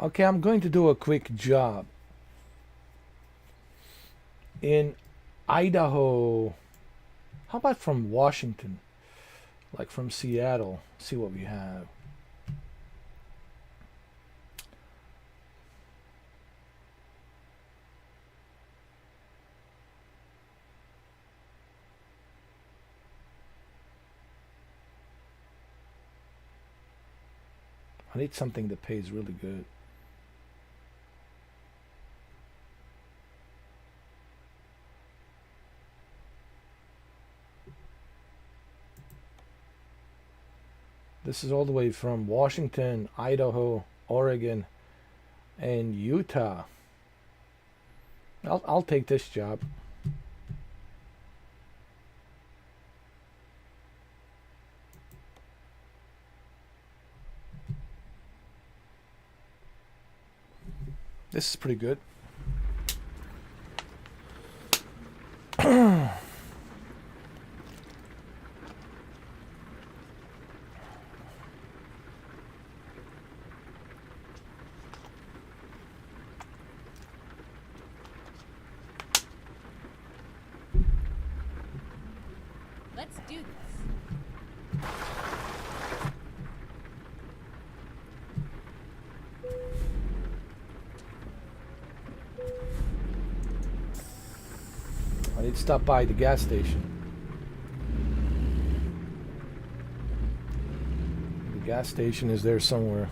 Okay, I'm going to do a quick job in Idaho. How about from Washington? Like from Seattle. See what we have. I need something that pays really good. This is all the way from Washington, Idaho, Oregon, and Utah. I'll take this job. This is pretty good. Let's do this. I need to stop by the gas station. The gas station is there somewhere.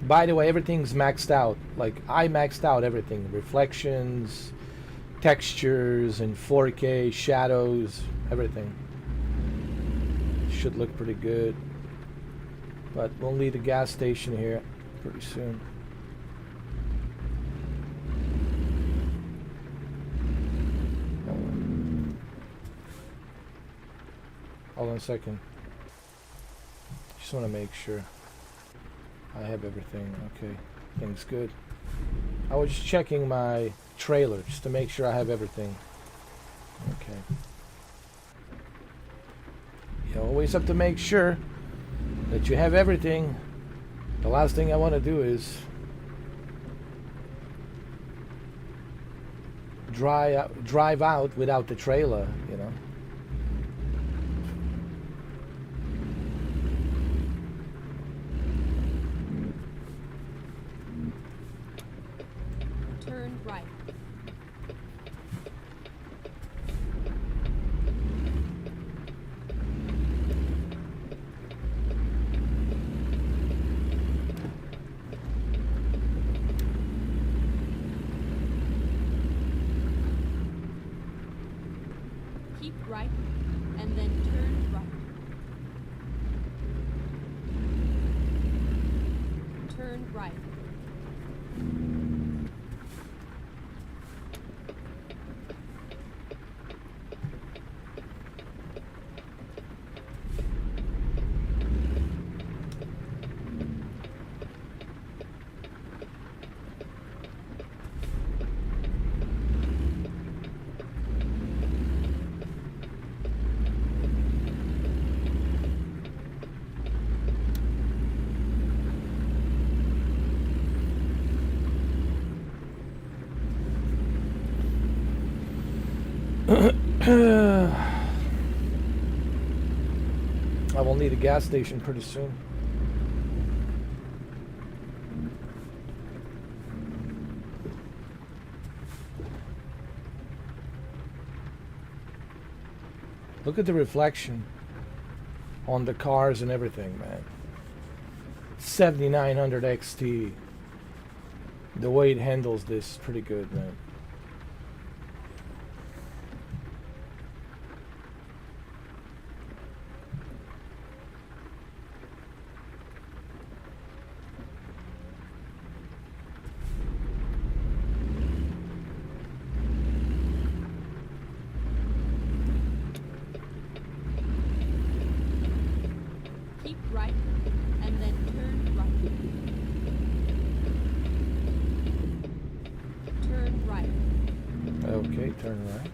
By the way, everything's maxed out. Like, I maxed out everything. Reflections, textures, and 4K, shadows, everything. Should look pretty good. But we'll need a gas station here pretty soon. Hold on a second. Just want to make sure I have everything. Okay, things good. I was just checking my trailer just to make sure I have everything. Okay. You always have to make sure that you have everything. The last thing I want to do is drive out without the trailer, you know. Turn right. Keep right, and then turn right. Turn right. I will need a gas station pretty soon. Look at the reflection on the cars and everything, man. 7900 XT. The way it handles this is pretty good, man. Keep right, and then turn right. Okay, turn right.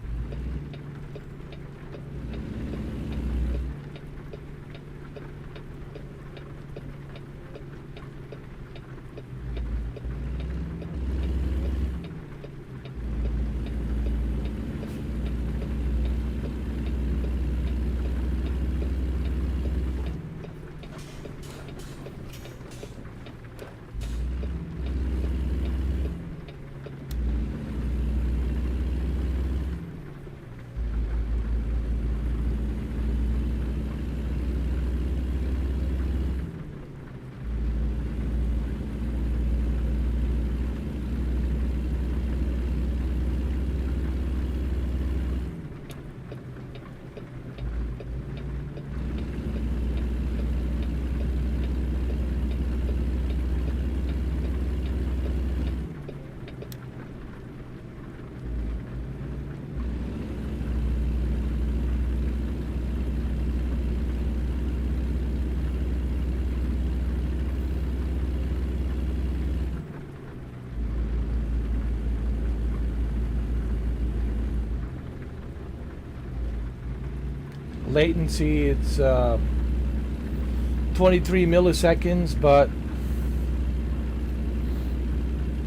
Latency, it's 23 milliseconds, but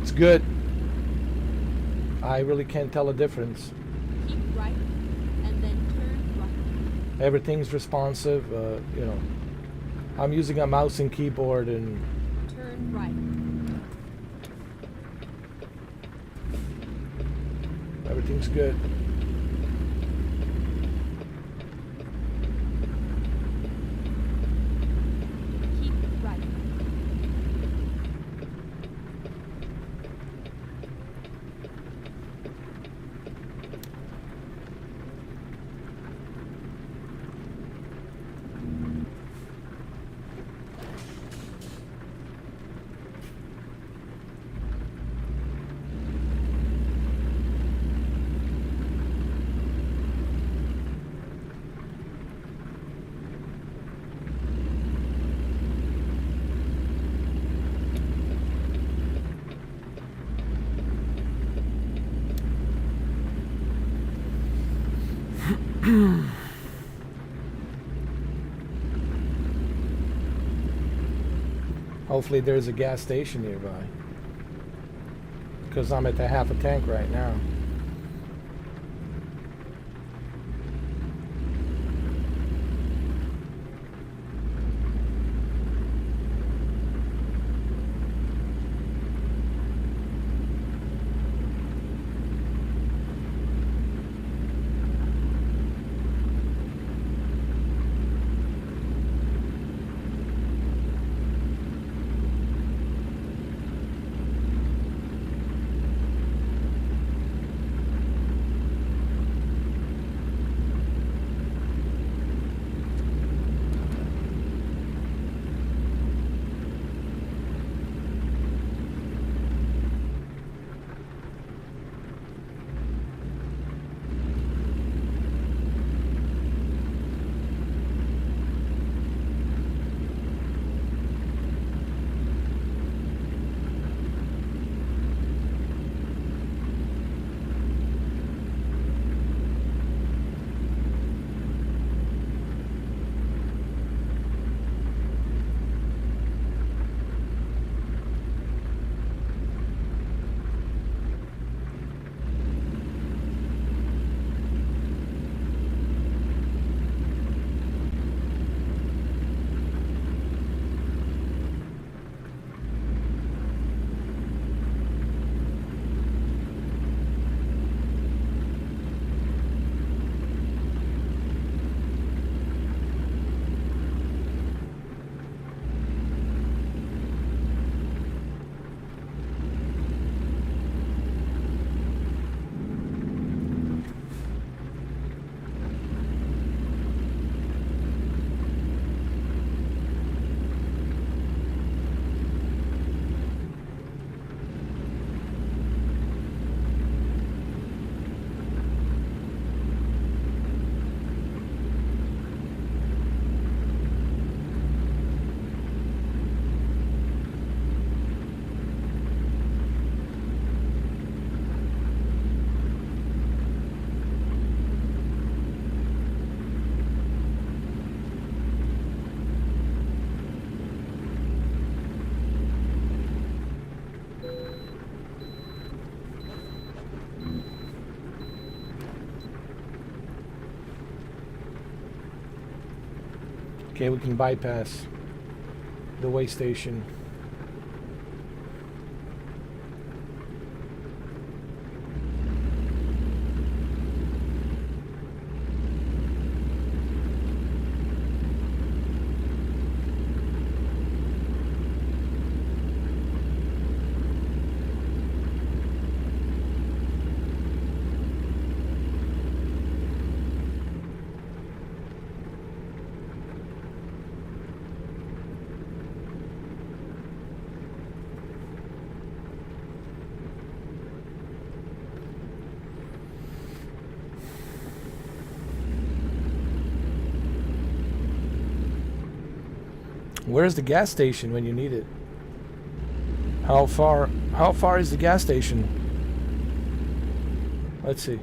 it's good. I really can't tell a difference. Keep right and then turn right. Everything's responsive. You know, I'm using a mouse and keyboard, and Turn right. everything's good. Keep right. Hopefully there's a gas station nearby, because I'm at the half a tank right now. Okay, we can bypass the way station. Where's the gas station when you need it? How far is the gas station? Let's see.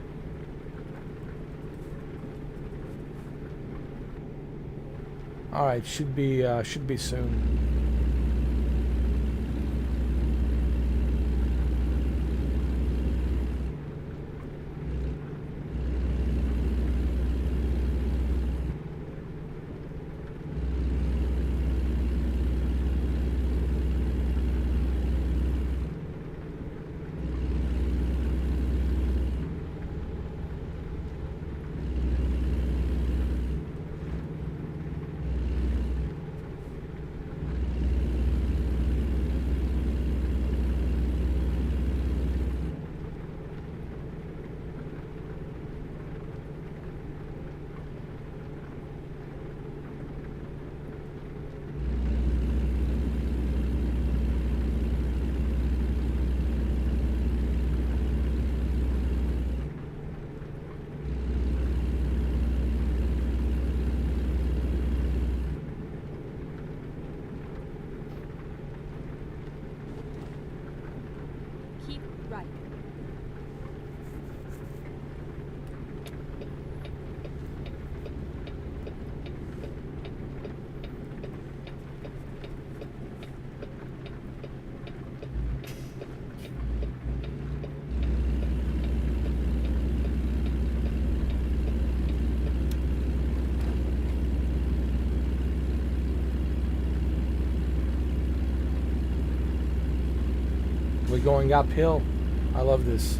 All right, should be soon. Keep right. We're going uphill. I love this.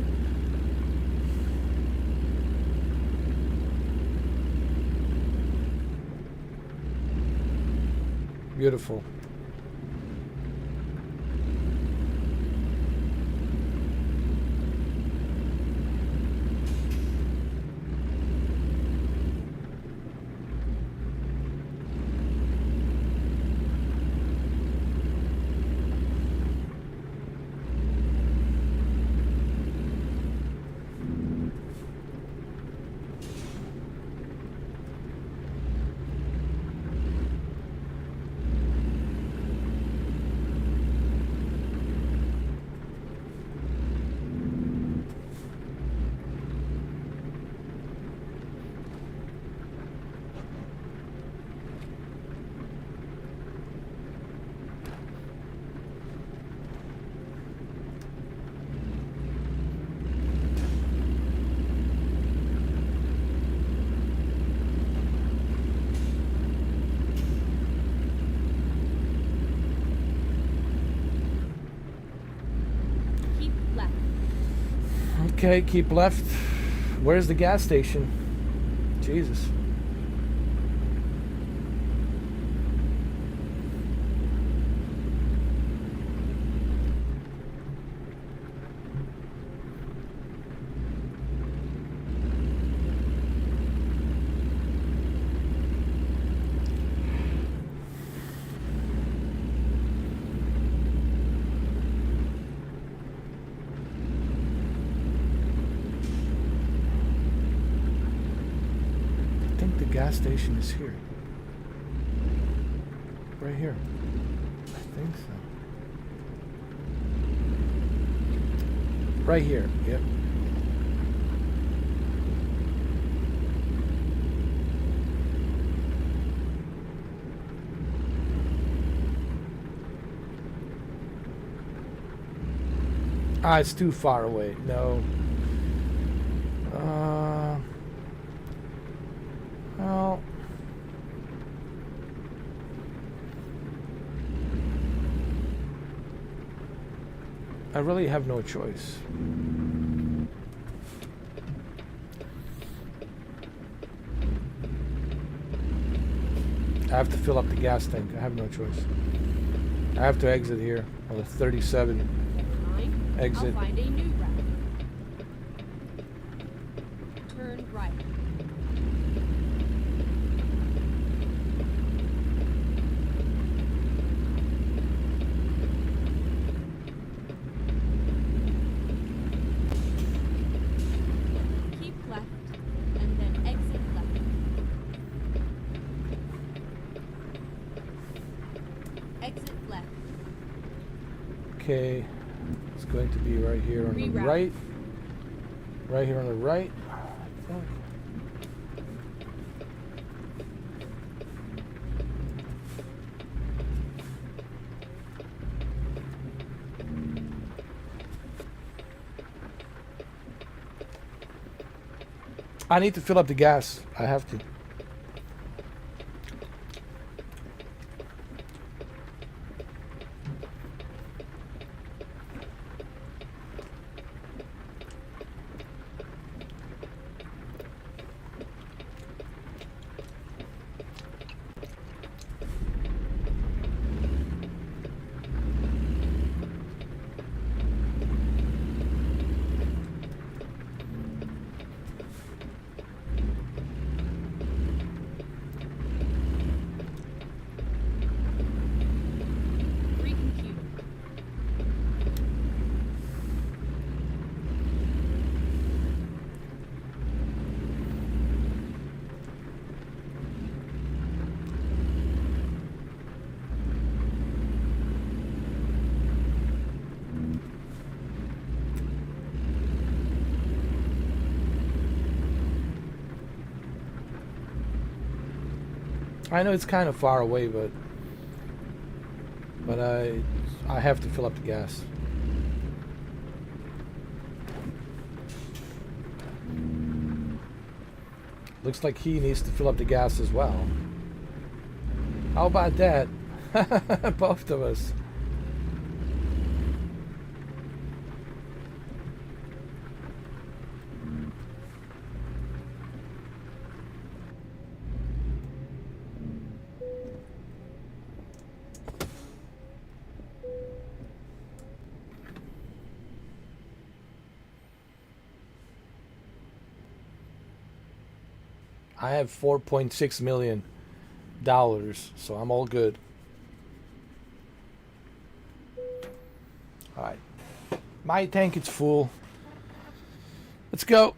Beautiful. Keep left. Okay, keep left. Where's the gas station? Jesus. I think the gas station is here. Right here. I think so. Right here. Yep. Ah, it's too far away. No. Well, I really have no choice. I have to fill up the gas tank. I have no choice. I have to exit here on the 37 exit. I'll find a new route. Turn right. Keep left and then exit left. Exit left. Okay, it's going to be right here on the Reroute. right. Right here on the right. I think. I need to fill up the gas. I have to. Recompute. I know it's kind of far away, but I have to fill up the gas. Looks like he needs to fill up the gas as well. How about that? Both of us. I have $4.6 million, so I'm all good. All right, my tank is full. Let's go.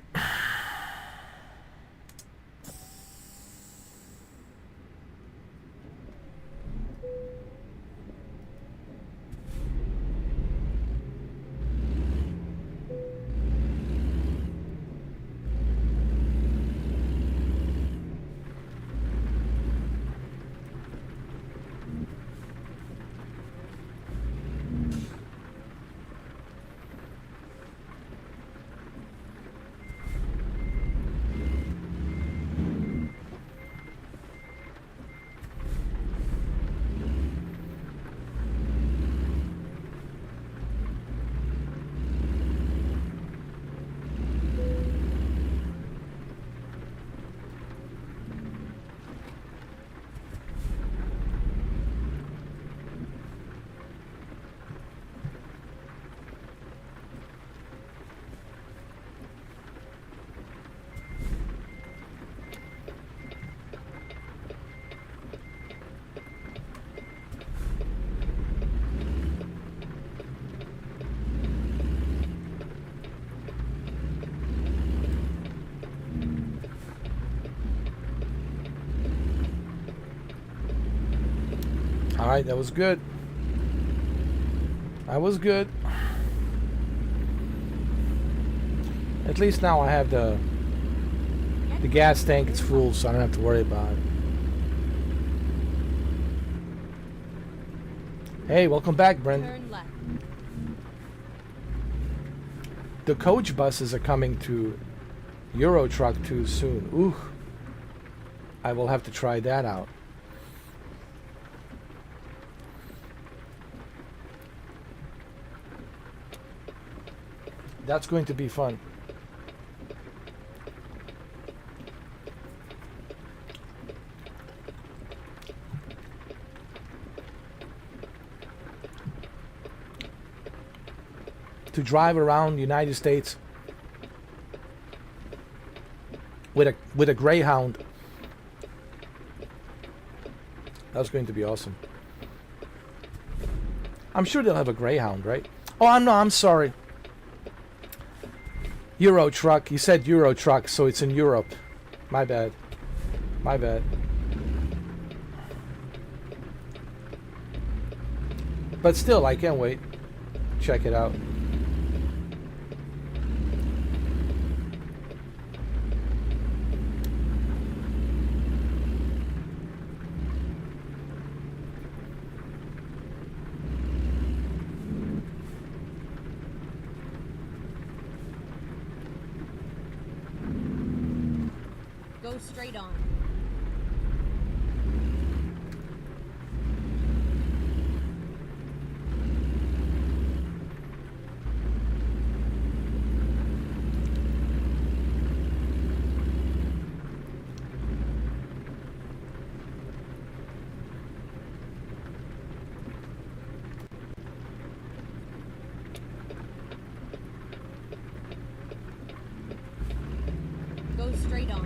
All right, that was good. That was good. At least now I have the gas tank is full, so I don't have to worry about it. Hey, welcome back, Brendan. Turn left. The coach buses are coming to Euro Truck too soon. Ooh, I will have to try that out. That's going to be fun. To drive around the United States with a Greyhound. That's going to be awesome. I'm sure they'll have a Greyhound, right? Oh, I'm sorry. Euro Truck. You said Euro Truck, so it's in Europe. My bad. My bad. But still, I can't wait. Check it out. Go straight on. Go straight on.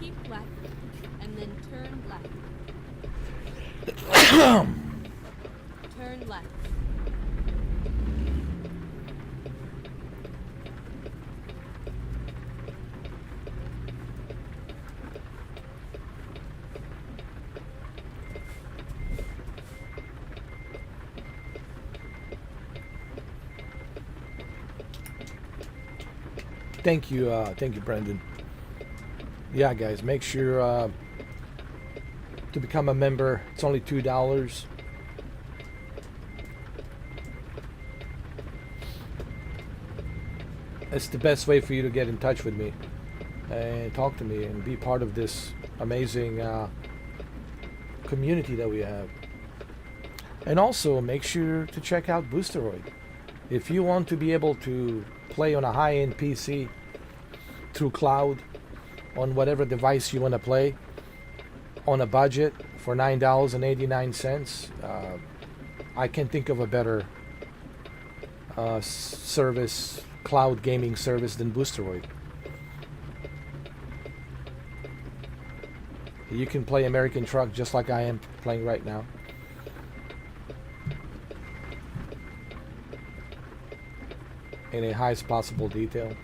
Keep left and then turn left. Turn left. Thank you, Brendan. Yeah, guys, make sure to become a member. It's only $2. It's the best way for you to get in touch with me and talk to me and be part of this amazing community that we have. And also make sure to check out Boosteroid. If you want to be able to play on a high-end PC through cloud on whatever device you want to play on a budget for $9.89, I can't think of a better service, cloud gaming service than Boosteroid. You can play American Truck just like I am playing right now. In a highest possible detail.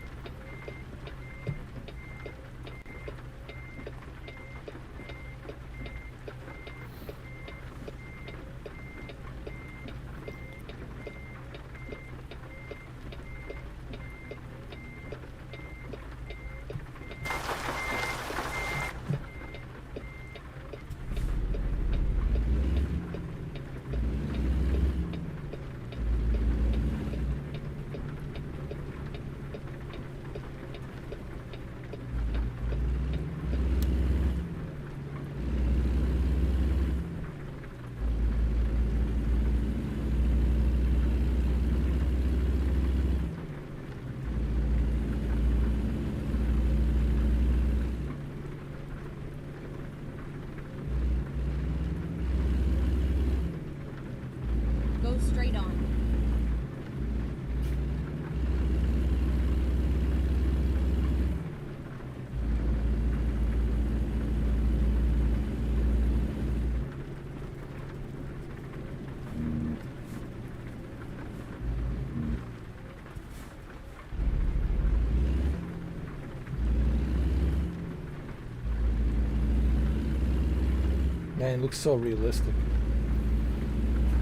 Man, it looks so realistic.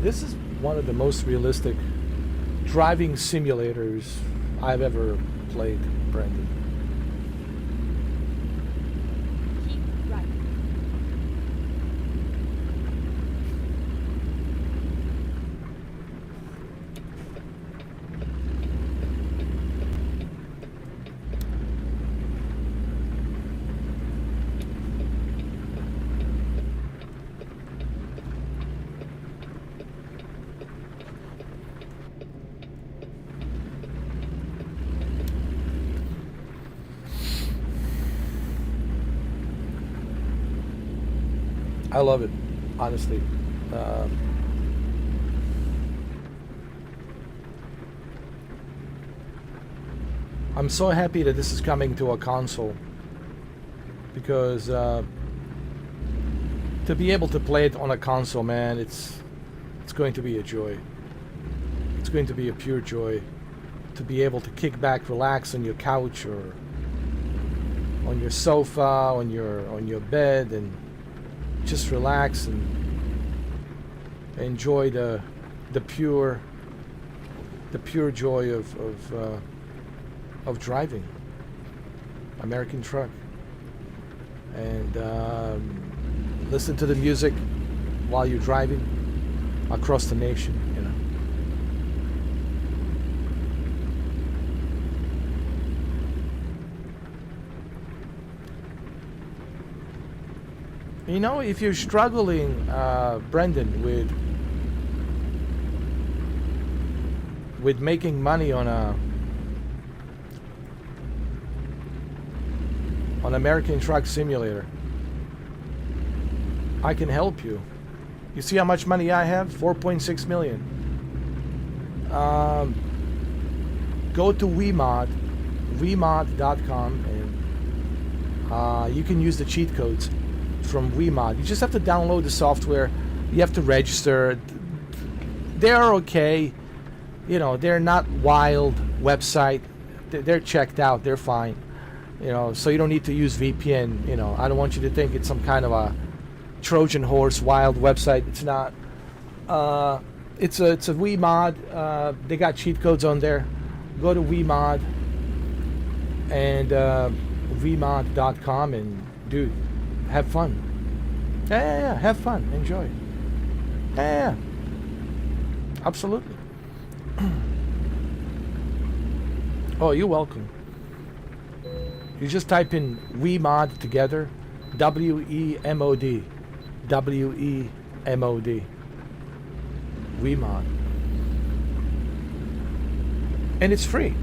This is one of the most realistic driving simulators I've ever played, Brandon. Keep right. I love it, honestly. Uh, I'm so happy that this is coming to a console because to be able to play it on a console, man, it's going to be a joy. It's going to be a pure joy to be able to kick back, relax on your couch or on your sofa, on your bed, and just relax and enjoy the pure joy of driving American truck, and listen to the music while you're driving across the nation, you know. You know, if you're struggling, Brendan, with making money on American Truck Simulator, I can help you. You see how much money I have? 4.6 million. Go to wemod.com, and you can use the cheat codes from Wemod. You just have to download the software. You have to register. They're okay. You know, they're not wild website. They're checked out. They're fine. You know, so you don't need to use VPN. You know, I don't want you to think it's some kind of a Trojan horse wild website. It's not. It's a Wemod. They got cheat codes on there. Go to Wemod and Wemod.com, and dude, have fun. Yeah, have fun. Enjoy. Yeah. Absolutely. Oh, you're welcome. You just type in Wemod together. WEMOD. WEMOD. Wemod. And it's free.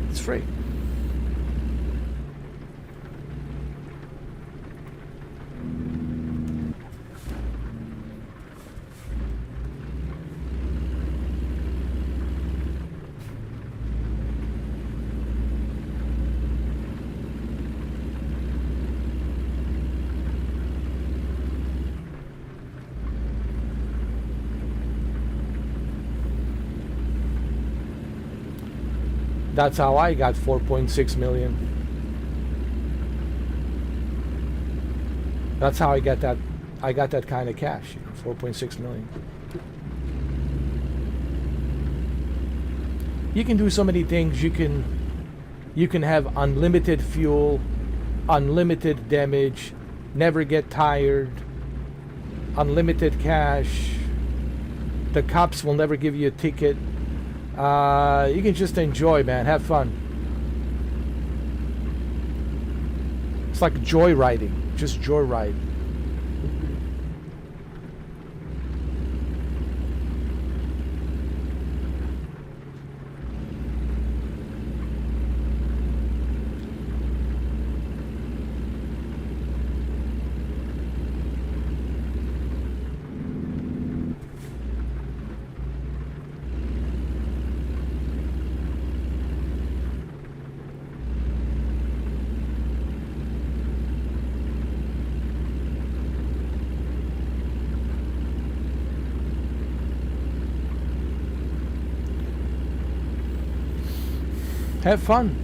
It's free. That's how I got 4.6 million. That's how I got that. I got that kind of cash. 4.6 million. You can do so many things. You can have unlimited fuel, unlimited damage, never get tired, unlimited cash. The cops will never give you a ticket. You can just enjoy, man. Have fun. It's like joyriding. Just joyride. Have fun.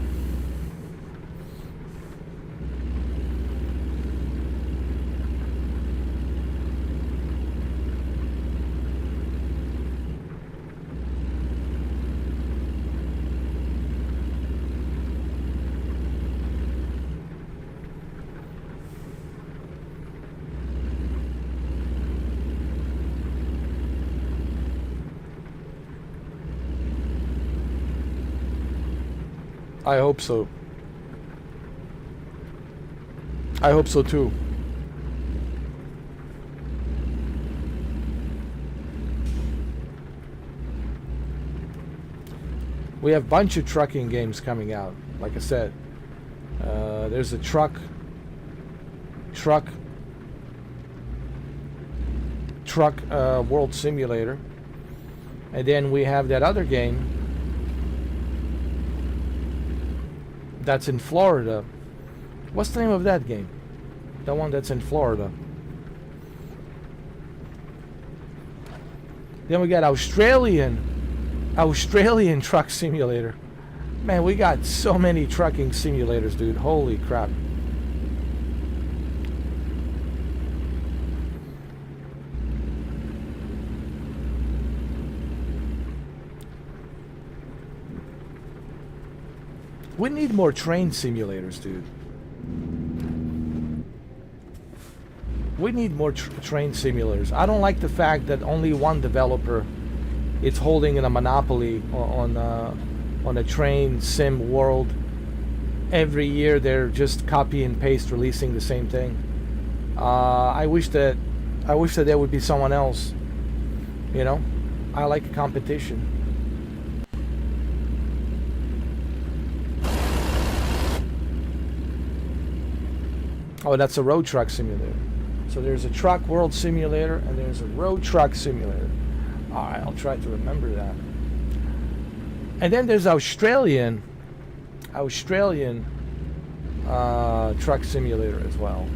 I hope so. I hope so too. We have a bunch of trucking games coming out. Like I said, there's a truck World Simulator, and then we have that other game that's in Florida. What's the name of that game? The one that's in Florida. Then we got Australian truck simulator. Man, we got so many trucking simulators, dude. Holy crap. We need more train simulators, dude. We need more train simulators. I don't like the fact that only one developer is holding a monopoly on a train sim world. Every year they're just copy and paste releasing the same thing. I wish that there would be someone else. You know, I like competition. Oh, that's a road truck simulator. So there's a truck world simulator and there's a road truck simulator. All right, I'll try to remember that. And then there's Australian truck simulator as well.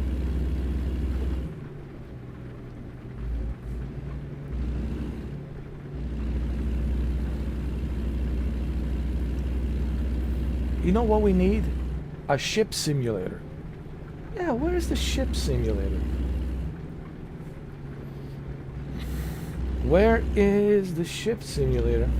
You know what we need? A ship simulator. Yeah, where is the ship simulator? Where is the ship simulator?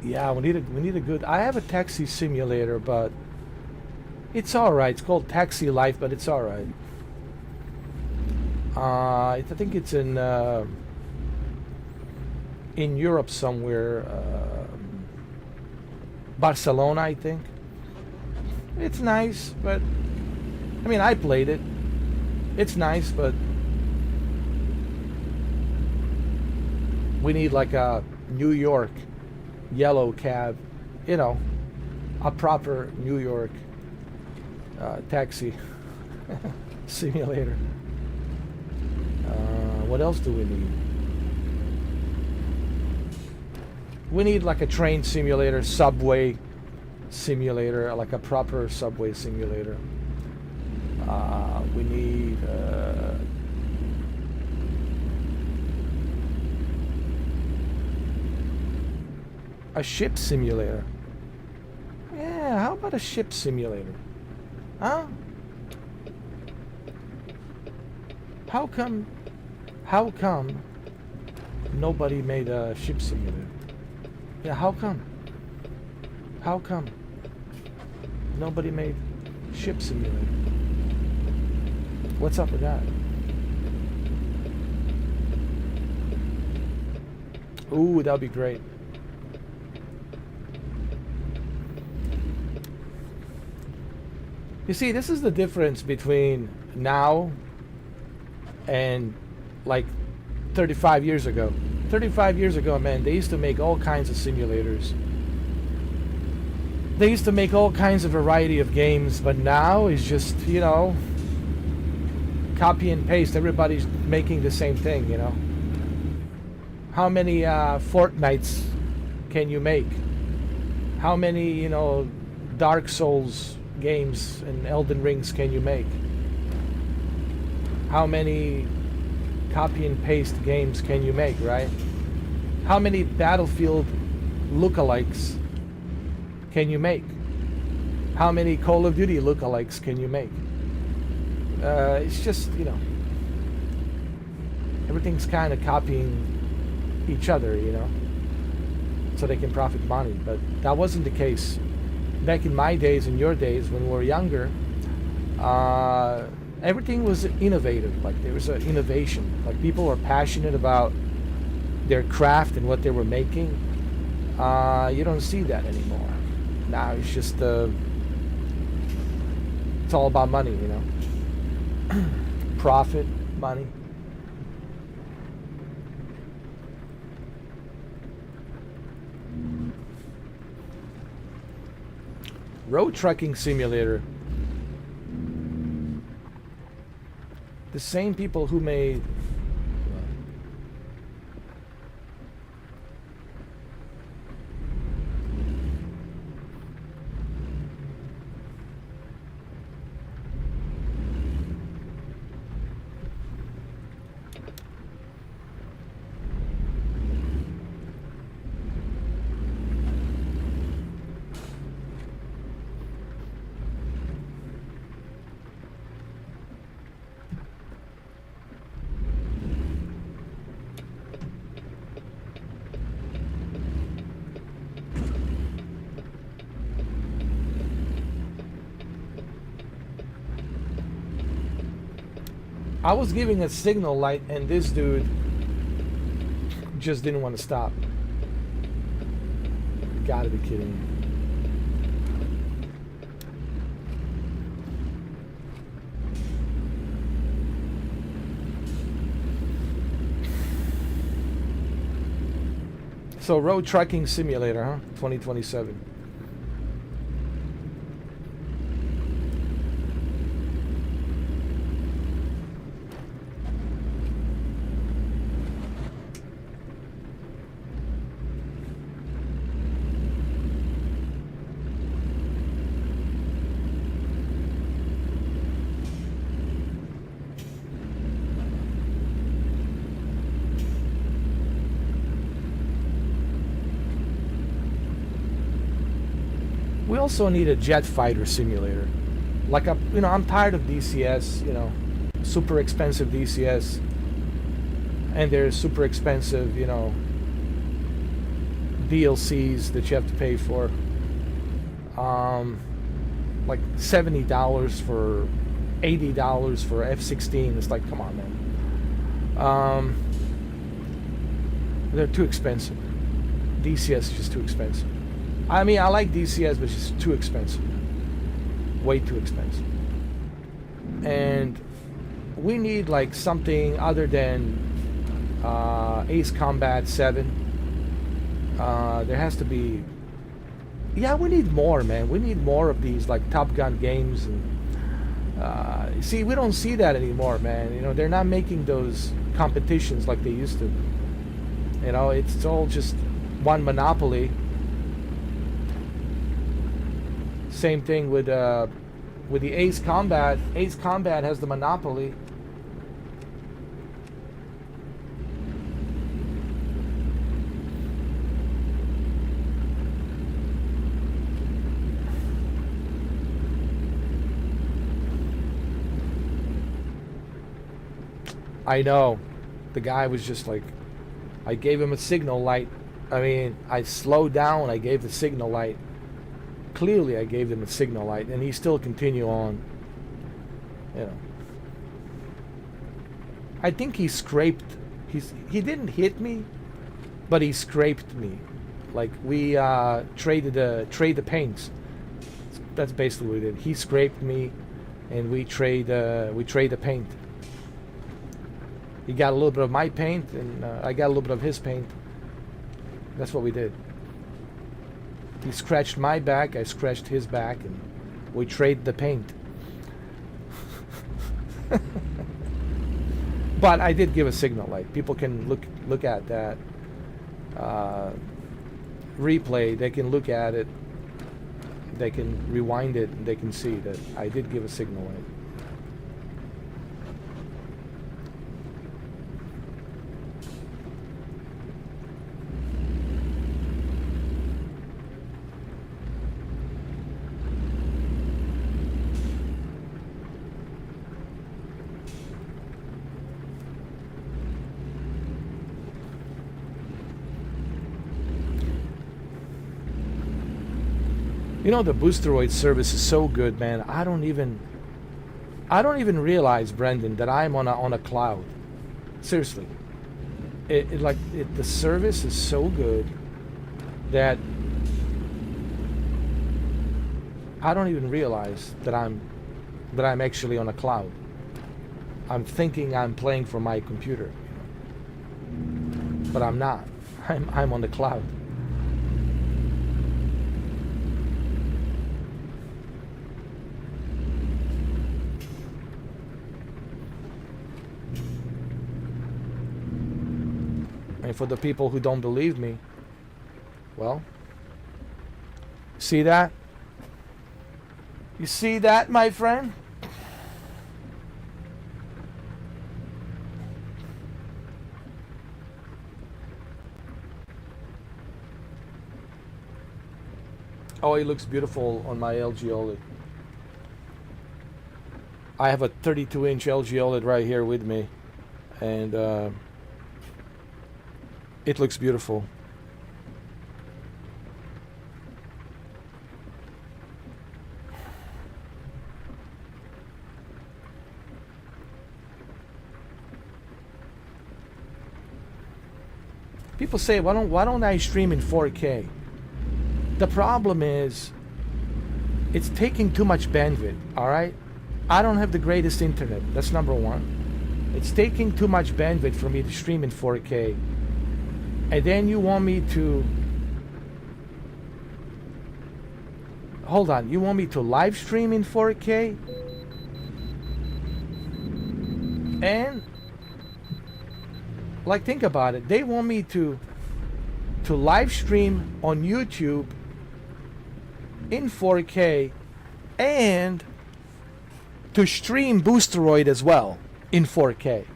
Yeah, we need a good. I have a taxi simulator, but it's all right. It's called Taxi Life, but it's all right. I think it's in Europe somewhere. Barcelona, I think. It's nice, but I mean, I played it. It's nice, but we need like a New York yellow cab, you know, a proper New York taxi simulator. What else do we need? We need like a train simulator, subway simulator, like a proper subway simulator. We need a ship simulator. Yeah, how about a ship simulator? Huh? How come nobody made a ship simulator? Yeah, how come nobody made ship simulator? What's up with that? Ooh, that'd be great. You see, this is the difference between now and like 35 years ago. 35 years ago, man, they used to make all kinds of simulators. They used to make all kinds of variety of games, but now it's just, you know, copy and paste. Everybody's making the same thing, you know. How many Fortnites can you make? How many, Dark Souls games and Elden Rings can you make? How many copy and paste games can you make, right? How many Battlefield lookalikes can you make? How many Call of Duty lookalikes can you make? It's just, everything's kind of copying each other, so they can profit money. But that wasn't the case back in my days, in your days, when we were younger. Everything was innovative. Like, there was an innovation. Like, people were passionate about their craft and what they were making. You don't see that anymore. Now it's just it's all about money, profit, money. Road Trucking Simulator. The same people who made I was giving a signal light and this dude just didn't want to stop. Gotta be kidding me. So, Road Trucking Simulator, huh? 2027. We also need a jet fighter simulator. Like, I'm tired of DCS, super expensive DCS, and there's super expensive, DLCs that you have to pay for. Like $70 for $80 for F-16. It's like, come on, man. They're too expensive. DCS is just too expensive. I mean, I like DCS, but it's just too expensive. Way too expensive. And we need like something other than Ace Combat 7. There has to be... Yeah, we need more, man. We need more of these like Top Gun games. And see, we don't see that anymore, man. They're not making those competitions like they used to. It's all just one monopoly. Same thing with the Ace Combat. Ace Combat has the monopoly. I know. The guy was just like, I gave him a signal light. I mean, I slowed down. I gave the signal light. Clearly, I gave him a signal light, and he still continued on. I think he scraped. He didn't hit me, but he scraped me. Like, we trade the paints. That's basically what we did. He scraped me, and we trade the paint. He got a little bit of my paint, and I got a little bit of his paint. That's what we did. He scratched my back, I scratched his back, and we traded the paint. But I did give a signal light. People can look at that. replay, they can look at it, they can rewind it, and they can see that I did give a signal in it. You know, the Boosteroid service is so good, man. I don't even realize, Brendan, that I'm on a cloud. Seriously, the service is so good that I don't even realize that I'm actually on a cloud. I'm thinking I'm playing from my computer, but I'm not. I'm on the cloud. And for the people who don't believe me, well, see that? You see that, my friend? Oh, it looks beautiful on my LG OLED. I have a 32-inch LG OLED right here with me, and it looks beautiful. People say, why don't I stream in 4K? The problem is, it's taking too much bandwidth, alright? I don't have the greatest internet, that's number one. It's taking too much bandwidth for me to stream in 4K. And then you want me to... Hold on, you want me to live stream in 4K? And... like, think about it. They want me to live stream on YouTube in 4K and to stream Boosteroid as well in 4K.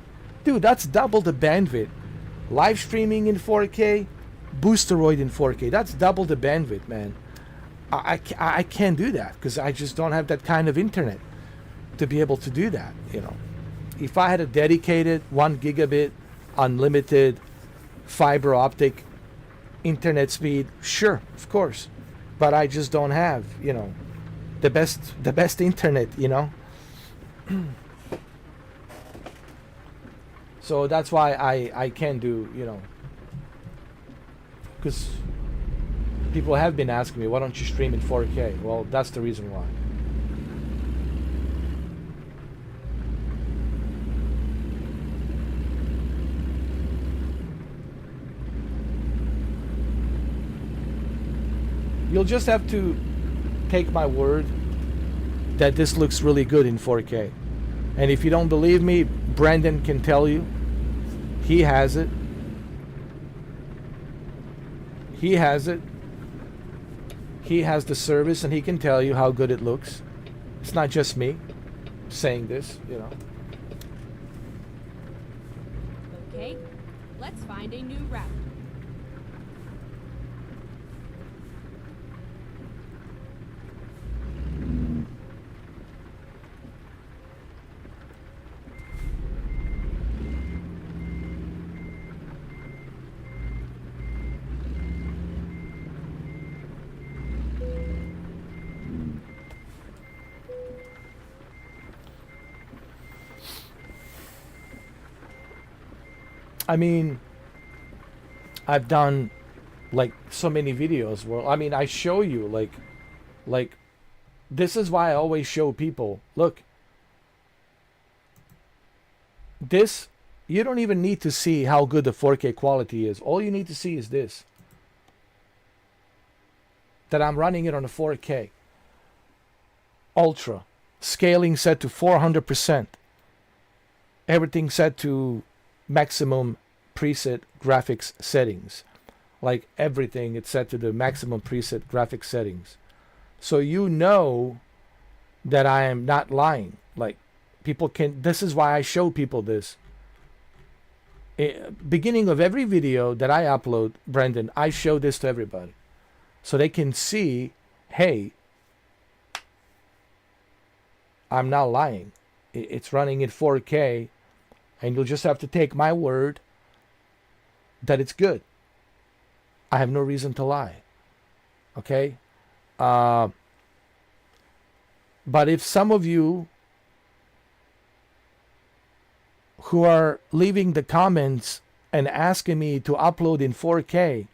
Dude, that's double the bandwidth. Live streaming in 4K, Boosteroid in 4K. That's double the bandwidth, man. I can't do that because I just don't have that kind of internet to be able to do that, you know. If I had a dedicated 1 gigabit unlimited fiber optic internet speed, sure, of course, but I just don't have, you know, the best internet, you know. So that's why I can do, you know, because people have been asking me, why don't you stream in 4K? Well, that's the reason why. You'll just have to take my word that this looks really good in 4K. And if you don't believe me, Brandon can tell you. He has it. He has it. He has the service and he can tell you how good it looks. It's not just me saying this, you know. Okay, let's find a new route. I mean, I've done like so many videos where, I mean, I show you like this is why I always show people, look, this, you don't even need to see how good the 4K quality is. All you need to see is this, that I'm running it on a 4K Ultra, scaling set to 400%, everything set to maximum preset graphics settings. Like everything, it's set to the maximum preset graphic settings. So you know that I am not lying. Like people can, this is why I show people this. Beginning of every video that I upload, Brendan, I show this to everybody. So they can see, hey, I'm not lying. It's running in 4K, and you'll just have to take my word that it's good. I have no reason to lie. Okay? But if some of you who are leaving the comments and asking me to upload in 4K,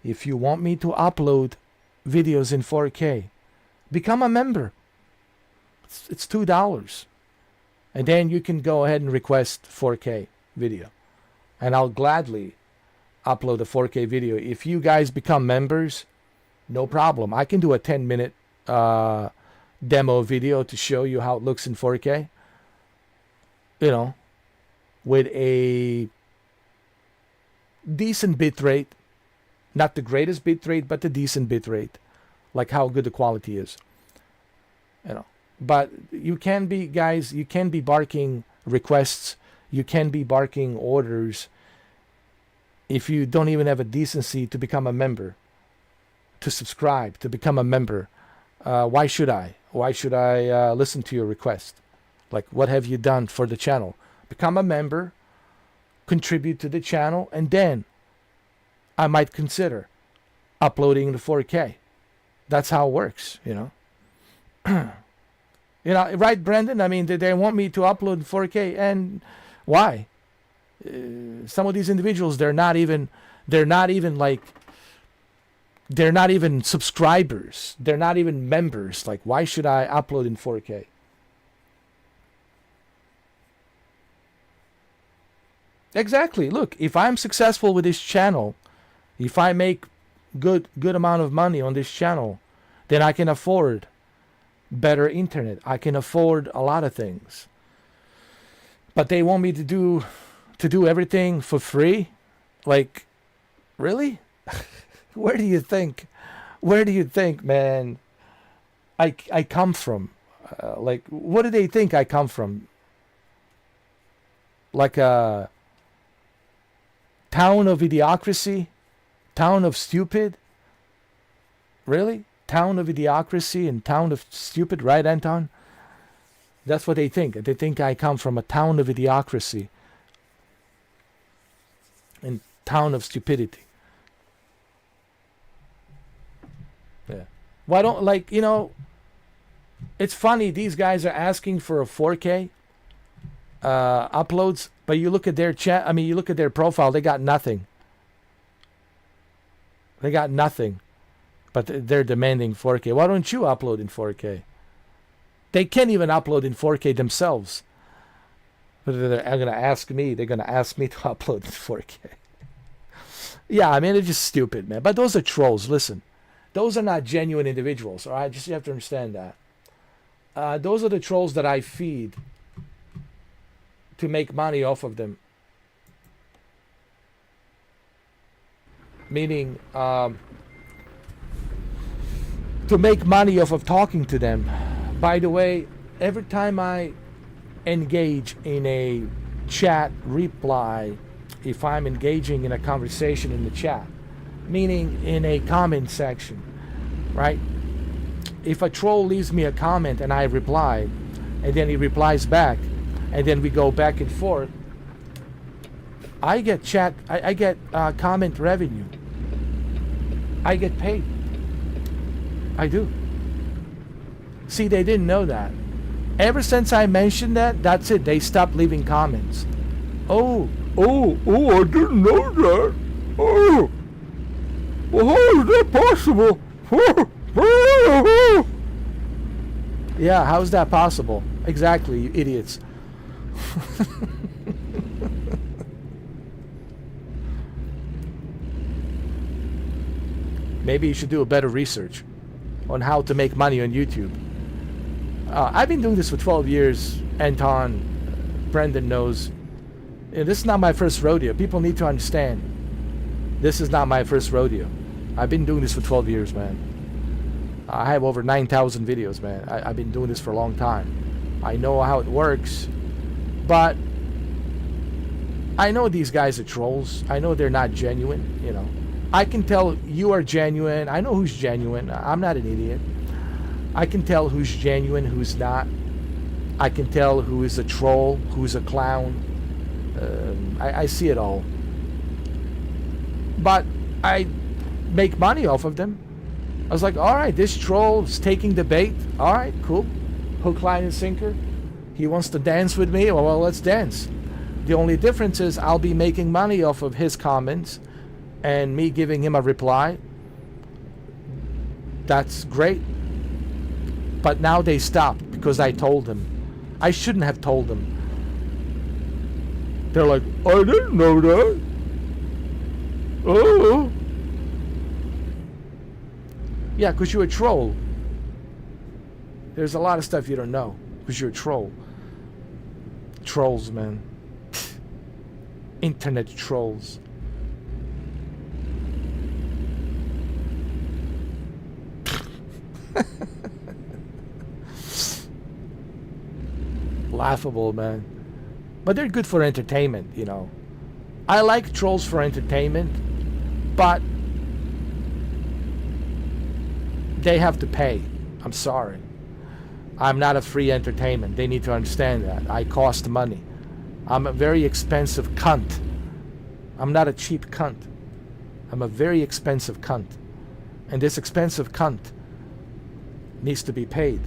if you want me to upload videos in 4K, become a member. It's $2. And then you can go ahead and request 4K video. And I'll gladly upload a 4K video. If you guys become members, no problem. I can do a 10-minute demo video to show you how it looks in 4K. You know, with a decent bit rate. Not the greatest bit rate, but the decent bit rate. Like how good the quality is. You know. But you can be, guys, you can be barking requests. You can be barking orders if you don't even have a decency to become a member, to subscribe, to become a member. Why should I? Why should I listen to your request? Like, what have you done for the channel? Become a member, contribute to the channel, and then I might consider uploading the 4K. That's how it works, you know. You know, right, Brendan? I mean, they want me to upload 4K, and why? Some of these individuals, they're not even subscribers. They're not even members. Like, why should I upload in 4K? Exactly. Look, if I'm successful with this channel, if I make good amount of money on this channel, then I can afford better internet. I can afford a lot of things. But they want me to do everything for free? Like, really? Where do you think, man, I come from? Like, what do they think I come from? Like a town of idiocracy? Town of stupid? Really? Town of idiocracy and town of stupid, right, Anton? That's what they think. They think I come from a town of idiocracy and town of stupidity. Yeah. Why don't, like, you know, it's funny, these guys are asking for a 4K uploads, but you look at their chat, I mean, you look at their profile, they got nothing. They got nothing. But they're demanding 4K. Why don't you upload in 4K? They can't even upload in 4K themselves. But they're going to ask me. They're going to ask me to upload in 4K. Yeah, I mean, it's just stupid, man. But those are trolls. Listen, those are not genuine individuals. All right, just you have to understand that. Those are the trolls that I feed to make money off of them. Meaning, to make money off of talking to them. By the way, every time I engage in a chat reply, if I'm engaging in a conversation in the chat, meaning in a comment section, right? If a troll leaves me a comment and I reply, and then he replies back, and then we go back and forth, I get I get comment revenue. I get paid. I do. See, they didn't know that. Ever since I mentioned that, that's it. They stopped leaving comments. Oh, I didn't know that. Oh, well, how is that possible? Yeah, how is that possible? Exactly, you idiots. Maybe you should do a better research on how to make money on YouTube. I've been doing this for 12 years. Anton, Brendan knows. And this is not my first rodeo. People need to understand. This is not my first rodeo. I've been doing this for 12 years, man. I have over 9,000 videos, man. I've been doing this for a long time. I know how it works, but I know these guys are trolls. I know they're not genuine, you know. I can tell you are genuine. I know who's genuine. I'm not an idiot. I can tell who's genuine, who's not. I can tell who is a troll, who's a clown. I see it all. But I make money off of them. I was like, all right, this troll is taking the bait. All right, cool. Hook, line, and sinker. He wants to dance with me. Well, let's dance. The only difference is I'll be making money off of his comments and me giving him a reply. That's great. But now they stopped because I told them. I shouldn't have told them. They're like, I didn't know that. Oh. Yeah, because you're a troll. There's a lot of stuff you don't know because you're a troll. Trolls, man. Internet trolls. Laughable, man. But they're good for entertainment, you know. I like trolls for entertainment, but they have to pay. I'm sorry. I'm not a free entertainment. They need to understand that. I cost money. I'm a very expensive cunt. I'm not a cheap cunt. I'm a very expensive cunt. And this expensive cunt needs to be paid.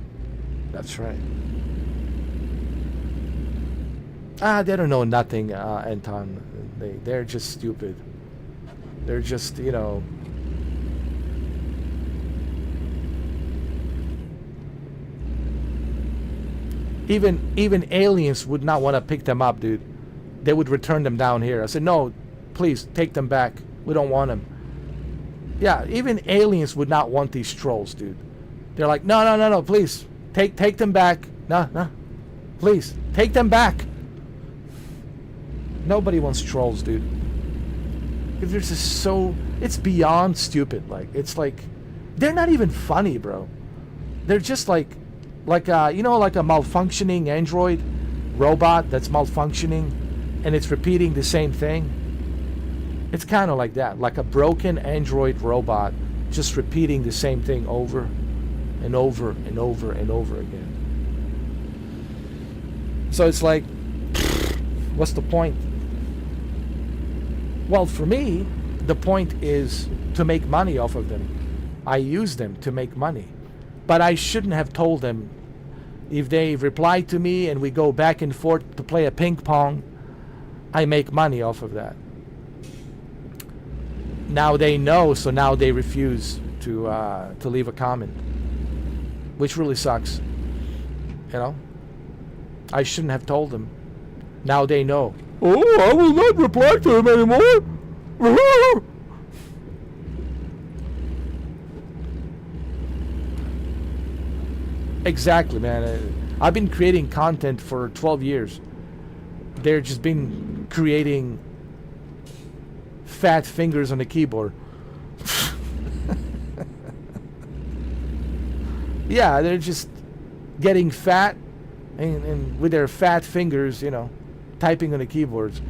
That's right. They don't know nothing, Anton. They're just stupid. They're just, you know... Even aliens would not want to pick them up, dude. They would return them down here. I said, no, please, take them back. We don't want them. Yeah, even aliens would not want these trolls, dude. They're like, no, please. Take them back. No. Please, take them back. Nobody wants trolls, dude. Because they're just so... It's beyond stupid. Like, it's like... They're not even funny, bro. They're just like you know, like a malfunctioning android robot that's malfunctioning and it's repeating the same thing. It's kind of like that, like a broken android robot just repeating the same thing over and over and over and over again. So it's like, what's the point? Well, for me, the point is to make money off of them. I use them to make money. But I shouldn't have told them. If they reply to me and we go back and forth to play a ping pong, I make money off of that. Now they know, so now they refuse to leave a comment, which really sucks. You know, I shouldn't have told them. Now they know. Oh, I will not reply to him anymore. Exactly, man. I've been creating content for 12 years. They're just been creating fat fingers on the keyboard. Yeah, they're just getting fat and with their fat fingers, you know, typing on the keyboards.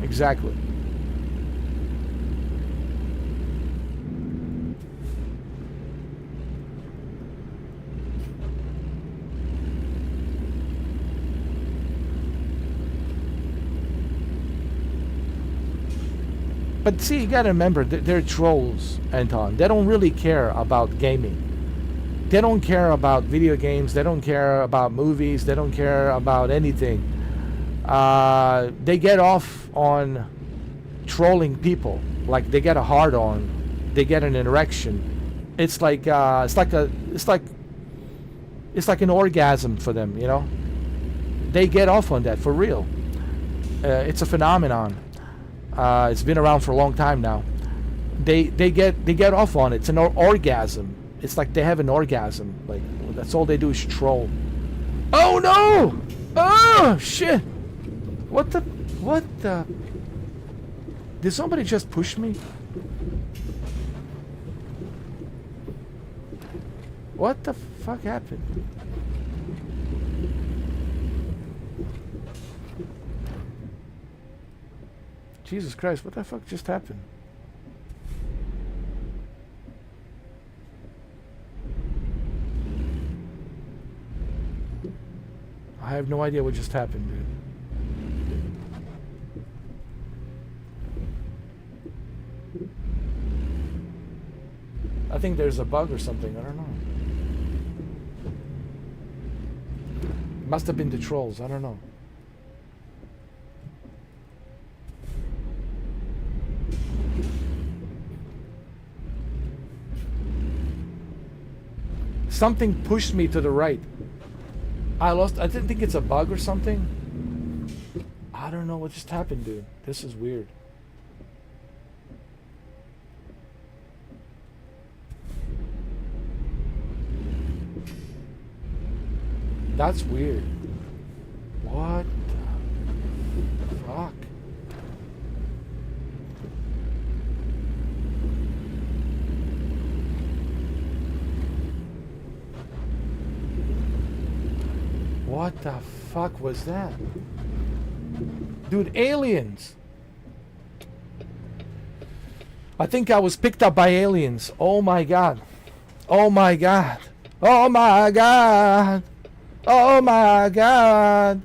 Exactly. But see, you gotta remember, they're trolls, Anton. They don't really care about gaming. They don't care about video games. They don't care about movies. They don't care about anything. They get off on trolling people. Like they get a hard on. They get an erection. It's like an orgasm for them. You know. They get off on that for real. It's a phenomenon. It's been around for a long time now. They get off on it. It's an orgasm. It's like they have an orgasm. Like that's all they do is troll. Oh no! Oh shit! What the? Did Did somebody just push me? What the fuck happened? Jesus Christ, what the fuck just happened? I have no idea what just happened, dude. I think there's a bug or something, I don't know. Must have been the trolls, I don't know. Something pushed me to the right. I didn't think it's a bug or something. I don't know what just happened, dude. This is weird. That's weird. What the fuck? What the fuck was that? Dude, aliens! I think I was picked up by aliens. Oh my god. Oh my god. Oh my god. Oh my god.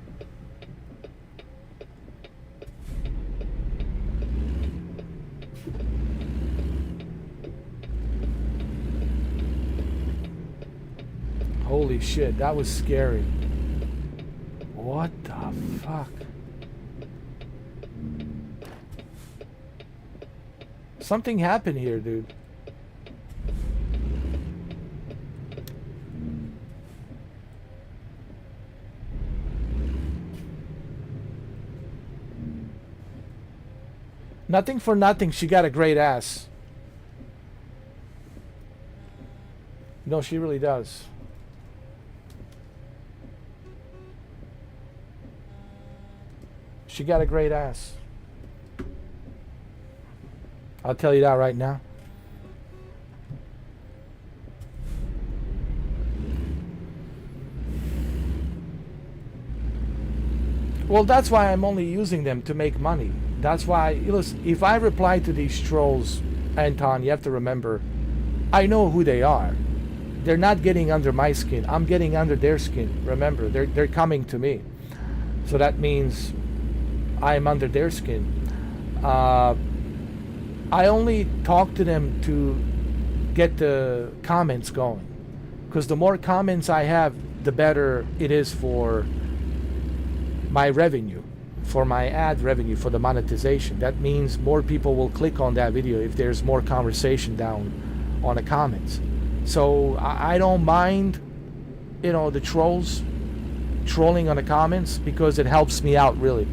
Holy shit, that was scary. What the fuck? Something happened here, dude. Nothing for nothing, she got a great ass. No, she really does. She got a great ass. I'll tell you that right now. Well, that's why I'm only using them to make money. That's why, listen, if I reply to these trolls, Anton, you have to remember, I know who they are. They're not getting under my skin. I'm getting under their skin. Remember, they're coming to me. So that means I'm under their skin. I only talk to them to get the comments going. Because the more comments I have, the better it is for my revenue, for my ad revenue, for the monetization. That means more people will click on that video if there's more conversation down on the comments. So I don't mind, you know, the trolls trolling on the comments because it helps me out, really.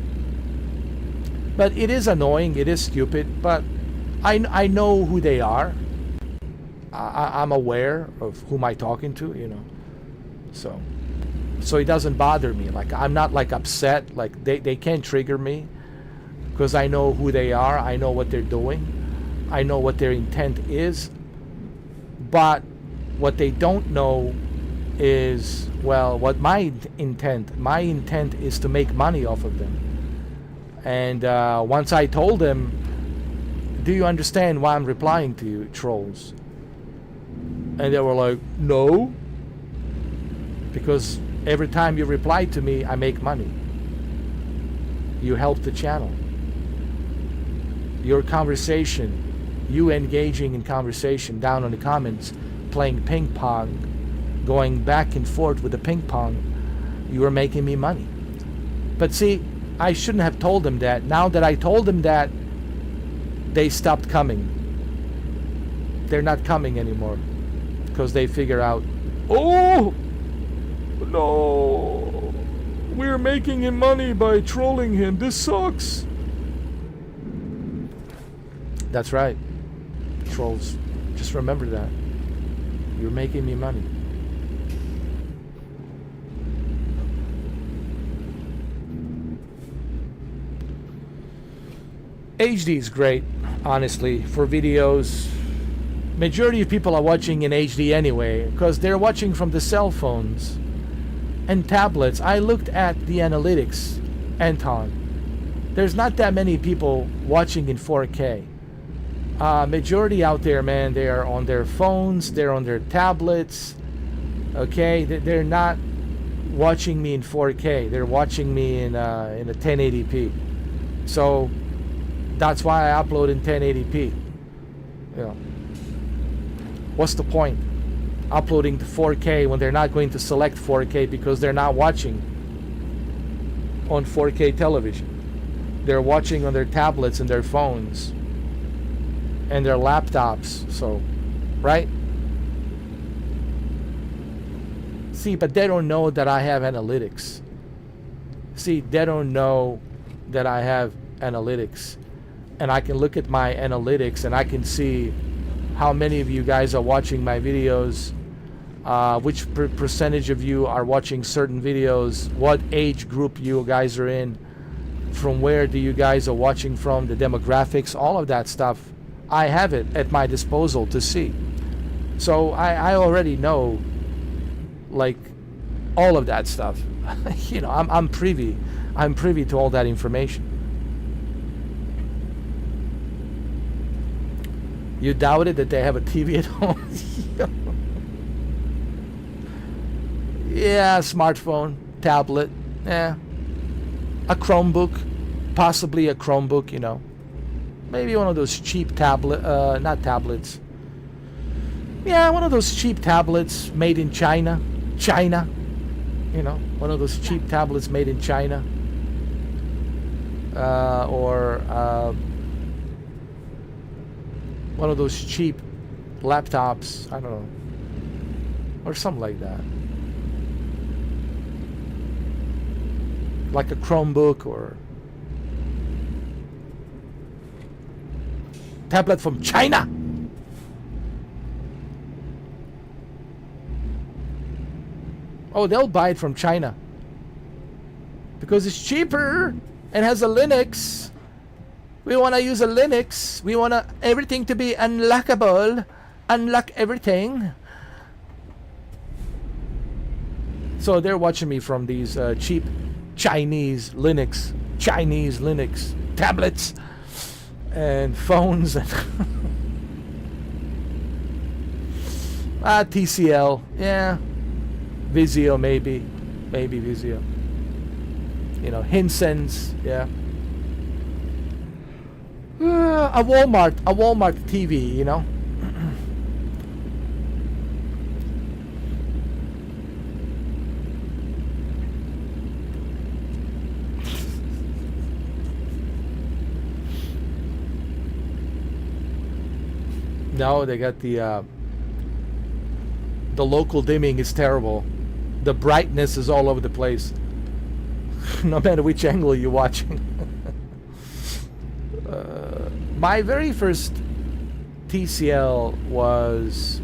But it is annoying, it is stupid, but I know who they are. I'm aware of whom I'm talking to, you know. So it doesn't bother me. Like, I'm not like upset. Like, they can't trigger me because I know who they are. I know what they're doing. I know what their intent is. But what they don't know is, well, what my intent is to make money off of them. And once I told them, do you understand why I'm replying to you, trolls? And they were like, no. Because every time you reply to me, I make money. You help the channel. Your conversation, you engaging in conversation down in the comments, playing ping pong, going back and forth with the ping pong, you are making me money. But see, I shouldn't have told them that. Now that I told them that, they stopped coming. They're not coming anymore. Because they figure out, oh, no, we're making him money by trolling him. This sucks. That's right. Trolls, just remember that. You're making me money. HD is great, honestly, for videos. Majority of people are watching in HD anyway, because they're watching from the cell phones and tablets. I looked at the analytics, Anton. There's not that many people watching in 4K. Majority out there, man, they are on their phones, they're on their tablets. Okay, they're not watching me in 4K. They're watching me in a 1080p. So that's why I upload in 1080p. You know, what's the point uploading to 4K when they're not going to select 4K because they're not watching on 4K television? They're watching on their tablets and their phones and their laptops. So, right? See, but they don't know that I have analytics. See, they don't know that I have analytics. And I can look at my analytics and I can see how many of you guys are watching my videos, which percentage of you are watching certain videos, what age group you guys are in, from where do you guys are watching from, the demographics, all of that stuff. I have it at my disposal to see. So I already know, like, all of that stuff. You know, I'm privy to all that information. You doubted that they have a TV at home? Yeah, smartphone, tablet, yeah. A Chromebook, possibly a Chromebook, you know. Maybe one of those cheap not tablets. Yeah, one of those cheap tablets made in China. You know, one of those cheap tablets made in China. Or one of those cheap laptops, I don't know. Or something like that. Like a Chromebook or tablet from China. Oh, they'll buy it from China because it's cheaper and has a Linux. We want to use a Linux. We want everything to be unlockable. Unlock everything. So they're watching me from these cheap Chinese Linux tablets and phones and TCL, yeah, Vizio, maybe Vizio, you know, Hisense, yeah, a Walmart TV, you know. No, they got the local dimming is terrible. The brightness is all over the place. No matter which angle you're watching. My very first TCL was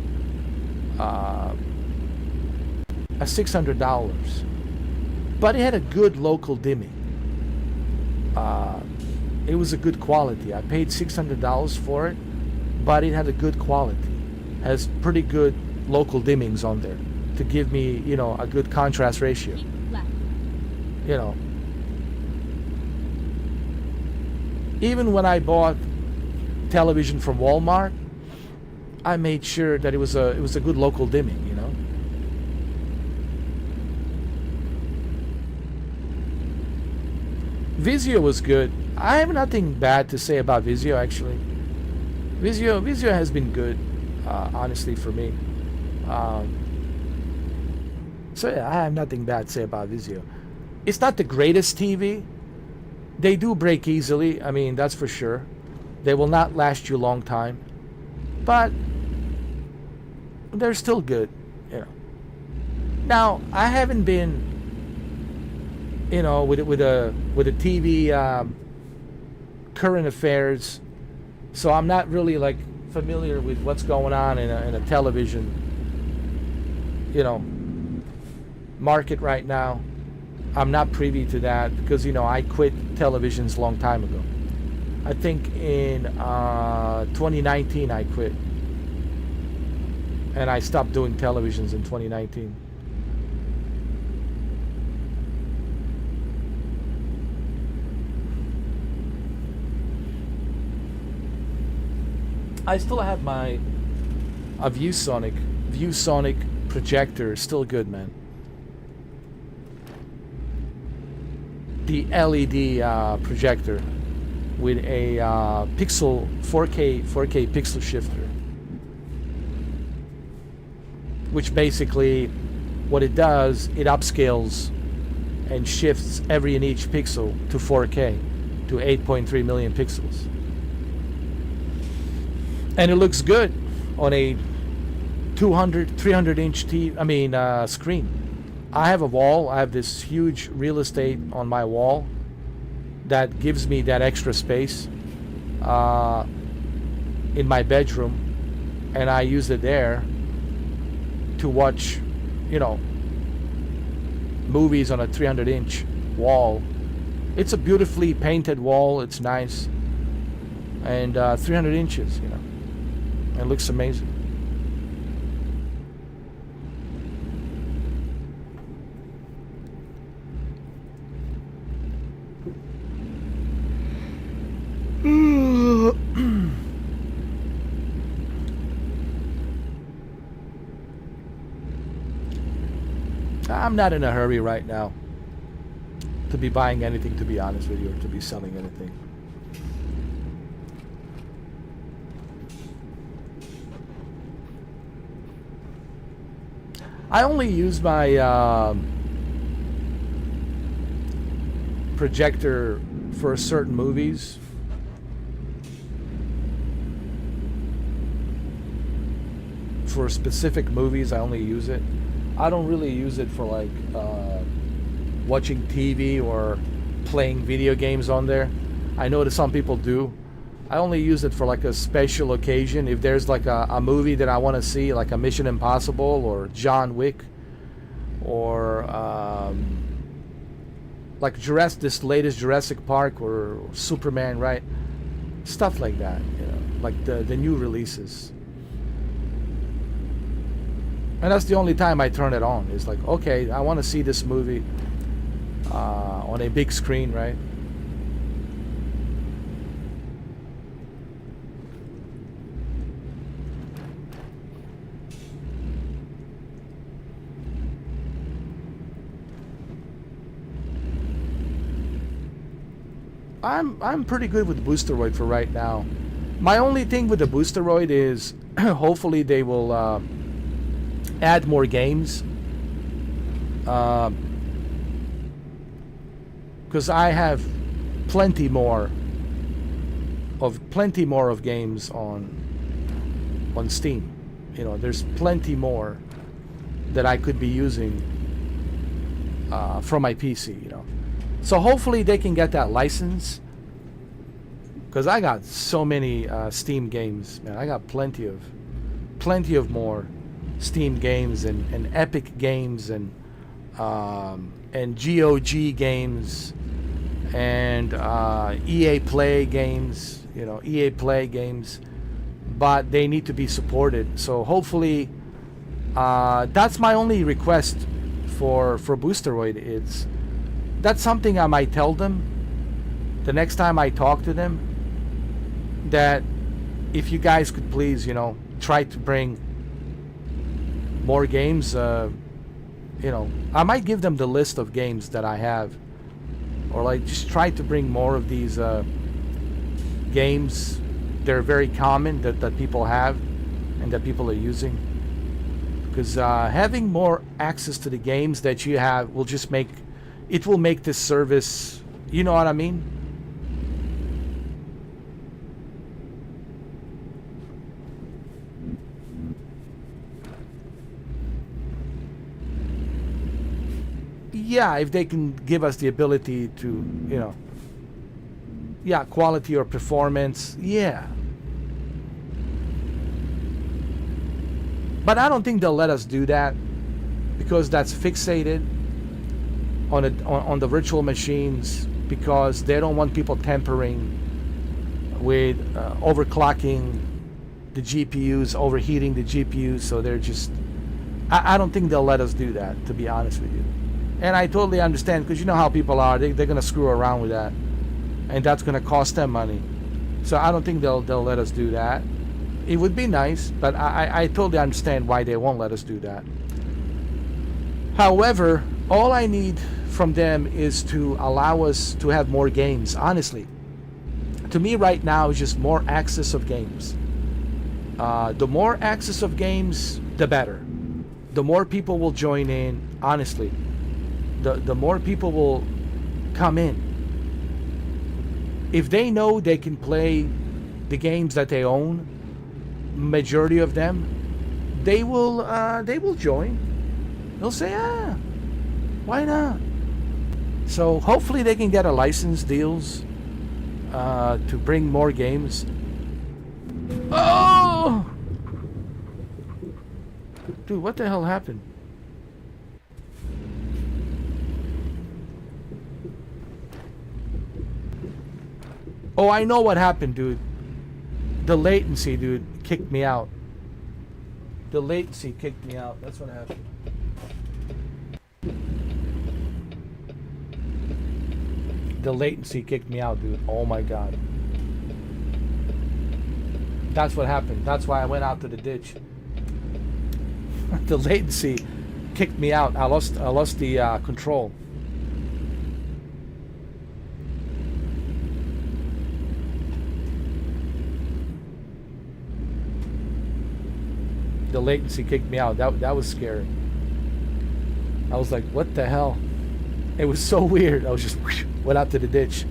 a $600, but it had a good local dimming. It was a good quality. I paid $600 for it, but it had a good quality. Has pretty good local dimmings on there to give me, you know, a good contrast ratio. You know, even when I bought television from Walmart, I made sure that it was a good local dimming, you know. Vizio was good. I have nothing bad to say about Vizio, actually. Vizio has been good, honestly, for me. So yeah, I have nothing bad to say about Vizio. It's not the greatest TV. They do break easily. I mean, that's for sure. They will not last you a long time, but they're still good, you know. Now, I haven't been, you know, with a TV current affairs, so I'm not really like familiar with what's going on in a television, you know, market right now. I'm not privy to that because, you know, I quit televisions a long time ago. I think in 2019 I quit, and I stopped doing televisions in 2019. I still have my ViewSonic projector, still good, man. The LED projector with a pixel 4K pixel shifter, which basically what it does, it upscales and shifts every and each pixel to 4K, to 8.3 million pixels. And it looks good on a 300 inch screen. I have a wall. I have this huge real estate on my wall that gives me that extra space in my bedroom, and I use it there to watch, movies on a 300 inch wall. It's a beautifully painted wall. It's nice, and 300 inches, it looks amazing. I'm not in a hurry right now to be buying anything, to be honest with you, or to be selling anything. I only use my projector for certain movies. For specific movies, I only use it. I don't really use it for like watching TV or playing video games on there. I know that some people do. I only use it for like a special occasion. If there's like a movie that I want to see, like a Mission Impossible or John Wick, or like this latest Jurassic Park or Superman, right? Stuff like that, like the new releases. And that's the only time I turn it on. It's like, okay, I want to see this movie on a big screen, right? I'm pretty good with Boosteroid for right now. My only thing with the Boosteroid is hopefully they will add more games, because I have plenty more of games on Steam. There's plenty more that I could be using from my PC. So hopefully they can get that license, because I got so many Steam games, man. I got plenty of more Steam games and Epic games and GOG games and EA Play games, EA Play games, but they need to be supported. So hopefully, that's my only request for Boosteroid. That's something I might tell them the next time I talk to them, that if you guys could please, try to bring more games. I might give them the list of games that I have, or like just try to bring more of these games. They're very common that people have and that people are using, because having more access to the games that you have will just make this service, you know what I mean? Yeah, if they can give us the ability to, quality or performance, yeah. But I don't think they'll let us do that, because that's fixated on the virtual machines, because they don't want people tampering with overclocking the GPUs, overheating the GPUs. So they're just, I don't think they'll let us do that, to be honest with you. And I totally understand, because you know how people are. They're going to screw around with that, and that's going to cost them money. So I don't think they'll let us do that. It would be nice, but I totally understand why they won't let us do that. However, all I need from them is to allow us to have more games. Honestly, to me right now is just more access of games. The more access of games, the better. The more people will join in. Honestly, the more people will come in. If they know they can play the games that they own, majority of them, they will join. They'll say, why not? So hopefully they can get a license deals to bring more games. Oh, dude, what the hell happened? Oh, I know what happened, dude. The latency, dude, kicked me out. The latency kicked me out. That's what happened. The latency kicked me out, dude. Oh my god. That's what happened. That's why I went out to the ditch. The latency kicked me out. I lost the control. The latency kicked me out. That was scary. I was like, what the hell? It was so weird. I was just went out to the ditch.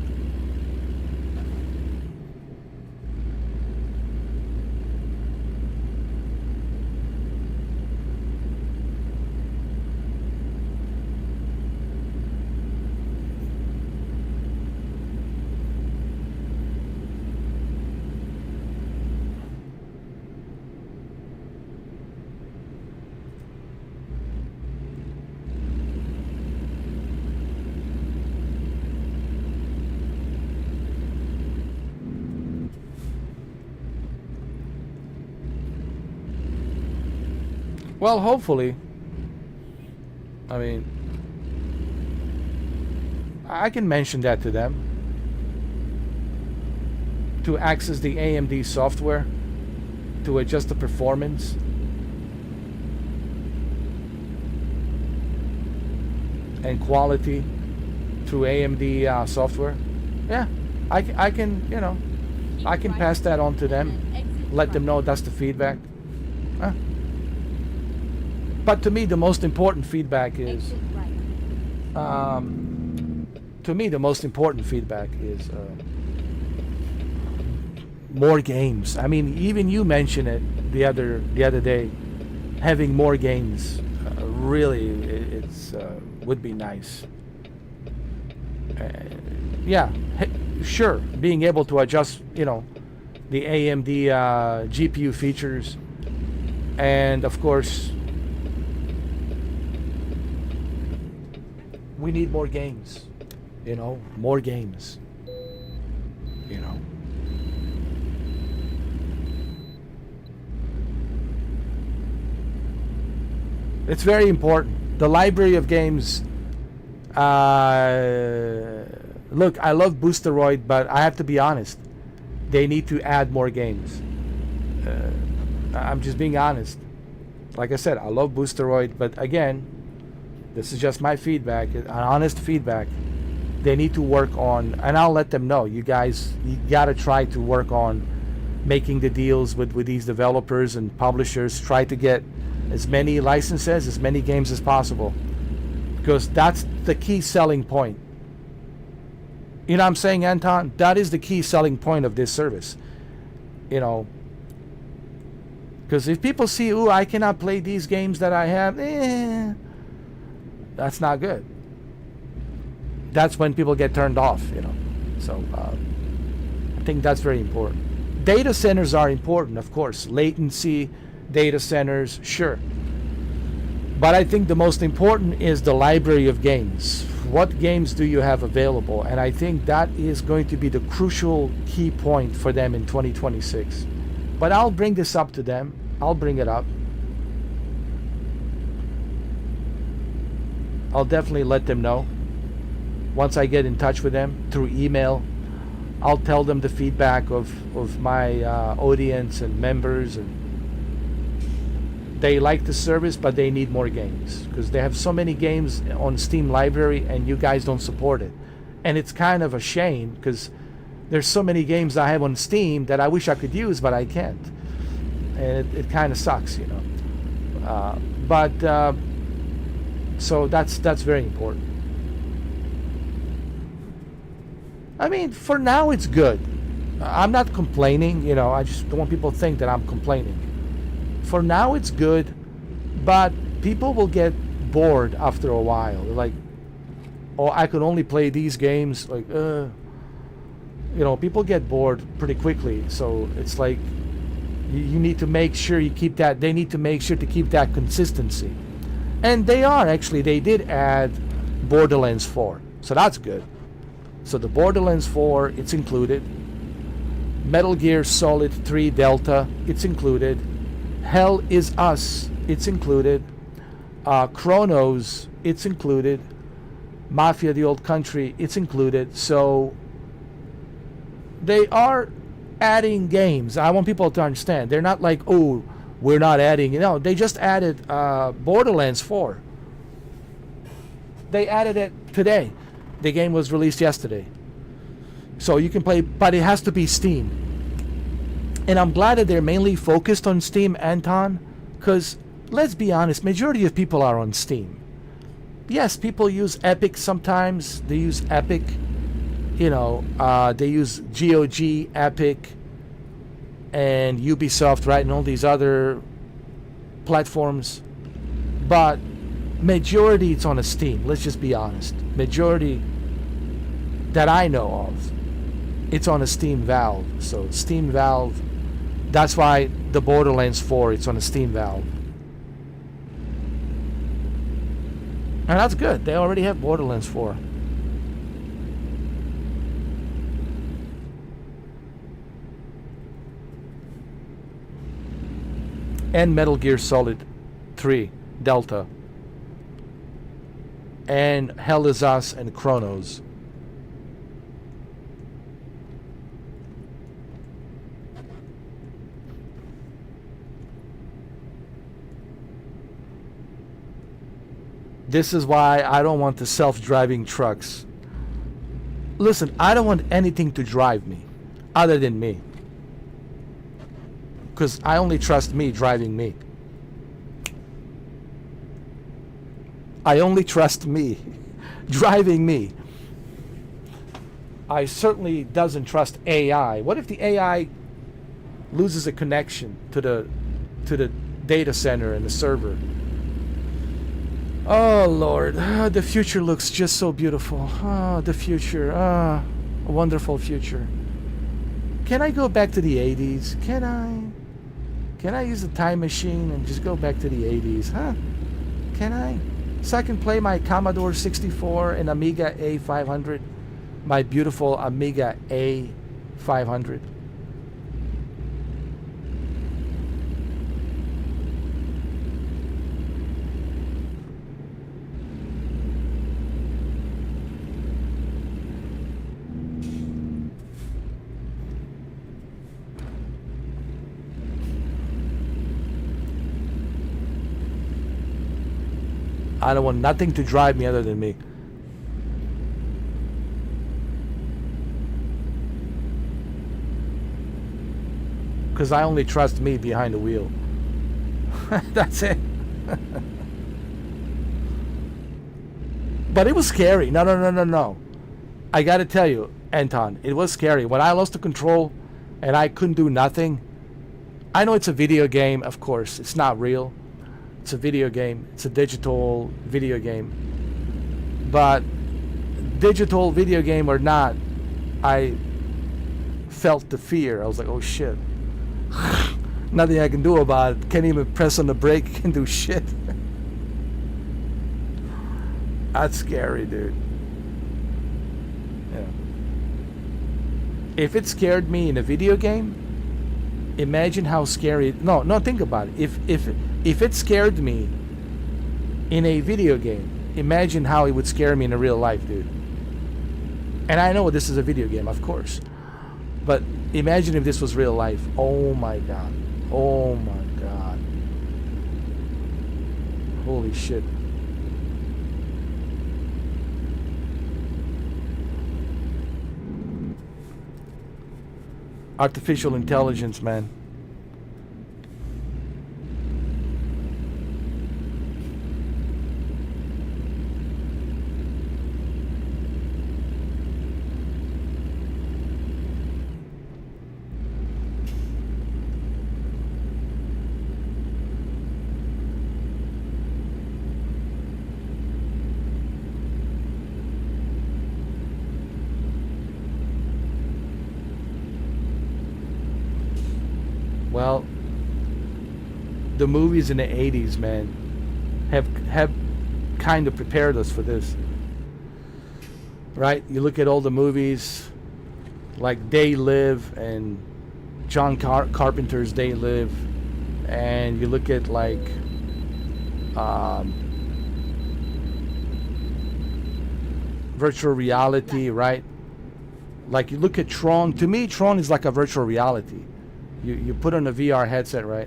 Well, hopefully. I mean, I can mention that to them. To access the AMD software, to adjust the performance. And quality through AMD software. Yeah, I can, you know, I can pass that on to them. Let them know that's the feedback. But to me, the most important feedback is, more games. I mean, even you mentioned it the other day, having more games. Really, it's would be nice. Yeah, sure. Being able to adjust, you know, the AMD GPU features, and of course, we need more games. You know, more games. You know. It's very important. The library of games. Look, I love Boosteroid, but I have to be honest. They need to add more games. I'm just being honest. Like I said, I love Boosteroid, but again, this is just my feedback, an honest feedback. They need to work on, and I'll let them know. You guys, you gotta try to work on making the deals with these developers and publishers. Try to get as many licenses, as many games as possible, because that's the key selling point. You know what I'm saying, Anton? That is the key selling point of this service. You know, because if people see, ooh, I cannot play these games that I have, that's not good. That's when people get turned off, you know. So I think that's very important. Data centers are important, of course. Latency, data centers, sure. But I think the most important is the library of games. what games do you have available? And I think that is going to be the crucial key point for them in 2026. But I'll bring this up to them. I'll bring it up. I'll definitely let them know. Once I get in touch with them through email, I'll tell them the feedback of my audience and members, and they like the service, but they need more games because they have so many games on Steam library and you guys don't support it. And it's kind of a shame because there's so many games I have on Steam that I wish I could use, but I can't. And it kind of sucks, you know. So that's very important. I mean, for now it's good. I'm not complaining, you know. I just don't want people to think that I'm complaining. For now it's good, but people will get bored after a while. They're like, oh, I could only play these games. Like, you know, people get bored pretty quickly. So it's like you need to make sure you keep that. They need to make sure to keep that consistency. And they are, actually. They did add Borderlands 4. So that's good. So the Borderlands 4, it's included. Metal Gear Solid 3 Delta, it's included. Hell Is Us, it's included. Chronos, it's included. Mafia the Old Country, it's included. So they are adding games. I want people to understand. They're not like, oh, we're not adding. No, they just added Borderlands 4. They added it today. The game was released yesterday. So you can play, but it has to be Steam. And I'm glad that they're mainly focused on Steam, Anton, because let's be honest, majority of people are on Steam. Yes, people use Epic sometimes. They use Epic. You know, they use GOG, Epic, and Ubisoft, right, and all these other platforms. But majority it's on a Steam. Let's just be honest. Majority that I know of, it's on a Steam Valve. So Steam Valve, that's why the Borderlands 4, it's on a Steam Valve. And that's good. They already have Borderlands 4. And Metal Gear Solid 3 Delta. And Hell Is Us and Chronos. This is why I don't want the self-driving trucks. Listen, I don't want anything to drive me other than me. Because I only trust me driving me. I only trust me driving me. I certainly doesn't trust AI. What if the AI loses a connection to the data center and the server? Oh Lord, the future looks just so beautiful. The future, a wonderful future. Can I go back to the 80s? Can I use a time machine and just go back to the 80s? Can I? So I can play my Commodore 64 and Amiga A500, my beautiful Amiga A500. I don't want nothing to drive me other than me. Because I only trust me behind the wheel. That's it. But it was scary. No. I gotta tell you, Anton, it was scary. When I lost the control and I couldn't do nothing. I know it's a video game, of course. It's not real. It's a video game. It's a digital video game. But digital video game or not, I felt the fear. I was like, oh shit. Nothing I can do about it. Can't even press on the brake. Can't do shit. That's scary, dude. If it scared me in a video game, imagine how scary. No, think about it. If it scared me in a video game, imagine how it would scare me in a real life, dude. And I know this is a video game, of course, but imagine if this was real life. Oh my god. Oh my god. Holy shit. Artificial intelligence, man. Well, the movies in the 80s, man, have kind of prepared us for this. Right? You look at all the movies like They Live and John Carpenter's They Live, and you look at like virtual reality, right? Like you look at Tron. To me, Tron is like a virtual reality. You put on a VR headset, right?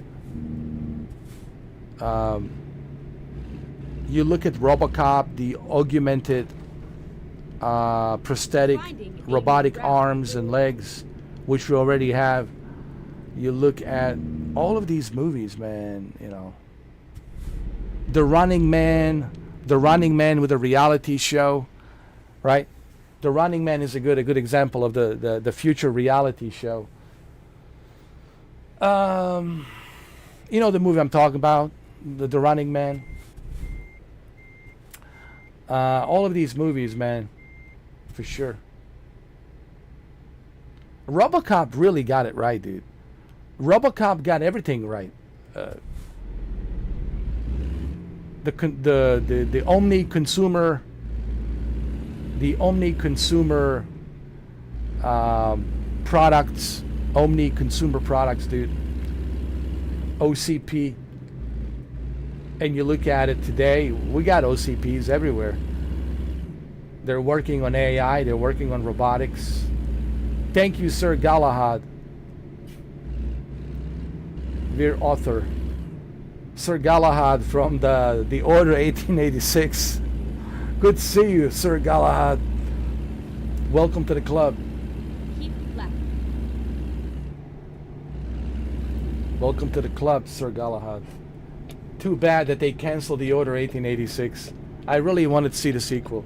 You look at RoboCop, the augmented prosthetic robotic arms and legs, which we already have. You look at all of these movies, man, you know. The Running Man with a reality show, right? The Running Man is a good example of the future reality show. You know the movie I'm talking about, the Running Man. All of these movies, man, for sure. RoboCop really got it right, dude. RoboCop got everything right. The omni consumer products, omni consumer products, dude. OCP. And you look at it today, we got OCPs everywhere. They're working on AI, they're working on robotics. Thank you, Sir Galahad, dear author. Sir Galahad from the Order 1886. Good to see you, Sir Galahad. Welcome to the club. Keep left. Welcome to the club, Sir Galahad. Too bad that they canceled the Order 1886. I really wanted to see the sequel.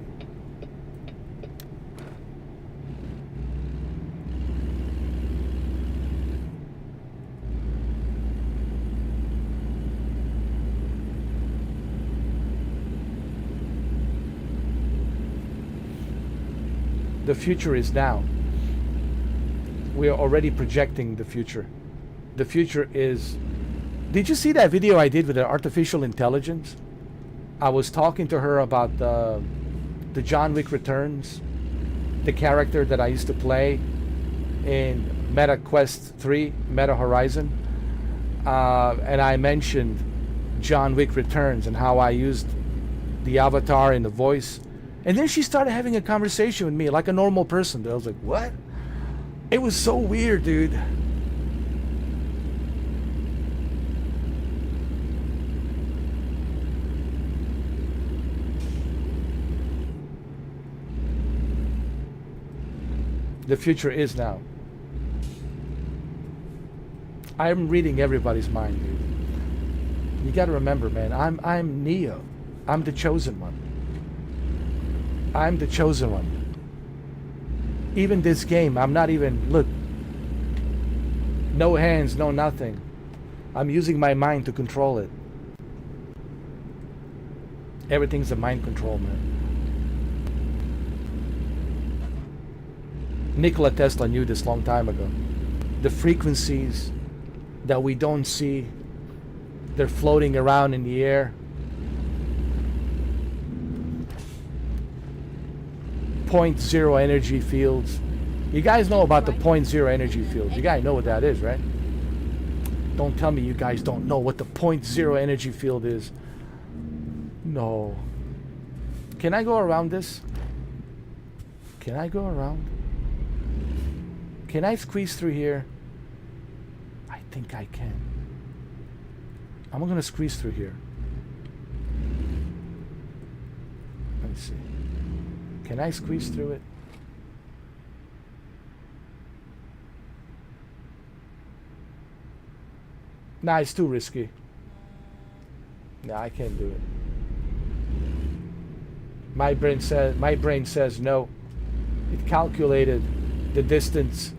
The future is now. We are already projecting the future. The future is... Did you see that video I did with the artificial intelligence? I was talking to her about the John Wick Returns, the character that I used to play in Meta Quest 3, Meta Horizon. And I mentioned John Wick Returns and how I used the avatar and the voice. And then she started having a conversation with me like a normal person. I was like, what? It was so weird, dude. The future is now. I'm reading everybody's mind, dude. You gotta remember, man, I'm Neo. I'm the chosen one. I'm the chosen one. Even this game, I'm not even, look, no hands, no nothing. I'm using my mind to control it. Everything's a mind control, man. Nikola Tesla knew this long time ago. The frequencies that we don't see, they're floating around in the air. Point zero energy fields. You guys know about the point zero energy field. You guys know what that is, right? Don't tell me you guys don't know what the point zero energy field is. No. Can I go around this? Can I go around? Can I squeeze through here? I think I can. I'm gonna squeeze through here. Let me see. Can I squeeze through it? Nah, it's too risky. Nah, I can't do it. My brain says no. It calculated the distance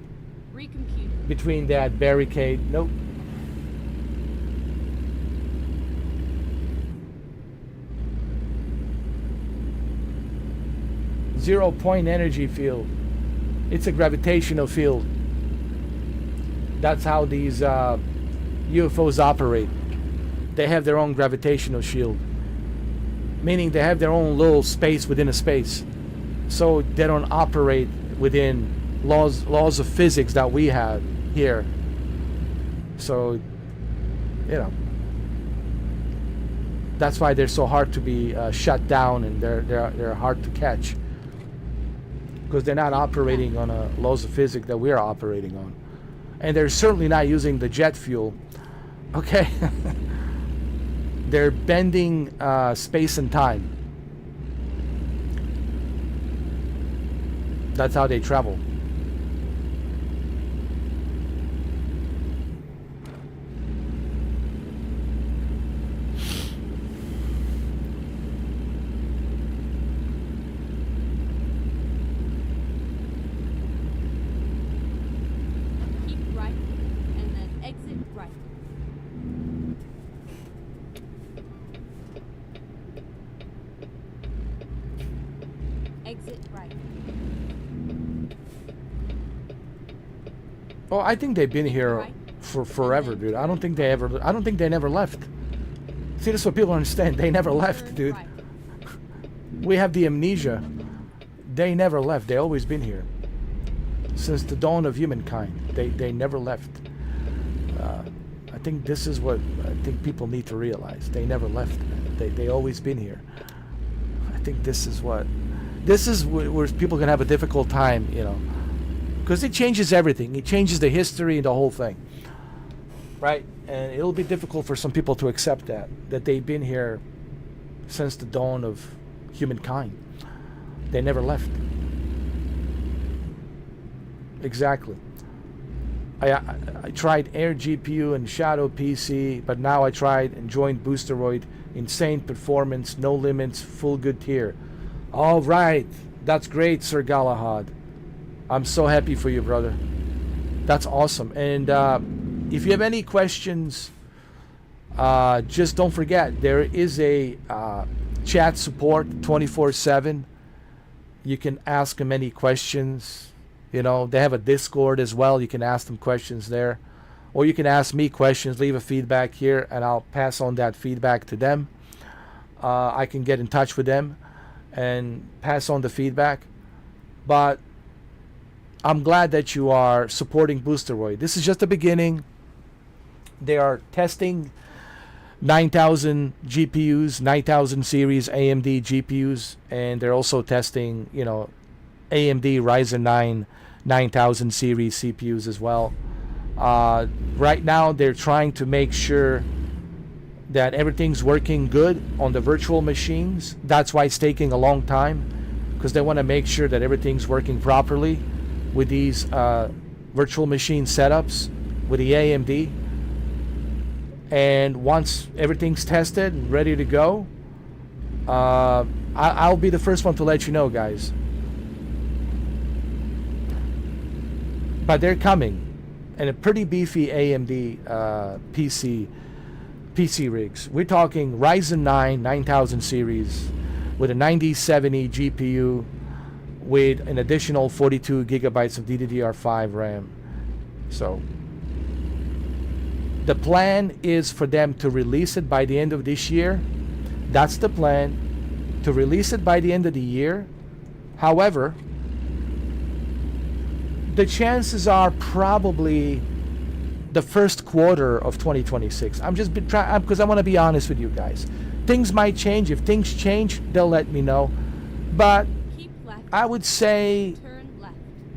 Recompute. between that barricade. Nope. Zero-point energy field. It's a gravitational field. That's how these UFOs operate. They have their own gravitational shield, meaning they have their own little space within a space, so they don't operate within laws of physics that we have here. So, you know, that's why they're so hard to be shut down, and they're hard to catch, because they're not operating on a laws of physics that we're operating on, and they're certainly not using the jet fuel. Okay. They're bending space and time. That's how they travel. Keep right and then exit right. Exit right. Oh, I think they've been here Right. for forever, dude. I don't think they never left. See, this is what people understand. They never left, Turn dude. right. We have the amnesia. They never left. They always been here. Since the dawn of humankind. They never left. I think this is what I think people need to realize. They never left. They always been here. I think this is where people can have a difficult time, you know, because it changes everything. It changes the history and the whole thing, right? And it'll be difficult for some people to accept that they've been here since the dawn of humankind. They never left. Exactly. I tried Air GPU and Shadow PC, but now I tried and joined Boosteroid. Insane performance, no limits, full good tier. All right, that's great, Sir Galahad. I'm so happy for you, brother. That's awesome. And if you have any questions, just don't forget, there is a chat support 24/7. You can ask them any questions. You know, they have a Discord as well. You can ask them questions there. Or you can ask me questions, leave a feedback here, and I'll pass on that feedback to them. I can get in touch with them and pass on the feedback. But I'm glad that you are supporting Boosteroid. This is just the beginning. They are testing 9,000 GPUs, 9,000 series AMD GPUs, and they're also testing, you know, AMD Ryzen 9 9000 series CPUs as well. Right now, they're trying to make sure that everything's working good on the virtual machines. That's why it's taking a long time, because they want to make sure that everything's working properly with these virtual machine setups with the AMD. And once everything's tested and ready to go, I'll be the first one to let you know, guys. But they're coming, and a pretty beefy AMD PC rigs. We're talking Ryzen 9 9000 series with a 9070 GPU with an additional 42 gigabytes of DDR5 RAM. So the plan is for them to release it by the end of this year. That's the plan, to release it by the end of the year. However, the chances are probably the first quarter of 2026. I'm just trying because I want to be honest with you guys. Things might change. If things change, they'll let me know. But Keep left. I would say Turn left.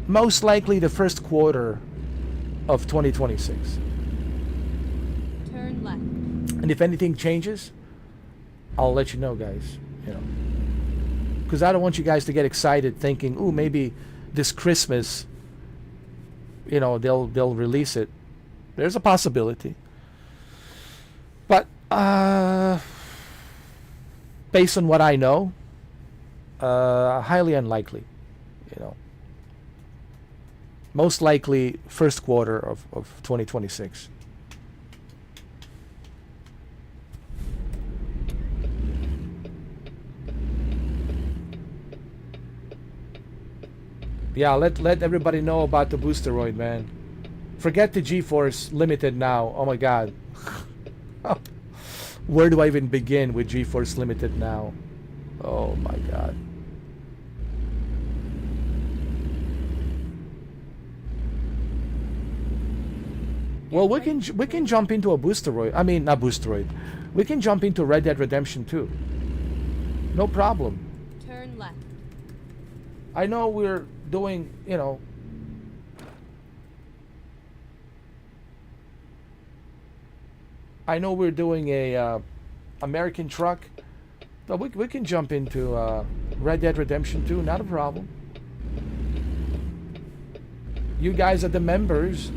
most likely the first quarter of 2026. Turn left. And if anything changes, I'll let you know, guys. You know, because I don't want you guys to get excited thinking, "Ooh, maybe this Christmas, you know, they'll release it." There's a possibility, but based on what I know, highly unlikely. You know, most likely first quarter of 2026. Yeah, let everybody know about the Boosteroid, man. Forget the GeForce Limited now. Oh my God. Where do I even begin with GeForce Limited now? Oh my God. Well, we can jump into a Boosteroid. I mean, not Boosteroid. We can jump into Red Dead Redemption 2. No problem. Turn left. I know we're doing, you know, I know we're doing a American truck, but we can jump into Red Dead Redemption 2, not a problem. You guys are the members,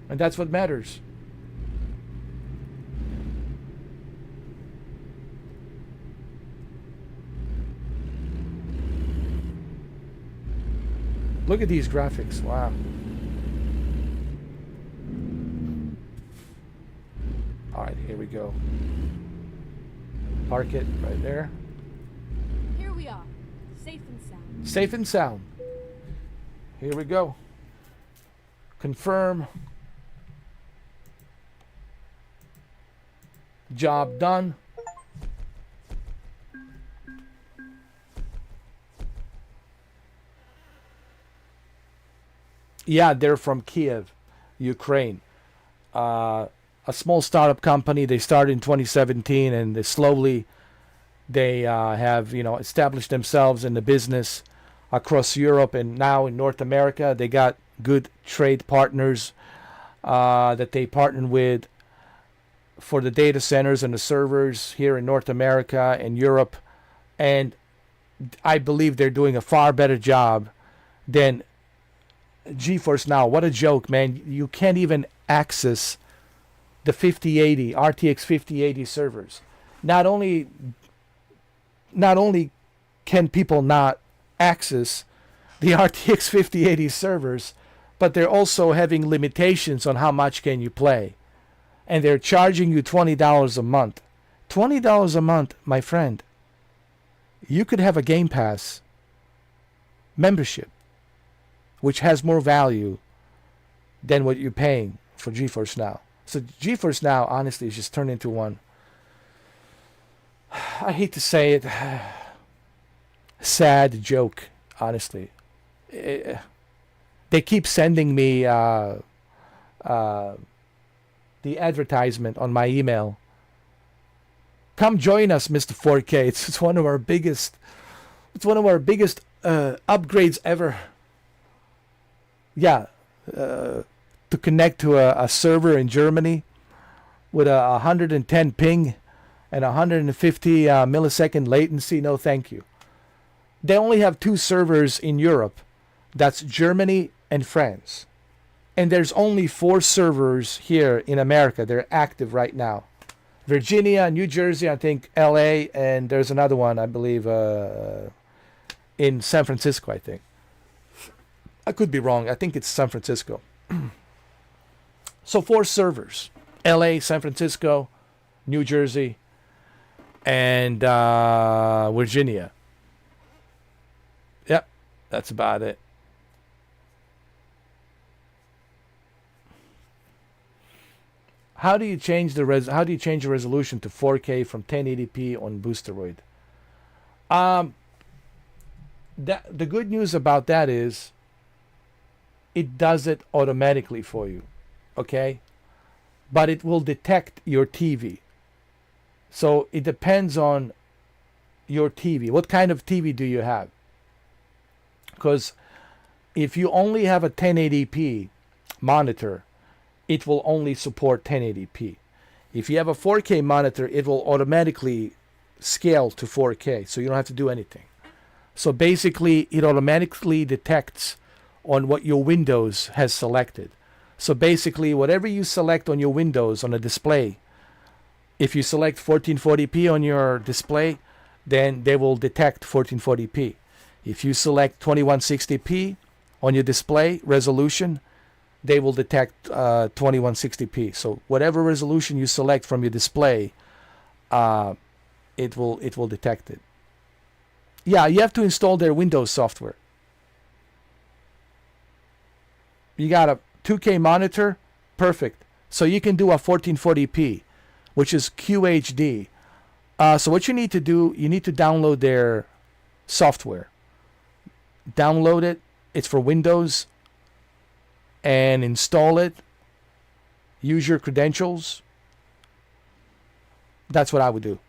and that's what matters. Look at these graphics. Wow. All right, here we go. Park it right there. Here we are. Safe and sound. Safe and sound. Here we go. Confirm. Job done. Yeah, they're from Kiev, Ukraine. A small startup company. They started in 2017, and they have established themselves in the business across Europe and now in North America. They got good trade partners that they partner with for the data centers and the servers here in North America and Europe, and I believe they're doing a far better job than GeForce Now. What a joke, man. You can't even access the 5080 RTX 5080 servers. Not only can people not access the RTX 5080 servers, but they're also having limitations on how much can you play. And they're charging you $20 a month. $20 a month, my friend. You could have a Game Pass membership, which has more value than what you're paying for GeForce Now. So GeForce Now, honestly, is just turned into one, I hate to say it, sad joke, honestly. They keep sending me the advertisement on my email. Come join us, Mr. 4K. It's one of our biggest upgrades ever. Yeah, to connect to a server in Germany with a 110 ping and 150 millisecond latency. No, thank you. They only have 2 servers in Europe. That's Germany and France. And there's only 4 servers here in America. They're active right now. Virginia, New Jersey, I think LA, and there's another one, I believe, in San Francisco, I think. I could be wrong. I think it's San Francisco. So 4 servers. LA, San Francisco, New Jersey, and Virginia. Yep, that's about it. How do you change the resolution to 4K from 1080p on Boosteroid? the good news about that is it does it automatically for you, okay? But it will detect your TV. So it depends on your TV. What kind of TV do you have? Because if you only have a 1080p monitor, it will only support 1080p. If you have a 4K monitor, it will automatically scale to 4K, so you don't have to do anything. So basically, it automatically detects on what your Windows has selected. So basically, whatever you select on your Windows on a display, if you select 1440p on your display, then they will detect 1440p. If you select 2160p on your display resolution, they will detect 2160p. So whatever resolution you select from your display, it will detect it. Yeah, you have to install their Windows software. You got a 2K monitor, perfect. So you can do a 1440p, which is QHD. So what you need to do, you need to download their software. Download it. It's for Windows. And install it. Use your credentials. That's what I would do.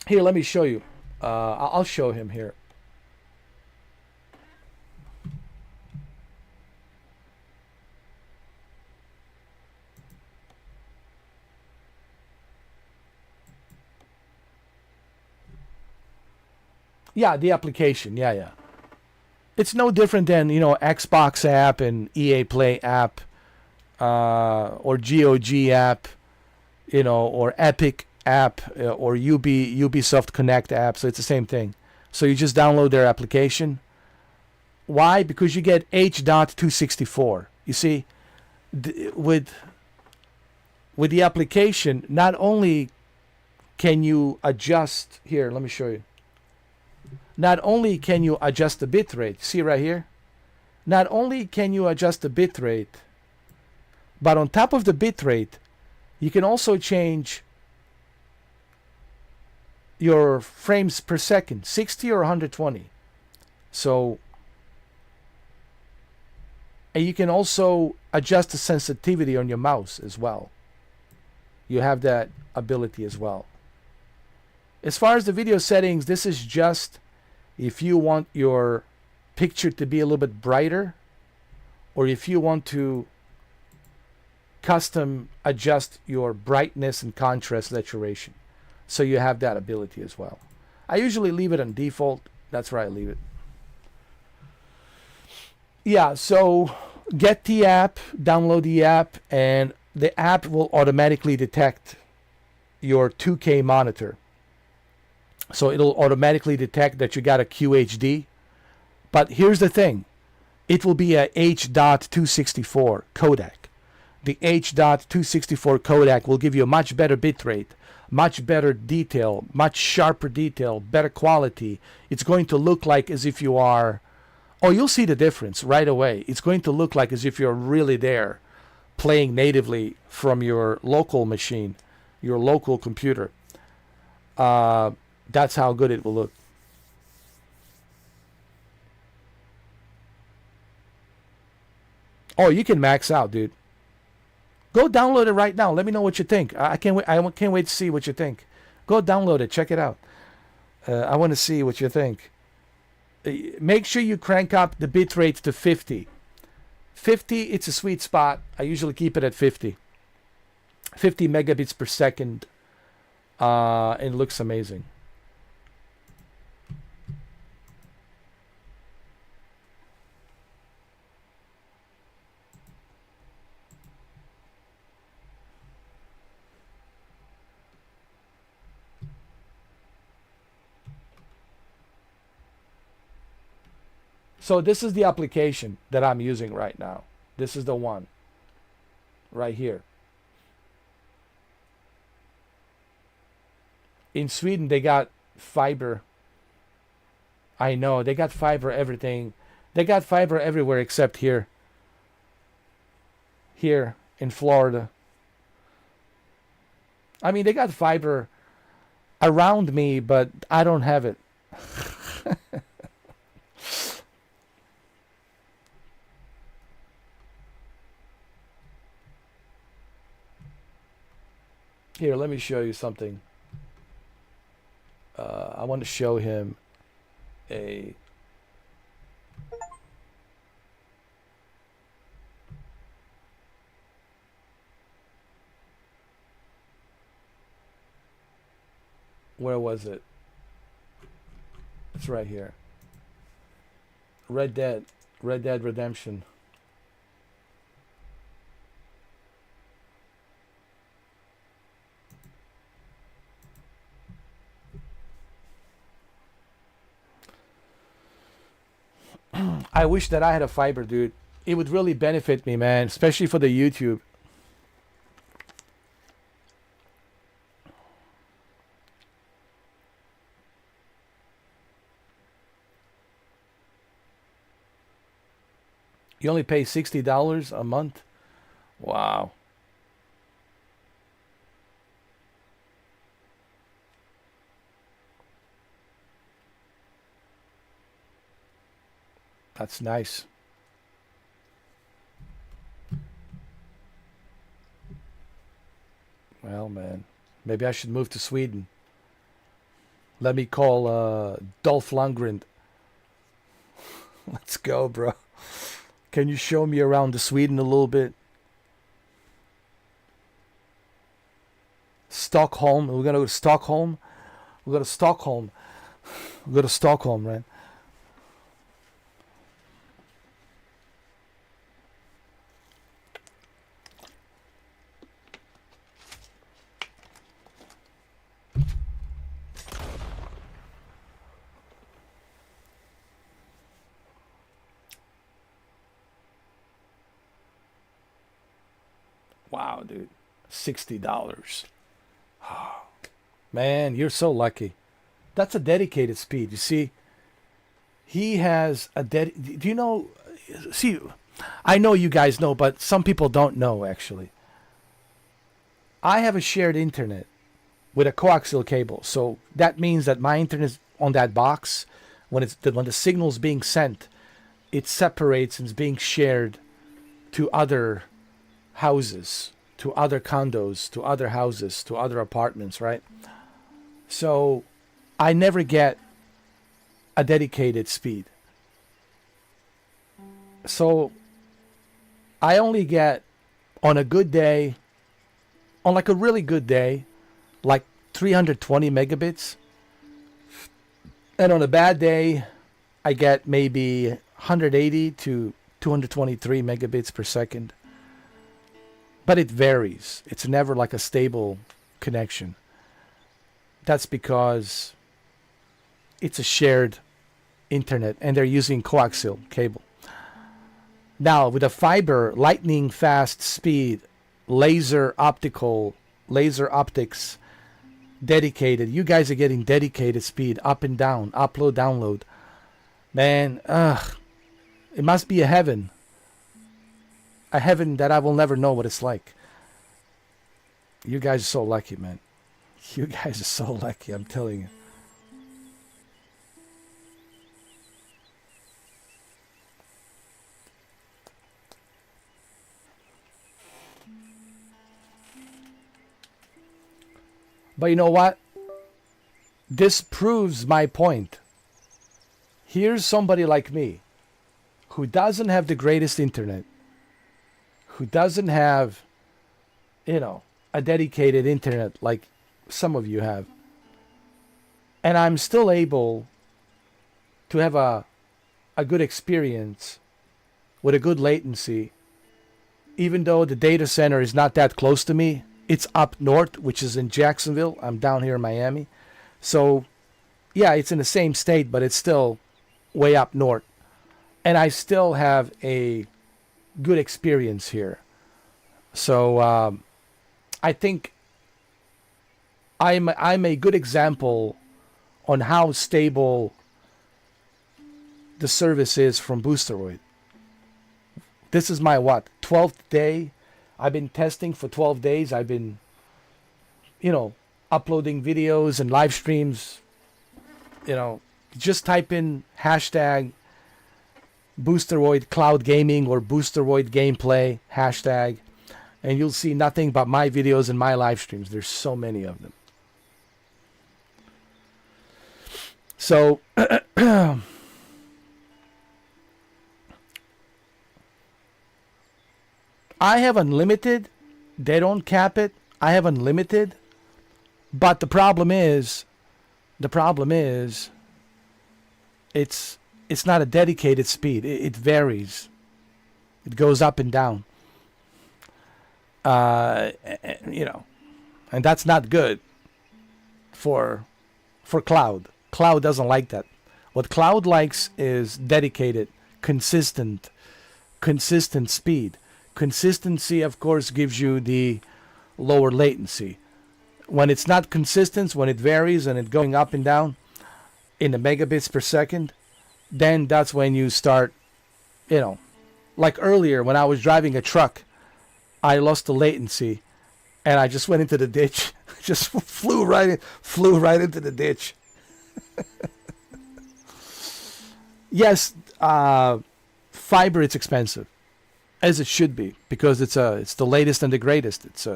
Here, let me show you. I'll show him here. Yeah, the application. Yeah. It's no different than, Xbox app and EA Play app, or GOG app, or Epic app, or Ubisoft Connect app. So it's the same thing. So you just download their application. Why? Because you get H.264. You see, with the application, not only can you adjust here. Let me show you. Not only can you adjust the bit rate, see right here? Not only can you adjust the bit rate, but on top of the bit rate, you can also change your frames per second, 60 or 120. So, and you can also adjust the sensitivity on your mouse as well. You have that ability as well. As far as the video settings, this is just if you want your picture to be a little bit brighter, or if you want to custom adjust your brightness and contrast saturation. So you have that ability as well. I usually leave it on default. That's where I leave it. Yeah, so get the app, download the app, and the app will automatically detect your 2K monitor. So it'll automatically detect that you got a QHD. But here's the thing. It will be a H.264 codec. The H.264 codec will give you a much better bitrate, much better detail, much sharper detail, better quality. It's going to look like as if you are... Oh, you'll see the difference right away. It's going to look like as if you're really there, playing natively from your local machine, your local computer. That's how good it will look. Oh, you can max out, dude. Go download it right now. Let me know what you think. I can't wait. I can't wait to see what you think. Go download it. Check it out. I want to see what you think. Make sure you crank up the bit rate to 50. 50, it's a sweet spot. I usually keep it at 50. 50 megabits per second. It looks amazing. So this is the application that I'm using right now. This is the one right here. In Sweden, they got fiber. I know, they got fiber everything. They got fiber everywhere except here. Here in Florida. I mean, they got fiber around me, but I don't have it. Here, let me show you something. I want to show him a. Where was it? It's right here. Red Dead Redemption. I wish that I had a fiber, dude. It would really benefit me, man, especially for the YouTube. You only pay $60 a month? Wow. That's nice. Well, man, maybe I should move to Sweden. Let me call Dolph Lundgren. Let's go, bro. Can you show me around the Sweden a little bit? Stockholm. We're gonna go to Stockholm. We'll go to Stockholm. We'll go to Stockholm, man. Wow, dude. $60. Man, you're so lucky. That's a dedicated speed. You see, he has a do you know? See, I know you guys know, but some people don't know actually. I have a shared internet with a coaxial cable, so that means that my internet on that box, when the signal's being sent, it separates and is being shared to other houses, to other condos, to other houses, to other apartments, right? So I never get a dedicated speed. So I only get, on a good day, on like a really good day, like 320 megabits. And on a bad day, I get maybe 180 to 223 megabits per second. But it varies. It's never like a stable connection. That's because it's a shared internet and they're using coaxial cable. Now, with a fiber, lightning fast speed, laser optics, dedicated. You guys are getting dedicated speed, up and down, upload, download. Man, it must be a heaven. A heaven that I will never know what it's like. You guys are so lucky, man. You guys are so lucky, I'm telling you. But you know what? This proves my point. Here's somebody like me who doesn't have the greatest internet, who doesn't have, a dedicated internet like some of you have. And I'm still able to have a good experience with a good latency, even though the data center is not that close to me. It's up north, which is in Jacksonville. I'm down here in Miami. So, yeah, it's in the same state, but it's still way up north. And I still have a good experience here. So, I think I'm a good example on how stable the service is from Boosteroid. This is my 12th day. I've been testing for 12 days. I've been, uploading videos and live streams, just type in hashtag Boosteroid Cloud Gaming or Boosteroid Gameplay hashtag, and you'll see nothing but my videos and my live streams. There's so many of them. So I have unlimited. They don't cap it. I have unlimited. But the problem is, it's not a dedicated speed. It varies. It goes up and down. And that's not good for cloud. Cloud doesn't like that. What cloud likes is dedicated, consistent speed. Consistency, of course, gives you the lower latency. When it's not consistent, when it varies and it's going up and down in the megabits per second, then that's when you start, like earlier when I was driving a truck, I lost the latency and I just went into the ditch. Just flew right into the ditch. Yes, fiber, it's expensive, as it should be, because it's the latest and the greatest. It's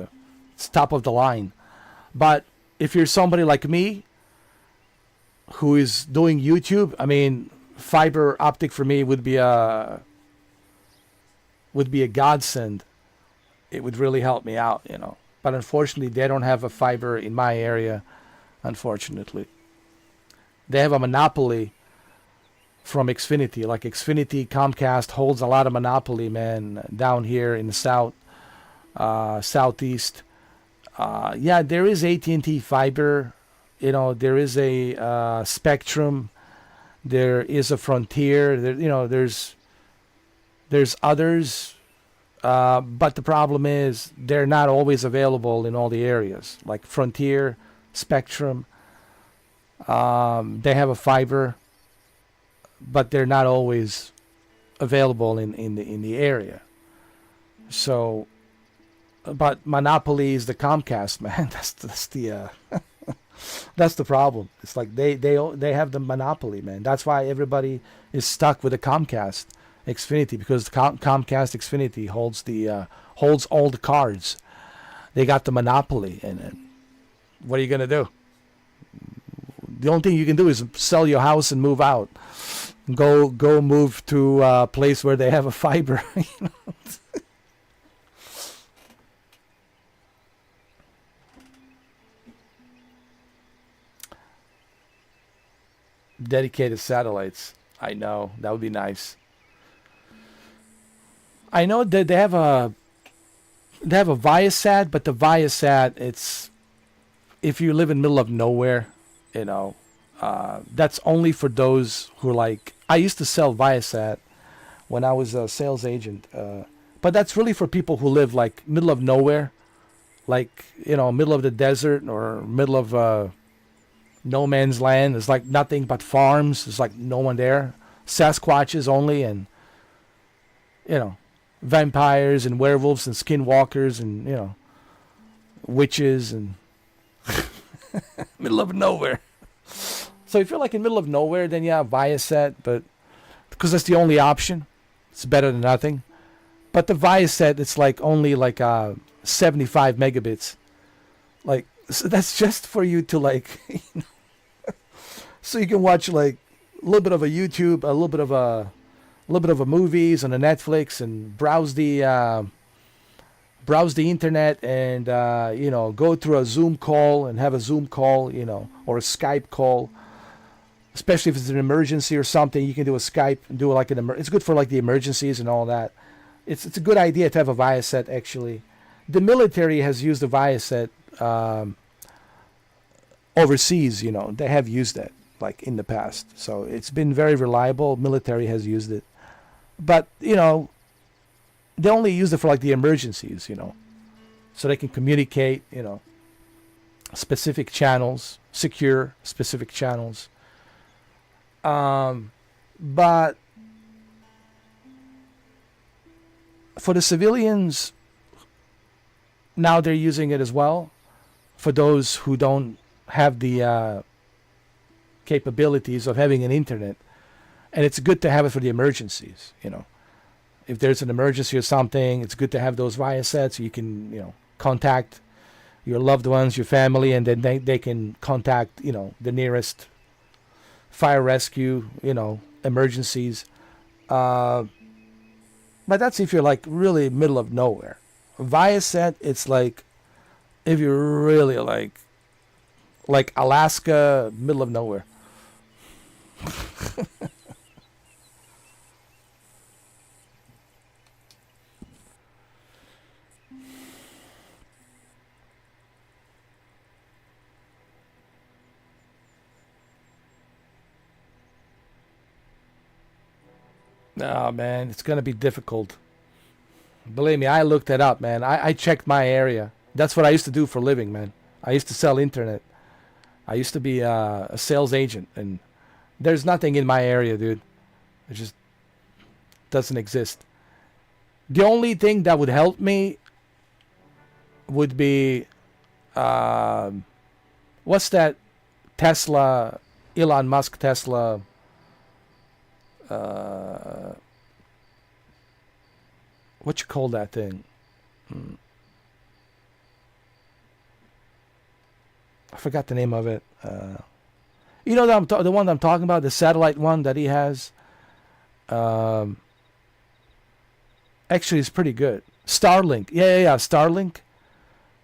top of the line. But if you're somebody like me who is doing YouTube, I mean, fiber optic for me would be a godsend. It would really help me out, But unfortunately, they don't have a fiber in my area, unfortunately. They have a monopoly from Xfinity. Like Xfinity, Comcast holds a lot of monopoly, man, down here in the southeast. Yeah, there is AT&T fiber. There is a Spectrum. There is a Frontier. There's others. But the problem is they're not always available in all the areas. Like Frontier, Spectrum. They have a fiber, but they're not always available in the area. So, but monopoly is the Comcast, man. That's the problem. It's like they have the monopoly, man. That's why everybody is stuck with the Comcast Xfinity, because Comcast Xfinity holds all the cards. They got the monopoly, and what are you gonna do? The only thing you can do is sell your house and move out. Go move to a place where they have a fiber. Dedicated satellites. I know, that would be nice. I know that they have a Viasat, but the Viasat, it's, if you live in the middle of nowhere, that's only for those who are like, I used to sell Viasat when I was a sales agent, but that's really for people who live like middle of nowhere, like, middle of the desert or middle of no man's land. There's like nothing but farms. There's like no one there. Sasquatches only, and vampires and werewolves and skinwalkers and witches and middle of nowhere. So if you're like in middle of nowhere, then yeah, Viasat, but because that's the only option, it's better than nothing. But the Viasat, it's like only like 75 megabits. Like, so that's just for you to like, so you can watch like a little bit of a YouTube, a little bit of a movies on the Netflix, and browse the internet, and go through a Zoom call and have a Zoom call, or a Skype call. Especially if it's an emergency or something, you can do a Skype and do like it's good for like the emergencies and all that. It's a good idea to have a Viasat, actually. The military has used the Viasat overseas, they have used that like in the past. So it's been very reliable. Military has used it. But, they only use it for like the emergencies, so they can communicate, specific channels, secure specific channels. But for the civilians, now they're using it as well. for those who don't have the capabilities of having an internet. And it's good to have it for the emergencies, you know. If there's an emergency or something, it's good to have those Viasats so you can, you know, contact your loved ones, your family, and then they can contact, you know, the nearest fire rescue, you know, emergencies. But that's if you're like really middle of nowhere. Viasat, it's like if you're really like Alaska, middle of nowhere. No, man, it's gonna be difficult. Believe me, I looked it up, man. I checked my area. That's what I used to do for a living, man. I used to sell internet. I used to be a sales agent, and there's nothing in my area, dude. It just doesn't exist. The only thing that would help me would be, what's that Tesla, Elon Musk Tesla, what you call that thing? I forgot the name of it. You know that the one I'm talking about, the satellite one that he has. Actually, it's pretty good. Starlink. Yeah. Starlink.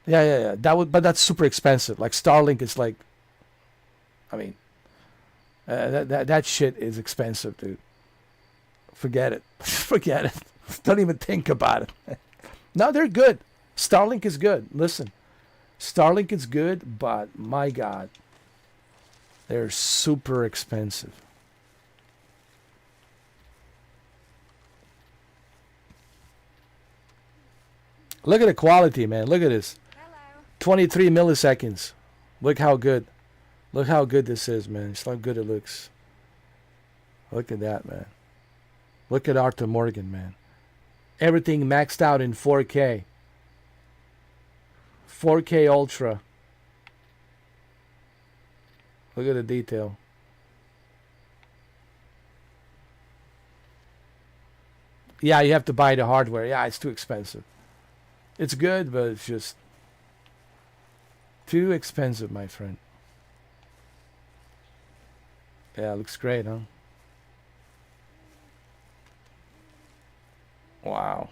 Yeah. But that's super expensive. Like Starlink is like, I mean, that shit is expensive, dude. Forget it. Forget it. Don't even think about it. No, they're good. Starlink is good. Listen, Starlink is good, but my God, they're super expensive. Look at the quality, man. Look at this. Hello. 23 milliseconds. Look how good. Look how good this is, man. It's how good it looks. Look at that, man. Look at Arthur Morgan, man. Everything maxed out in 4K. 4K Ultra. Look at the detail. Yeah, you have to buy the hardware. Yeah, it's too expensive. It's good, but it's just too expensive, my friend. Yeah, it looks great, huh? Wow.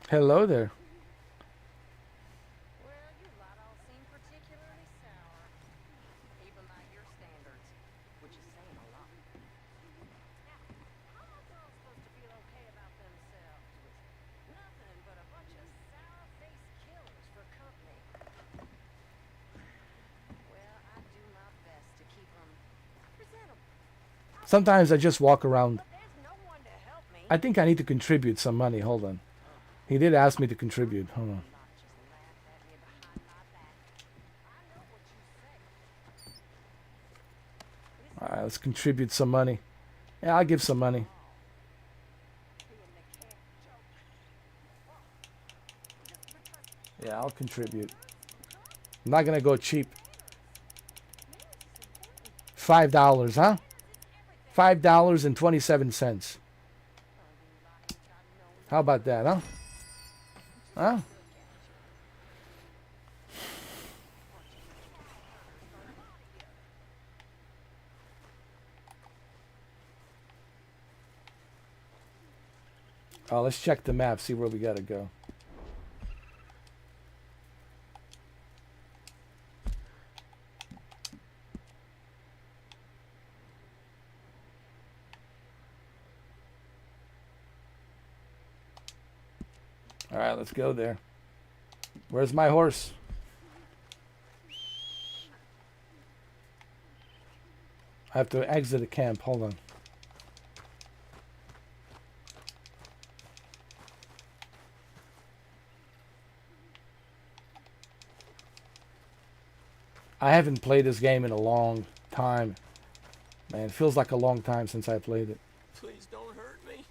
Hello there. Well, you lot all seem particularly sour, even by your standards, which is saying a lot. Now, how are girls supposed to feel okay about themselves with nothing but a bunch of sour-faced killers for company? Well, I do my best to keep them presentable. Sometimes I just walk around. But there's no one to help me. I think I need to contribute some money. Hold on. He did ask me to contribute. Hold on. Not just laugh at me behind my back. I know what you say. All right, let's contribute some money. Yeah, I'll give some money. Being the camp joke. Yeah, I'll contribute. I'm not gonna go cheap. $5, huh? $5.27. How about that, huh? Huh? Oh, let's check the map, see where we gotta go. All right, let's go there. Where's my horse? I have to exit the camp. Hold on. I haven't played this game in a long time. Man, it feels like a long time since I played it. Please don't hurt me.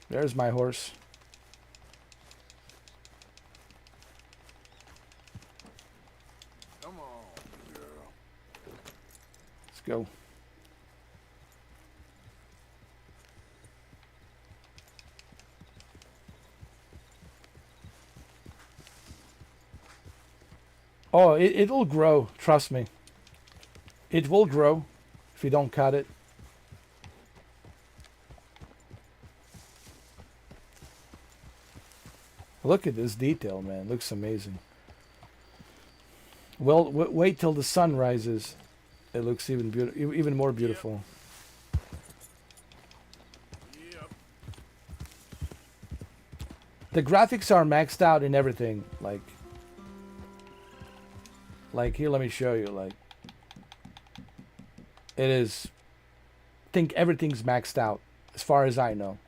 There's my horse. Come on, girl. Let's go. Oh, it'll grow. Trust me. It will grow if you don't cut it. Look at this detail, man. Looks amazing. Well, wait till the sun rises. It looks even more beautiful. Yep. The graphics are maxed out in everything. Like here, let me show you. Like, it is. I think everything's maxed out as far as I know.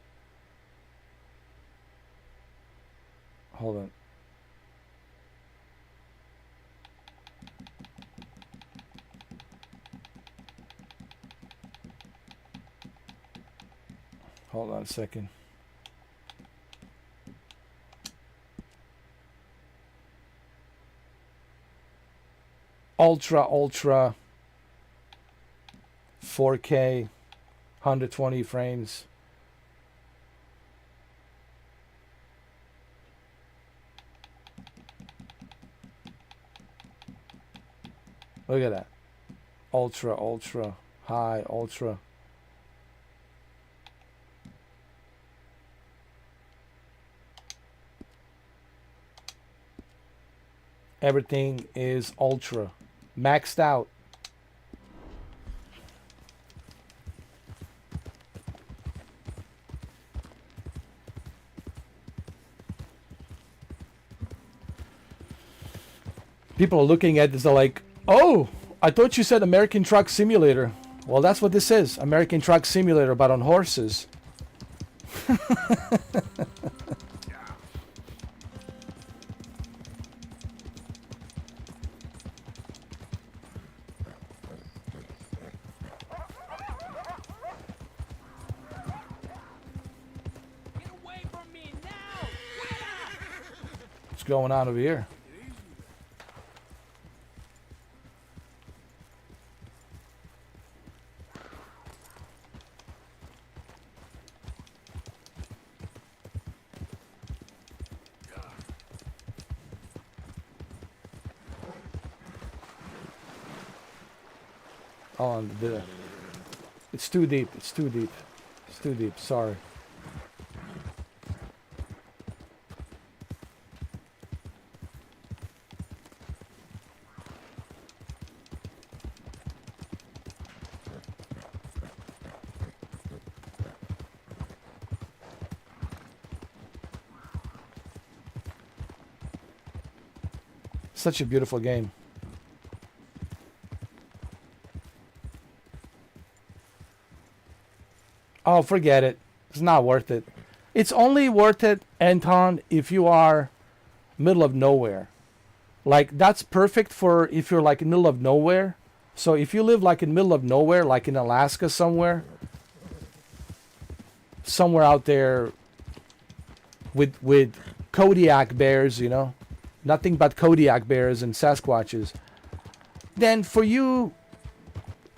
Hold on. Hold on a second. Ultra 4K 120 frames. Look at that. Ultra high, ultra. Everything is ultra. Maxed out. People are looking at this, they're like, oh, I thought you said American Truck Simulator. Well, that's what this is. American Truck Simulator, but on horses. Get away from me now! What's going on over here? Oh, it's too deep. It's too deep. It's too deep. Sorry. Such a beautiful game. Oh, forget it. It's not worth it. It's only worth it, Anton, if you are middle of nowhere. Like, that's perfect for if you're like in middle of nowhere. So if you live like in middle of nowhere, like in Alaska somewhere out there with Kodiak bears, you know, nothing but Kodiak bears and Sasquatches, then for you,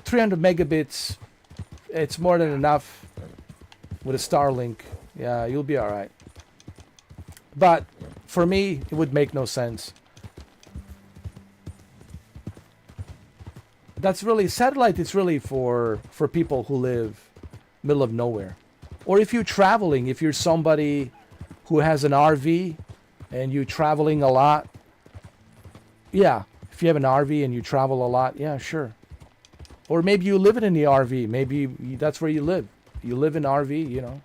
300 megabits, it's more than enough. With a Starlink, yeah, you'll be all right. But for me, it would make no sense. That's really satellite. It's really for people who live middle of nowhere, or if you're traveling. If you're somebody who has an RV and you're traveling a lot, yeah. If you have an RV and you travel a lot, yeah, sure. Or maybe you live in the RV. Maybe that's where you live. You live in RV, you know.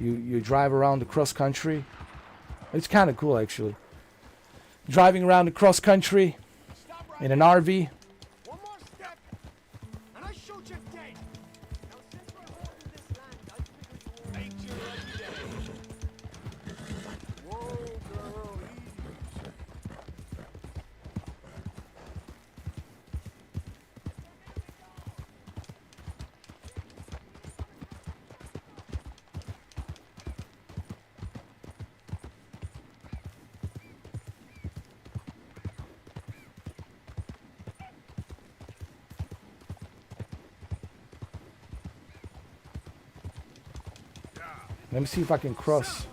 You drive around the cross country. It's kind of cool, actually. Driving around the cross country in an RV. One more step, Let me see if I can cross.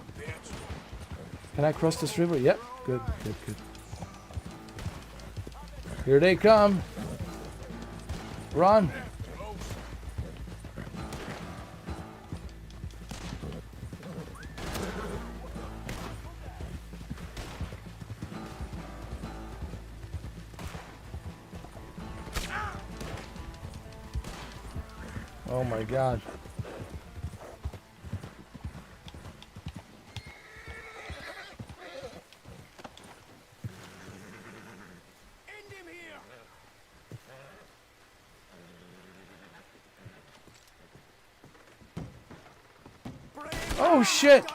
Can I cross this river? Yep. Good, good, good. Here they come. Run. Oh my God. End him here. Oh shit.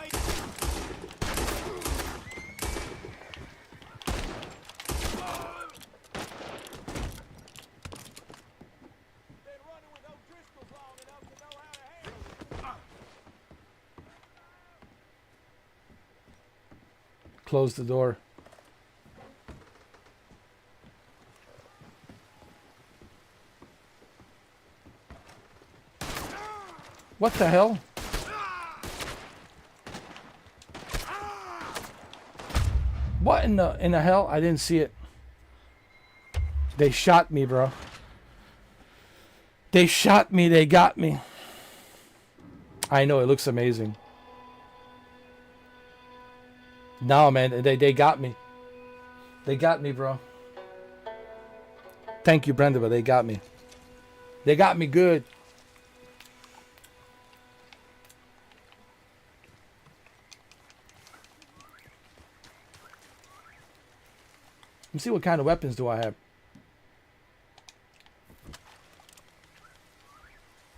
Close the door. What the hell? What in the hell? I didn't see it. They shot me, bro. They shot me. They got me. I know, it looks amazing. No, man, they got me. They got me, bro. Thank you, Brenda, but they got me. They got me good. Let me see what kind of weapons do I have.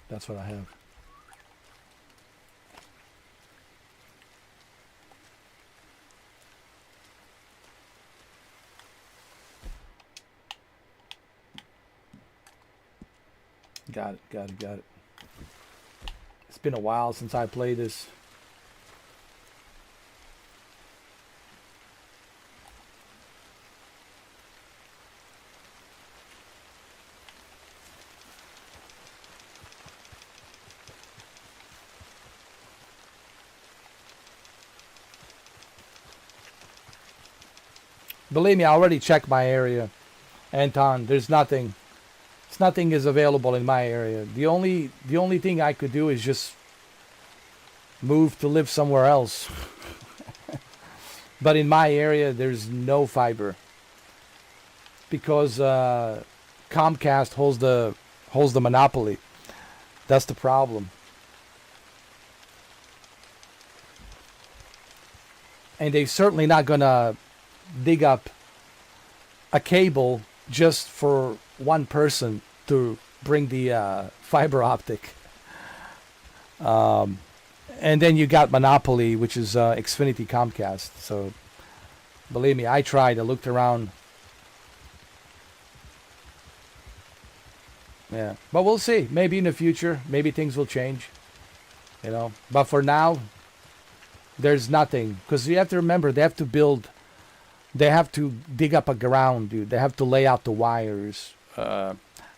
That's what I have. Got it, got it, got it. It's been a while since I played this. Believe me, I already checked my area, Anton. There's nothing. Nothing is available in my area. The only thing I could do is just move to live somewhere else. But in my area, there's no fiber because Comcast holds the monopoly. That's the problem. And they're certainly not gonna dig up a cable just for one person to bring the fiber optic. And then you got Monopoly, which is Xfinity Comcast. So believe me, I tried. I looked around. Yeah, but we'll see. Maybe in the future, maybe things will change. You know, but for now, there's nothing. Because you have to remember, they have to build. They have to dig up a ground, dude. They have to lay out the wires.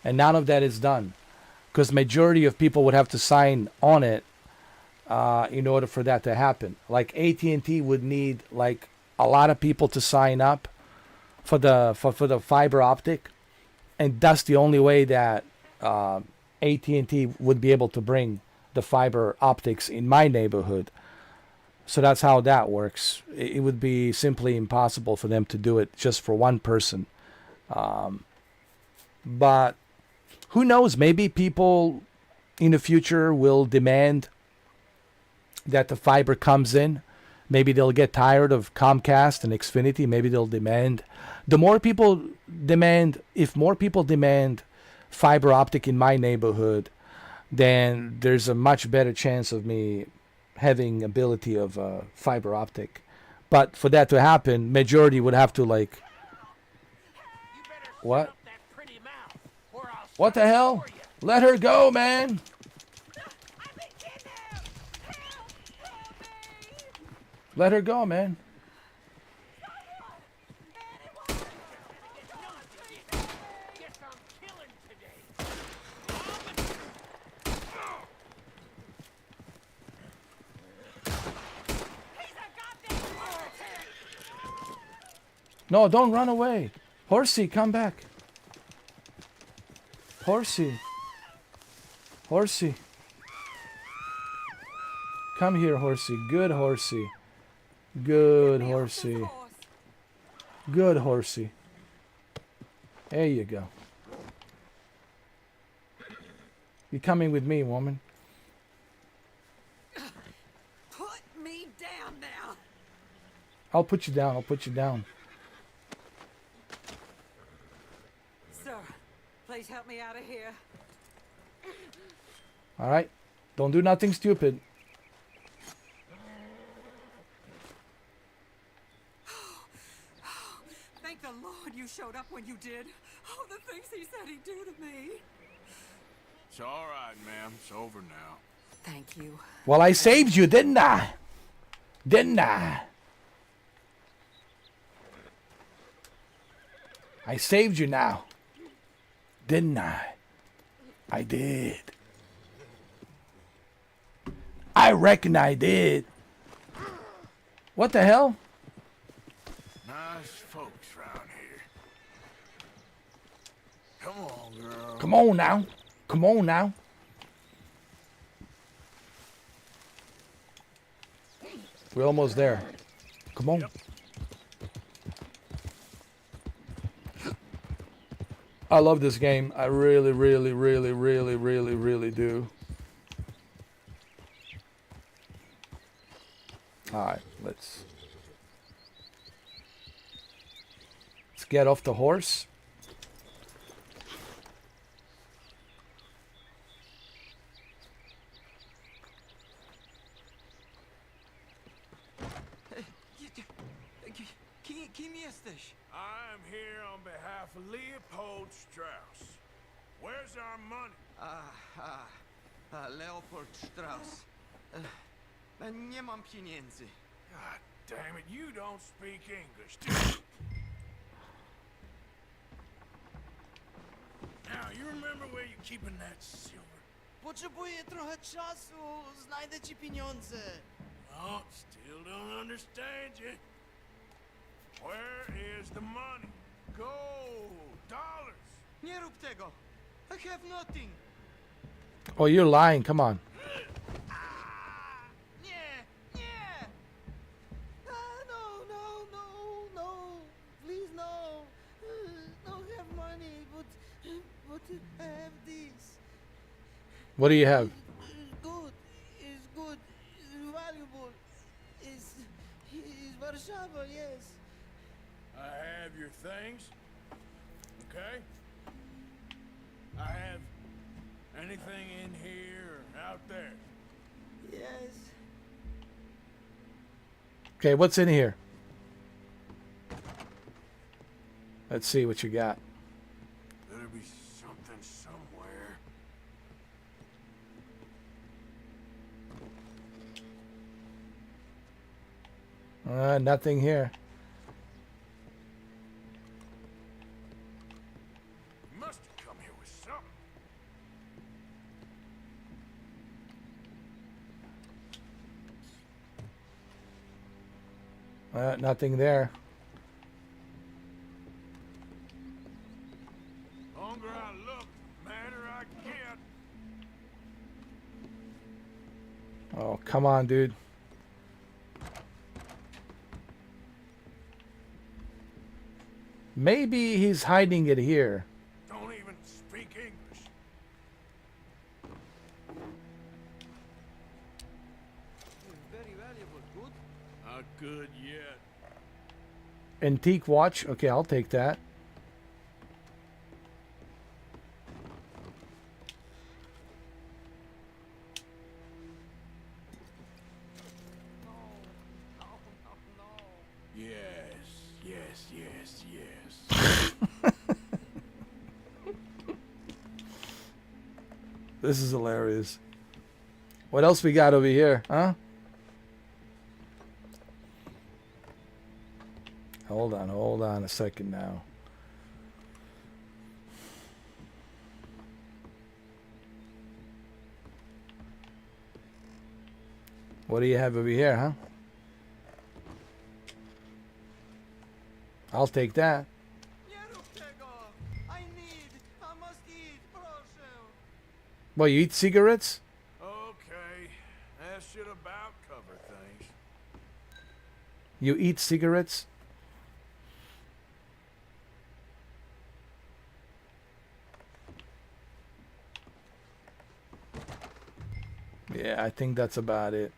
And none of that is done. Because majority of people would have to sign on it in order for that to happen. Like AT&T would need like a lot of people to sign up for the fiber optic. And that's the only way that AT&T would be able to bring the fiber optics in my neighborhood. So that's how that works. It would be simply impossible for them to do it just for one person. But who knows? Maybe people in the future will demand that the fiber comes in. Maybe they'll get tired of Comcast and Xfinity. Maybe they'll demand. If more people demand fiber optic in my neighborhood, then there's a much better chance of me having ability of fiber optic. But for that to happen, majority would have to like. What? What the hell? Let her go, man. Let her go, man. No, don't run away. Horsey, come back. Horsey. Horsey. Come here, Horsey. Good Horsey. Good Horsey. Good Horsey. There you go. You're coming with me, woman. Put me down now. I'll put you down. I'll put you down. Sir, please help me out of here. All right? Don't do nothing stupid. Thank the Lord you showed up when you did. Oh, the things he said he'd do to me. It's all right, ma'am. It's over now. Thank you. Well, I saved you, didn't I? Didn't I? I saved you now. Didn't I? I did. I reckon I did. What the hell? Nice folks round here. Come on, girl. Come on now. Come on now. We're almost there. Come on. Yep. I love this game. I really, really, really, really, really, really do. Alright, let's get off the horse. Kim jesteś? I'm here on behalf of Leopold Strauss. Where's our money? Leopold Strauss. Nie mam pieniędzy. God damn it, you don't speak English, do you? Now, you remember where you're keeping that silver? Potrzebuję trochę czasu. Znajdę ci pieniądze. Oh, still don't understand you. Where is the money? Gold, dollars. Nie rób tego. I have nothing. Oh, you're lying. Come on. Nie, nie. No. Please, no. Don't have money, but I have this. What do you have? It's good. It's good. It's valuable. It's Warszawa, yes. I have your things. Okay? I have anything in here or out there. Yes. Okay, what's in here? Let's see what you got. Better be something somewhere. Nothing here. You must have come here with something. Nothing there. Longer I look, the madder I get. Oh, come on, dude. Maybe he's hiding it here. Don't even speak English. Very valuable. Good. Not good yet. Antique watch. Okay, I'll take that. Yes. This is hilarious. What else we got over here, huh? Hold on a second now. What do you have over here, huh? I'll take that. Nie rób tego! I must eat, proszę! Well, you eat cigarettes? Okay, that should about cover things. You eat cigarettes? Yeah, I think that's about it.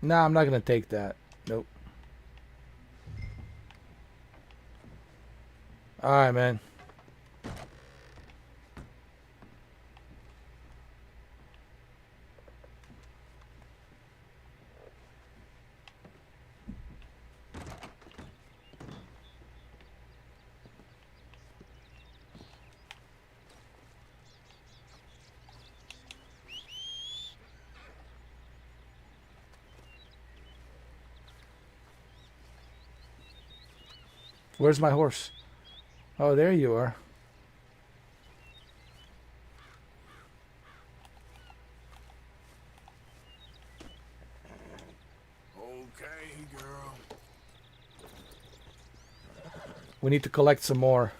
Nah, I'm not gonna take that. Nope. Alright, man. Where's my horse? Oh, there you are. Okay, girl. We need to collect some more.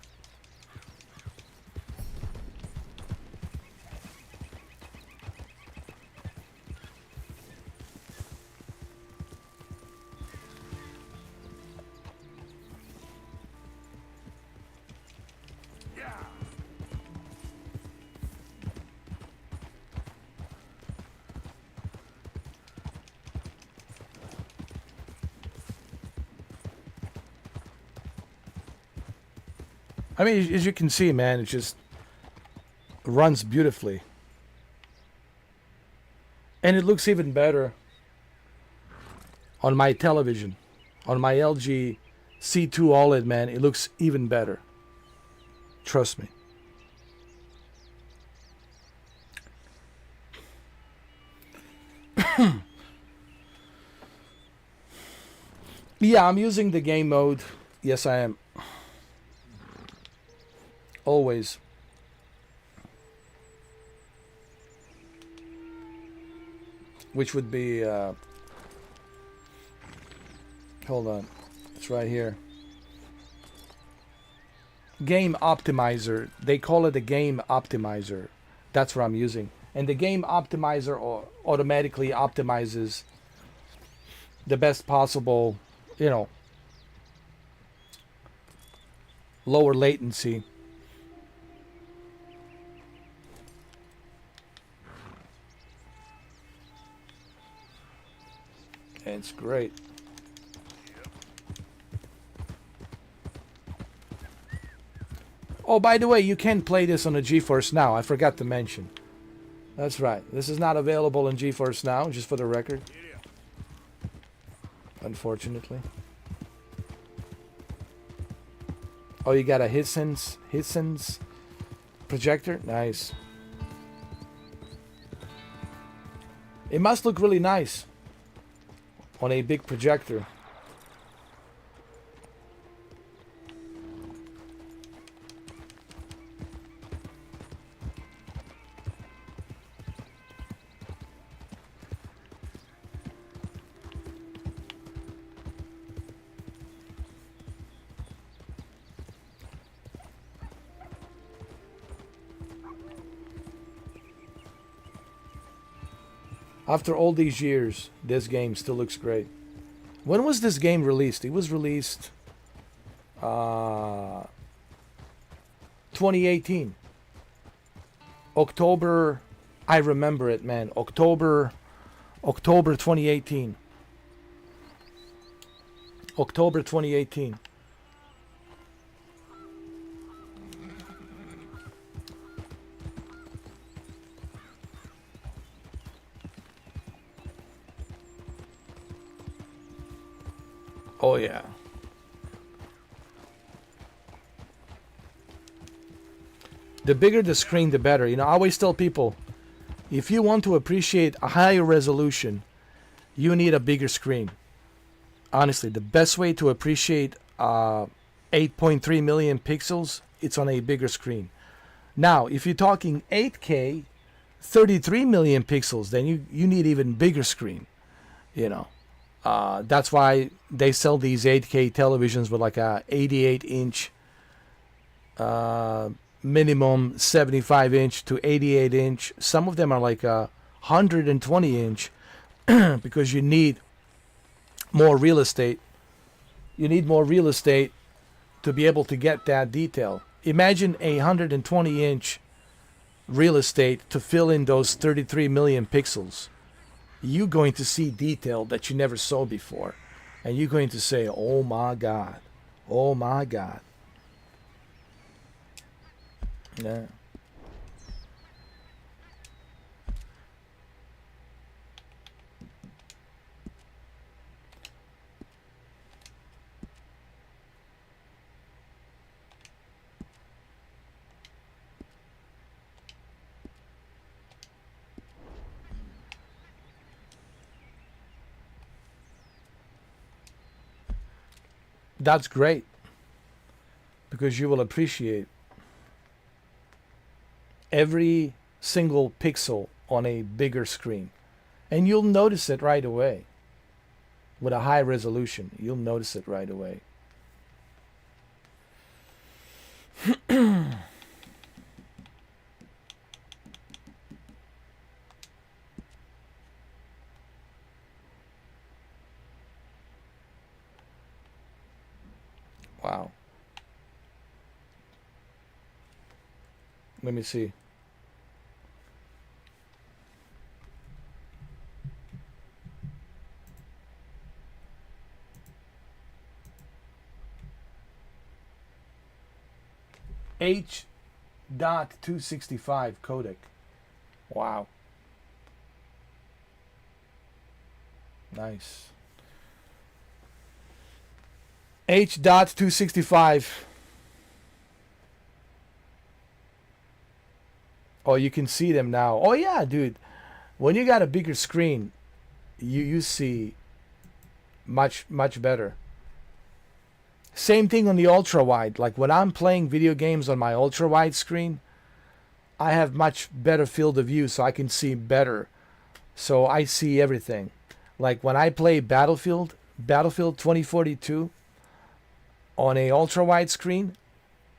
Yeah. I mean, as you can see, man, it just runs beautifully. And it looks even better on my television. On my LG C2 OLED, man, it looks even better. Trust me. Yeah, I'm using the game mode. Yes, I am. Always. Which would be, hold on, it's right here. Game optimizer. They call it a game optimizer. That's what I'm using. And the game optimizer automatically optimizes the best possible, you know, lower latency. It's great. Oh, by the way, you can play this on a GeForce Now. I forgot to mention. That's right. This is not available on GeForce Now, just for the record. Unfortunately. Oh, you got a Hisense projector? Nice. It must look really nice on a big projector. After all these years, this game still looks great. When was this game released? It was released 2018. October, I remember it, man. October 2018. October 2018. Oh yeah. The bigger the screen, the better. You know, I always tell people, if you want to appreciate a higher resolution, you need a bigger screen. Honestly, the best way to appreciate 8.3 million pixels, it's on a bigger screen. Now, if you're talking 8K, 33 million pixels, then you need even bigger screen. You know, that's why they sell these 8K televisions with like a 88-inch, minimum 75-inch to 88-inch. Some of them are like a 120-inch because you need more real estate. You need more real estate to be able to get that detail. Imagine a 120-inch real estate to fill in those 33 million pixels. You're going to see detail that you never saw before. And you're going to say, oh my God. Oh my God. Yeah. That's great because you will appreciate every single pixel on a bigger screen. And you'll notice it right away. With a high resolution, you'll notice it right away. Wow. Let me see. H.265 codec. Wow. Nice. H.265. Oh, you can see them now. Oh yeah, dude. When you got a bigger screen, you see much better. Same thing on the ultra wide. Like when I'm playing video games on my ultra wide screen, I have much better field of view, so I can see better. So I see everything. Like when I play Battlefield 2042 on a ultra wide screen,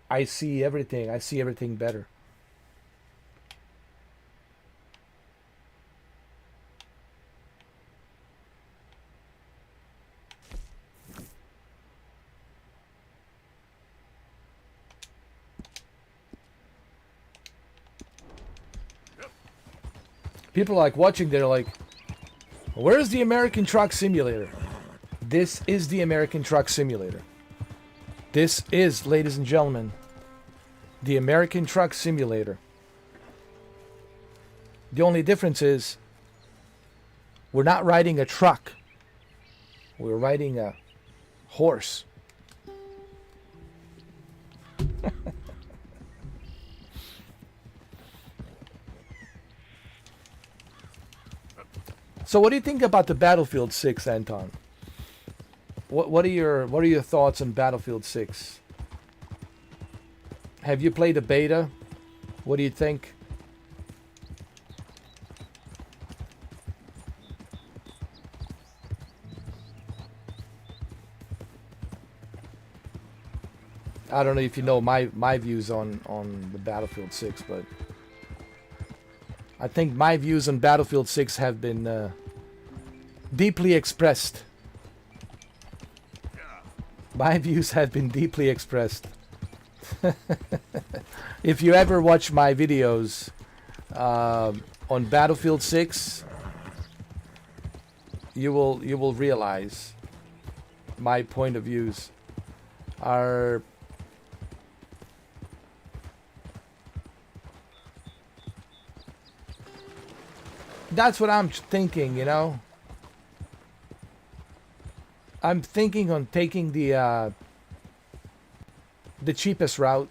I see everything. I see everything better. People are like watching, they're like, where's the American Truck Simulator? This is the American Truck Simulator. This is, ladies and gentlemen, the American Truck Simulator. The only difference is we're not riding a truck. We're riding a horse. So what do you think about the Battlefield 6, Anton? What are your thoughts on Battlefield 6? Have you played a beta? What do you think? I don't know if you know my views on the Battlefield 6, but I think my views on Battlefield 6 have been deeply expressed. My views have been deeply expressed. If you ever watch my videos on Battlefield 6, you will realize my point of views are that's what I'm thinking, you know. I'm thinking on taking the cheapest route.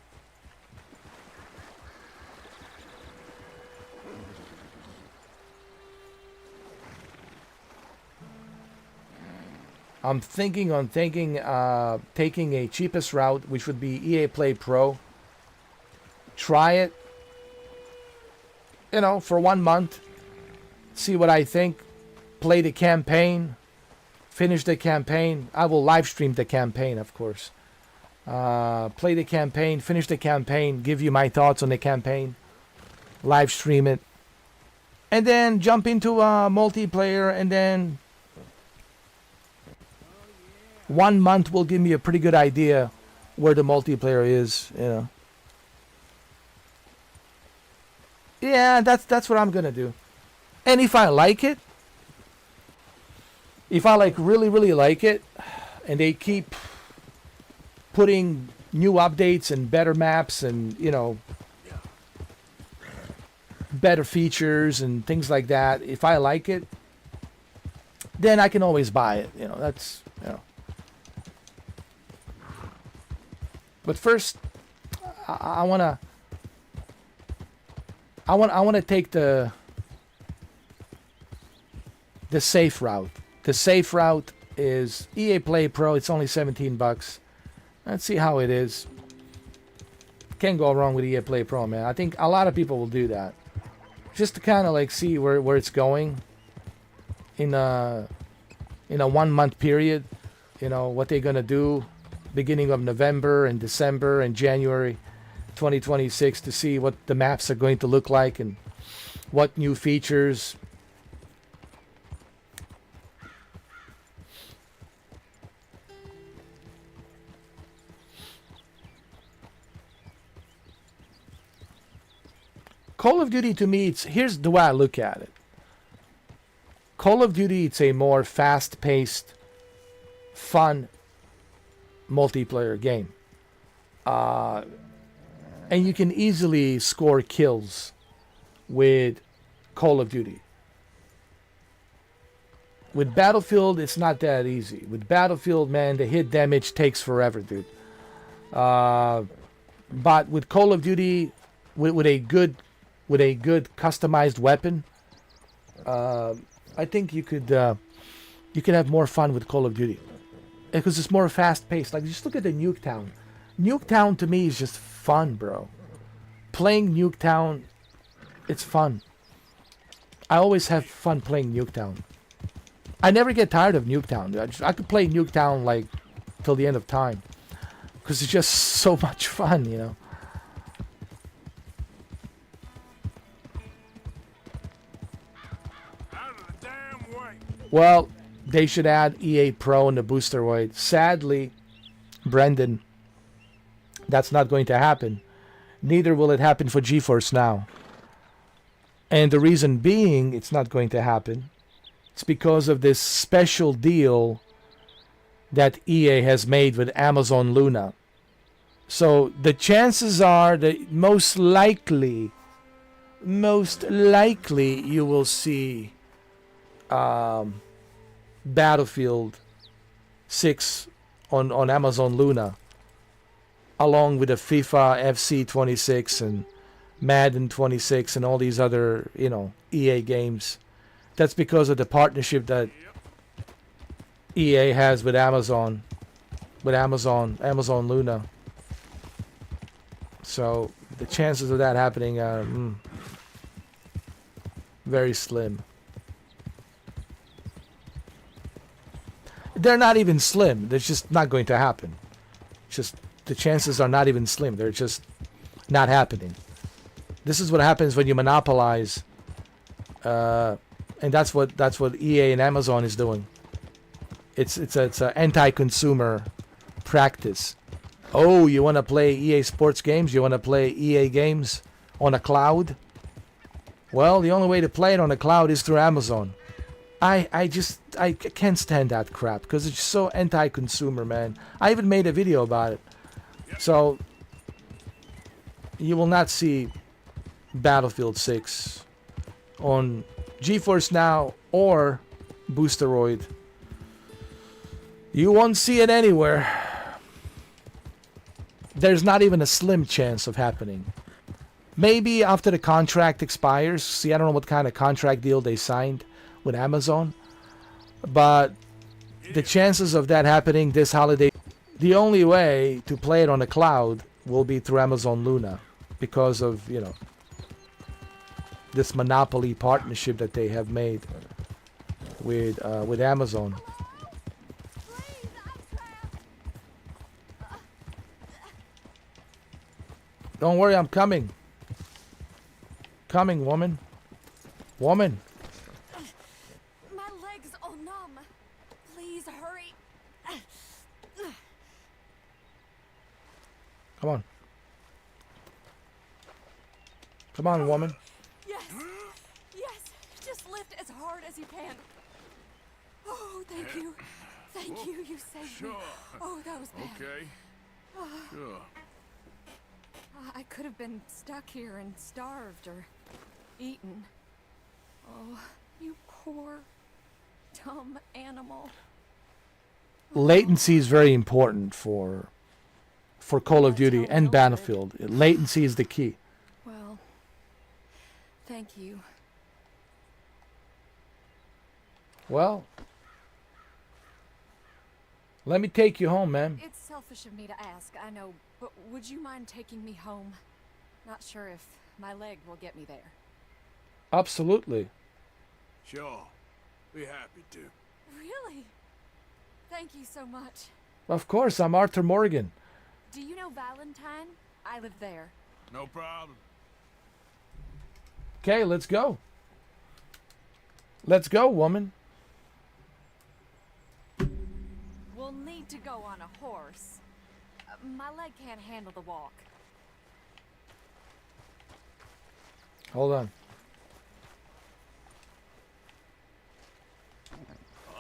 I'm thinking on taking a cheapest route, which would be EA Play Pro. Try it, for 1 month. See what I think. Play the campaign. Finish the campaign. I will live stream the campaign, of course. Play the campaign. Finish the campaign. Give you my thoughts on the campaign. Live stream it. And then jump into multiplayer, and then 1 month will give me a pretty good idea where the multiplayer is, Yeah, that's what I'm gonna do. And if I like it, if I really like it, and they keep putting new updates and better maps and better features and things like that, if I like it, then I can always buy it. That's. But first, I wanna take the safe route. The safe route is EA Play Pro. It's only $17. Let's see how it is. Can't go wrong with EA Play Pro, man. I think a lot of people will do that, just to kind of see where it's going in a 1 month period. What they're gonna do beginning of November and December and January 2026, to see what the maps are going to look like and what new features. Call of Duty, to me, here's the way I look at it. Call of Duty, it's a more fast-paced, fun multiplayer game. And you can easily score kills with Call of Duty. With Battlefield, it's not that easy. With Battlefield, man, the hit damage takes forever, dude. But with Call of Duty, with a good customized weapon, I think you could have more fun with Call of Duty, because it's more fast paced. Just look at the Nuketown. Nuketown to me is just fun, bro. Playing Nuketown, it's fun. I always have fun playing Nuketown. I never get tired of Nuketown. I could play Nuketown till the end of time, because it's just so much fun, Well, they should add EA Pro in the Boosteroid. Sadly, Brendan, that's not going to happen. Neither will it happen for GeForce Now. And the reason being it's not going to happen, it's because of this special deal that EA has made with Amazon Luna. So the chances are that most likely you will see Battlefield 6 on Amazon Luna, along with the FIFA FC 26 and Madden 26 and all these other EA games. That's because of the partnership that EA has with Amazon Luna. So the chances of that happening are very slim. They're not even slim. They're just not going to happen. Just the chances are not even slim. They're just not happening. This is what happens when you monopolize, and that's what EA and Amazon is doing. It's an anti-consumer practice. Oh, you want to play EA Sports games? You want to play EA games on a cloud? Well, the only way to play it on a cloud is through Amazon. I can't stand that crap, because it's so anti-consumer, man. I even made a video about it. So you will not see Battlefield 6 on GeForce Now or Boosteroid. You won't see it anywhere. There's not even a slim chance of happening. Maybe after the contract expires. See, I don't know what kind of contract deal they signed with Amazon, but the chances of that happening this holiday, the only way to play it on the cloud will be through Amazon Luna because of, you know, this monopoly partnership that they have made with Amazon. Please, I'm trapped. Don't worry, I'm coming. Coming, woman. Woman. My legs all numb. Please hurry. Come on. Come on, woman. Yes. Yes. Just lift as hard as you can. Oh, thank you. Thank you. You saved me. Sure. Oh, that was bad. Okay. Sure. I could have been stuck here and starved or eaten. Oh, you poor, dumb animal. Latency is very important for Call of Duty and Battlefield. Latency is the key. Well, thank you. Well, let me take you home, man. It's selfish of me to ask, I know, but would you mind taking me home? Not sure if my leg will get me there. Absolutely. Sure. Be happy to. Really? Thank you so much. Of course, I'm Arthur Morgan. Do you know Valentine? I live there. No problem. Okay, let's go. Let's go, woman. We'll need to go on a horse. My leg can't handle the walk. Hold on.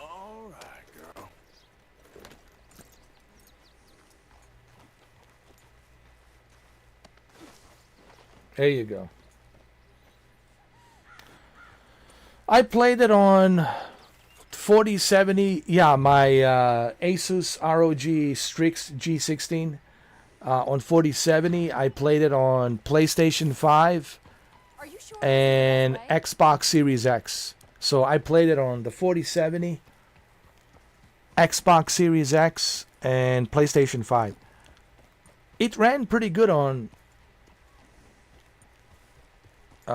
All right, girl. There you go. I played it on 4070. Yeah, my Asus ROG Strix G16 on 4070. I played it on PlayStation 5 Are you sure? and it's the best Xbox Series X. So I played it on the 4070, Xbox Series X, and PlayStation 5. It ran pretty good on way?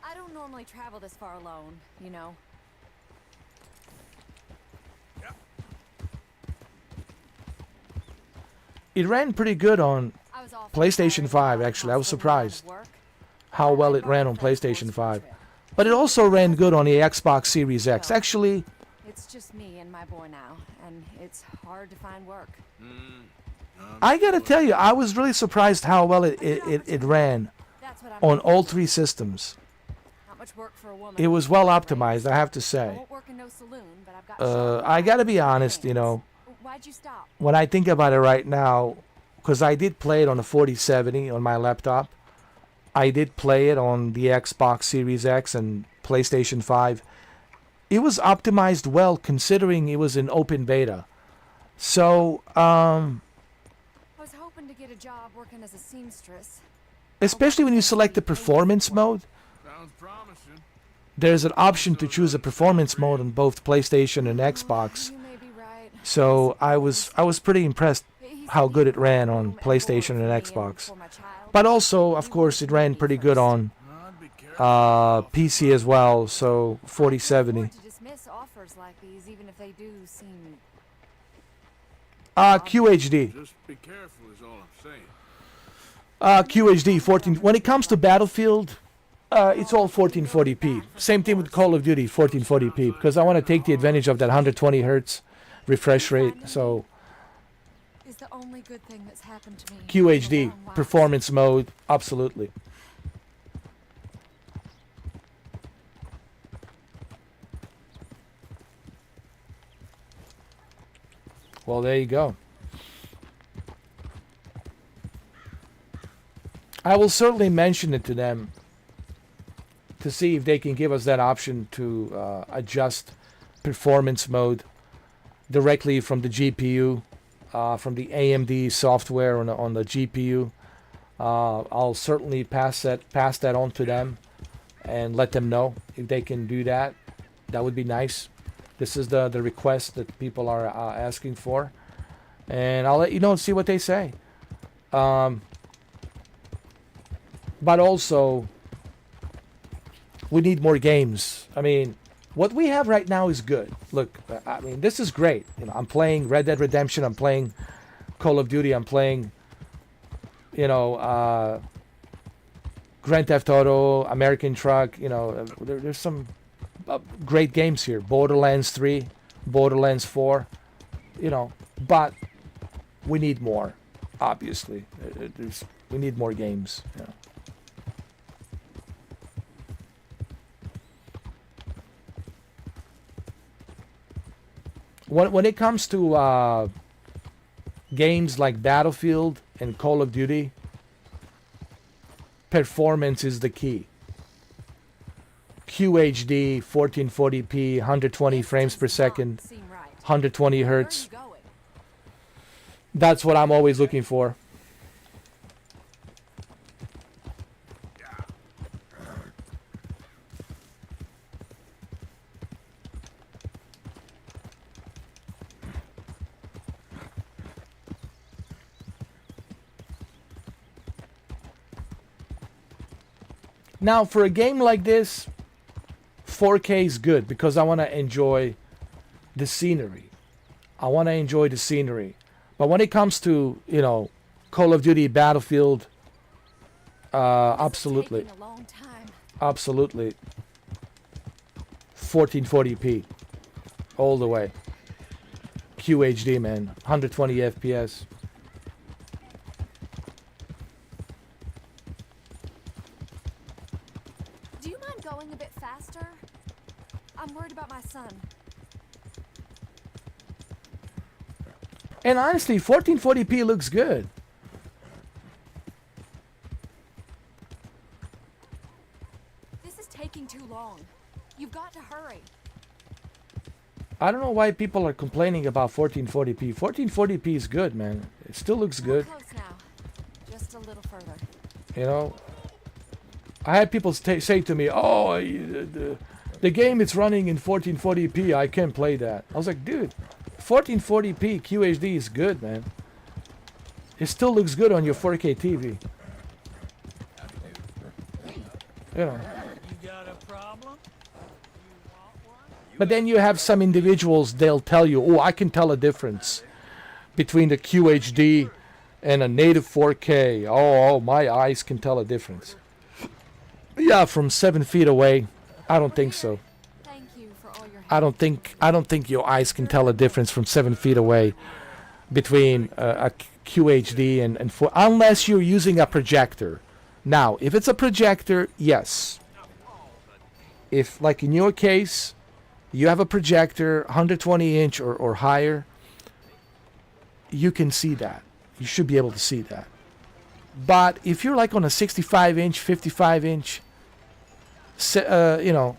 I don't normally travel this far alone, you know. it ran pretty good on I was off PlayStation 5, actually. I was surprised how well it ran on PlayStation 5. But it also ran good on the Xbox Series X. Actually, It's just me and my boy now, and it's hard to find work. I gotta tell you, I was really surprised how well it ran That's what I'm on all three systems. Not much work for a woman. It was well optimized, I have to I say. won't work in no saloon, but I've got I gotta be honest, you know, Why'd you stop? when I think about it right now, because I did play it on the 4070 on my laptop. I did play it on the Xbox Series X and PlayStation 5. It was optimized well considering it was in open beta. So, I was hoping to get a job working as a seamstress. especially when you select the performance mode, Sounds promising. there's an option to choose a performance mode on both PlayStation and Xbox. You may be right. So I was pretty impressed how good it ran on PlayStation and Xbox. But also, of course, it ran pretty good on I'd be careful. PC as well, so 4070. To dismiss offers like these, even if they do seem. QHD. Just be careful is all I'm saying. QHD 14. When it comes to Battlefield, it's all 1440p. Same thing with Call of Duty, 1440p, because I want to take the advantage of that 120 hertz refresh rate. So Is the only good thing that's happened to me. QHD performance mode, absolutely. Well, there you go. I will certainly mention it to them to see if they can give us that option to adjust performance mode directly from the GPU, from the AMD software on the GPU. I'll certainly pass that on to them and let them know if they can do that. That would be nice. This is the request that people are asking for, and I'll let you know and see what they say. But also, we need more games. I mean, what we have right now is good. Look, I mean, this is great. You know, I'm playing Red Dead Redemption. I'm playing Call of Duty. I'm playing, you know, Grand Theft Auto, American Truck. You know, there's some great games here. Borderlands 3, Borderlands 4. You know, but we need more. Obviously, we need more games. You know. When it comes to games like Battlefield and Call of Duty, performance is the key. QHD, 1440p, 120 frames per second, 120 hertz. That's what I'm always looking for. Now, for a game like this, 4K is good because I want to enjoy the scenery. I want to enjoy the scenery. But when it comes to, you know, Call of Duty, Battlefield, absolutely. Absolutely. 1440p. All the way. QHD, man. 120 FPS. Going a bit faster? I'm worried about my son. And honestly, 1440p looks good. This is taking too long. You've got to hurry. I don't know why people are complaining about 1440p. 1440p is good, man. It still looks good. We're close now. Just a little further. You know, I had people say to me, "Oh, the game is running in 1440p. I can't play that." I was like, "Dude, 1440p QHD is good, man. It still looks good on your 4K TV." You know. You got a problem? You want one? But then you have some individuals, they'll tell you, "Oh, I can tell a difference between the QHD and a native 4K. Oh, my eyes can tell a difference." Yeah, from 7 feet away, I don't think so. Thank you for all your help. I don't think your eyes can tell a difference from 7 feet away between a QHD and 4, unless you're using a projector. Now, if it's a projector, yes. If, like in your case, you have a projector 120 inch or higher, you can see that. You should be able to see that. But if you're like on a 65 inch, 55 inch, you know,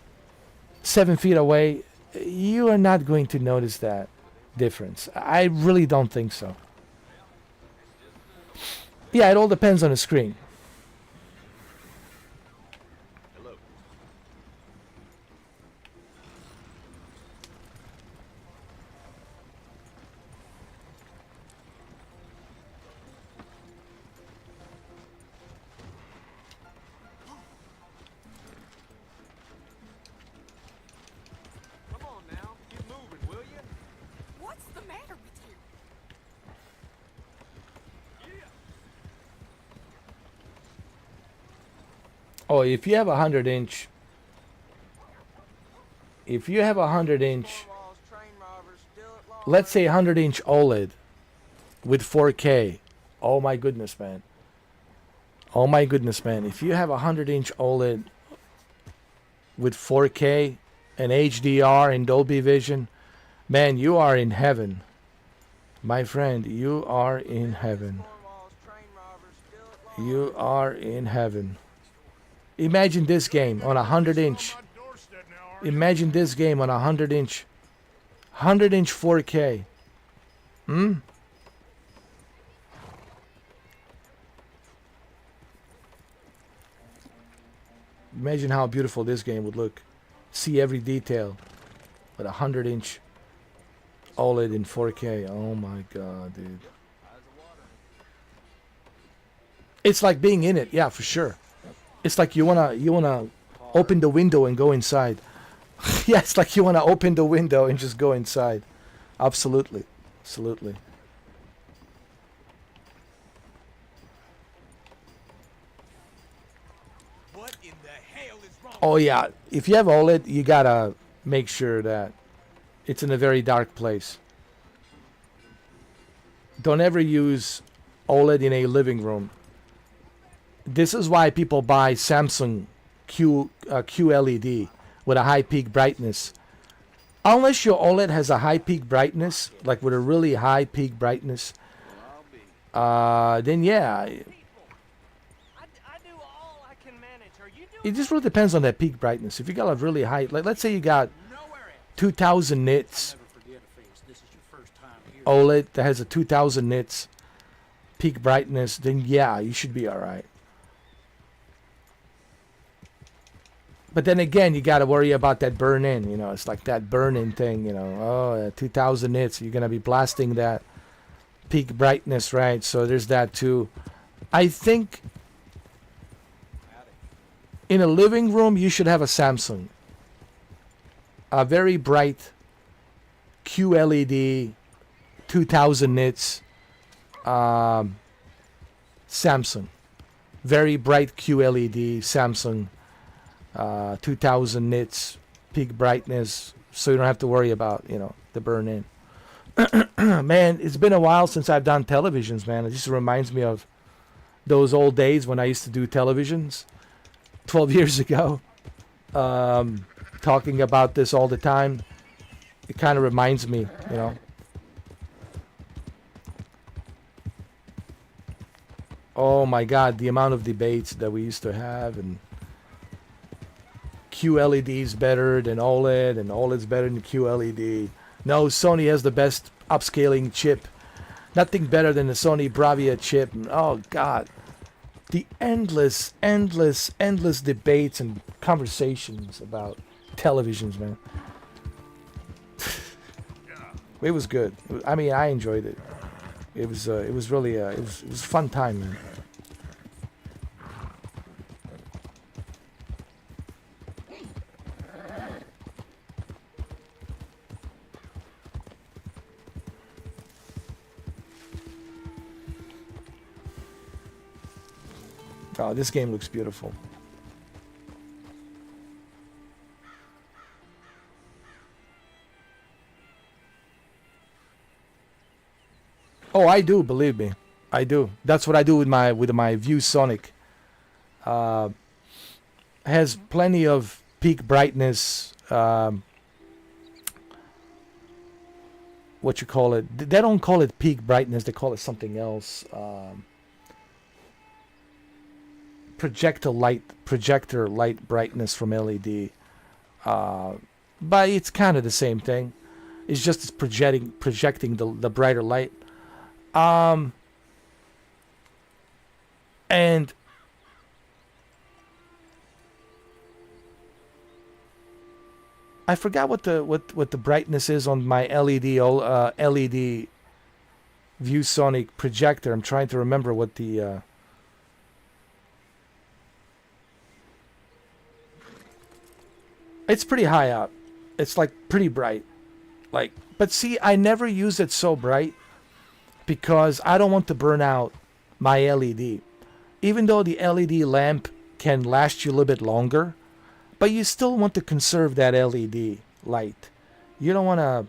7 feet away, you are not going to notice that difference. I really don't think so. Yeah, it all depends on the screen. What's the matter with you? Oh, if you have a 100 inch, let's say 100 inch OLED with 4K, oh my goodness, man. Oh my goodness, man. If you have a 100 inch OLED with 4K and HDR and Dolby Vision, man, you are in heaven. My friend, you are in heaven. You are in heaven. Imagine this game on a 100 inch. Imagine this game on a 100 inch 4K. Imagine how beautiful this game would look. See every detail. with a 100-inch OLED in 4K. Oh my god, dude. It's like being in it, yeah, for sure. It's like you wanna open the window and go inside. Yeah, it's like you wanna open the window and just go inside. Absolutely, absolutely. What in the hell is wrong? Oh yeah, if you have OLED, you gotta make sure that it's in a very dark place. Don't ever use OLED in a living room. This is why people buy Samsung QLED with a high peak brightness. Unless your OLED has a high peak brightness, like with a really high peak brightness, then yeah, I do all I can manage. Are you doing it just really depends on that peak brightness. If you got a really high, like let's say you got 2,000 nits OLED that has a 2,000 nits peak brightness, then yeah, you should be all right. But then again, you got to worry about that burn-in. You know, it's like that burn-in thing. You know, oh, 2,000 nits, you're gonna be blasting that peak brightness, right? So there's that too. I think in a living room, you should have a Samsung, a very bright QLED, 2,000 nits, Samsung, very bright QLED Samsung. 2,000 nits peak brightness, so you don't have to worry about, you know, the burn in. Man, it's been a while since I've done televisions, man. It just reminds me of those old days when I used to do televisions 12 years ago, talking about this all the time. It kind of reminds me, you know. Oh my god, the amount of debates that we used to have, and QLED is better than OLED, and OLED's better than QLED. No, Sony has the best upscaling chip. Nothing better than the Sony Bravia chip. Oh God, the endless debates and conversations about televisions, man. It was good. I mean, I enjoyed it. It was really it was a fun time, man. Oh, this game looks beautiful. Oh, I do, believe me. I do. That's what I do with my ViewSonic. Has plenty of peak brightness. What you call it? They don't call it peak brightness. They call it something else. Projector light brightness from LED. But it's kind of the same thing. It's just it's projecting the brighter light. And I forgot what the brightness is on my LED ViewSonic projector. I'm trying to remember what the it's pretty high up. It's like pretty bright. Like, but see, I never use it so bright because I don't want to burn out my LED. Even though the LED lamp can last you a little bit longer, but you still want to conserve that LED light. You don't want to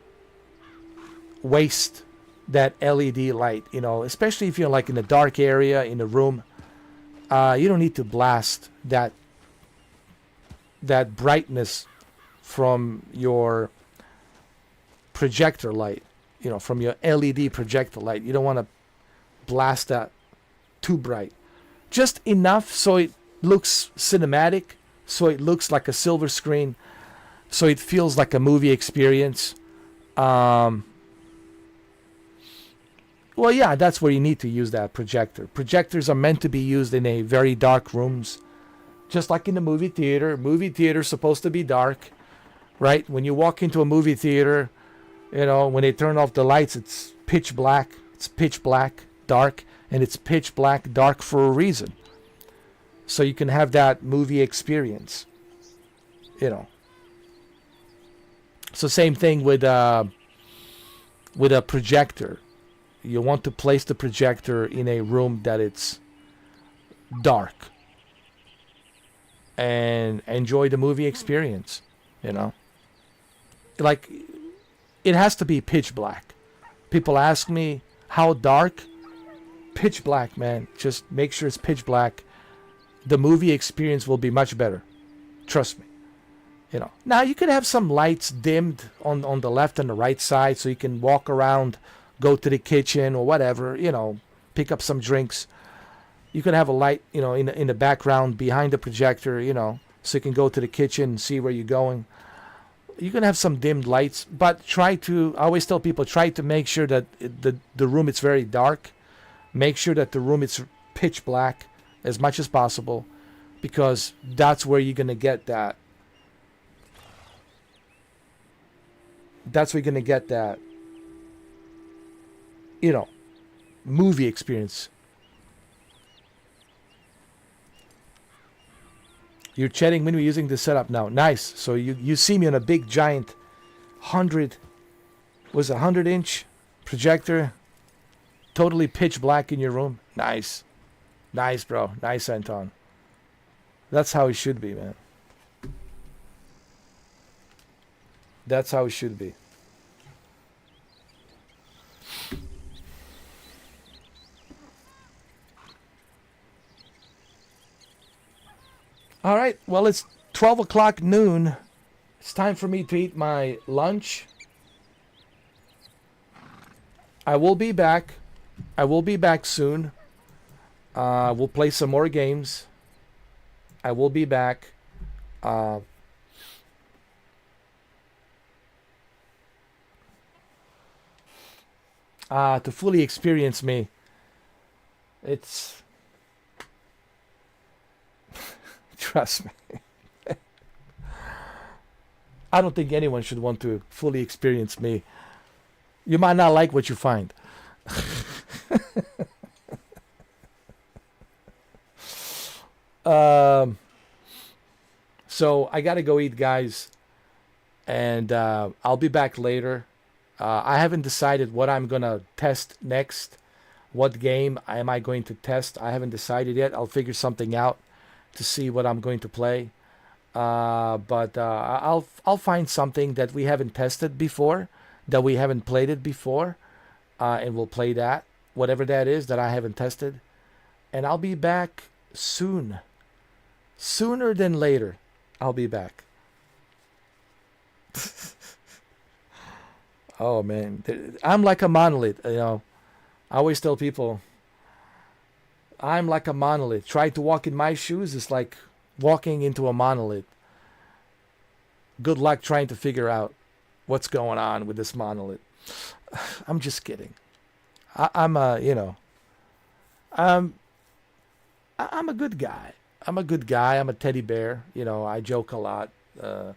waste that LED light, you know, especially if you're like in a dark area in a room. You don't need to blast that brightness from your projector light, you know, from your LED projector light. You don't want to blast that too bright. Just enough so it looks cinematic, so it looks like a silver screen, so it feels like a movie experience. Well, yeah, that's where you need to use that projector. Projectors are meant to be used in a very dark rooms, just like in the movie theater. Movie theater is supposed to be dark. right? When you walk into a movie theater, when they turn off the lights, it's pitch black. It's pitch black, dark, and it's pitch black, dark for a reason. So you can have that movie experience, So same thing with a projector. You want to place the projector in a room that it's dark and enjoy the movie experience, Like, it has to be pitch black. People ask me, how dark? Pitch black, man. Just make sure it's pitch black. The movie experience will be much better. Trust me. Now you could have some lights dimmed on the left and the right side so you can walk around, go to the kitchen or whatever, pick up some drinks. You can have a light, in the background behind the projector, so you can go to the kitchen and see where you're going. You can have some dimmed lights, but I always tell people, try to make sure that the room is very dark. Make sure that the room is pitch black as much as possible, because that's where you're going to get that. That's where you're going to get that, movie experience. You're chatting when we're using the setup now. Nice. So you see me on a big giant 100-inch projector, totally pitch black in your room. Nice. Nice, bro. Nice, Anton. That's how it should be, man. That's how it should be. All right. Well, it's 12 o'clock noon. It's time for me to eat my lunch. I will be back. I will be back soon. We'll play some more games. I will be back. To fully experience me, it's trust me. I don't think anyone should want to fully experience me. You might not like what you find. So I gotta go eat, guys, and I'll be back later. I haven't decided what I'm gonna test next. What game am I going to test? I haven't decided yet. I'll figure something out to see what I'm going to play. But I'll find something that we haven't tested before, that we haven't played it before, and we'll play that, whatever that is that I haven't tested. And I'll be back soon. Sooner than later, I'll be back. Oh man, I'm like a monolith. I always tell people, I'm like a monolith. Try to walk in my shoes is like walking into a monolith. Good luck trying to figure out what's going on with this monolith. I'm just kidding. I'm a good guy. I'm a good guy. I'm a teddy bear. I joke a lot. I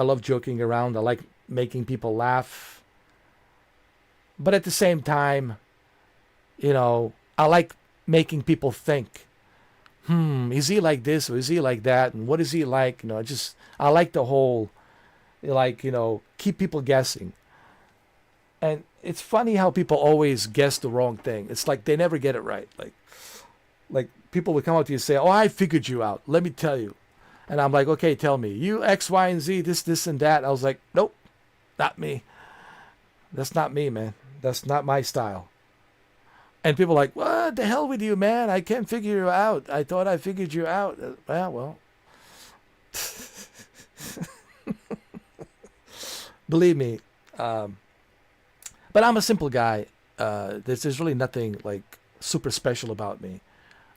love joking around. I like making people laugh. But at the same time, I like making people think, is he like this or is he like that? And what is he like? I like the whole, keep people guessing. And it's funny how people always guess the wrong thing. It's like they never get it right. Like people would come up to you and say, oh, I figured you out. Let me tell you. And I'm like, okay, tell me. You X, Y, and Z, this, and that. I was like, nope, not me. That's not me, man. That's not my style. And people are like, what the hell with you, man? I can't figure you out. I thought I figured you out. Well. Believe me. But I'm a simple guy. There's really nothing like super special about me.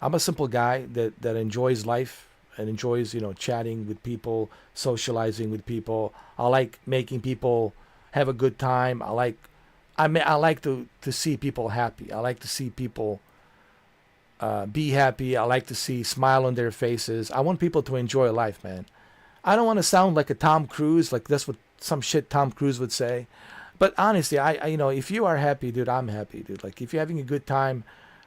I'm a simple guy that enjoys life and enjoys, chatting with people, socializing with people. I like making people have a good time. I like to see people happy. I like to see people be happy. I like to see smile on their faces. I want people to enjoy life, man. I don't want to sound like a Tom Cruise, like that's what some shit Tom Cruise would say. But honestly, I you know, if you are happy, dude, I'm happy, dude. Like if you're having a good time,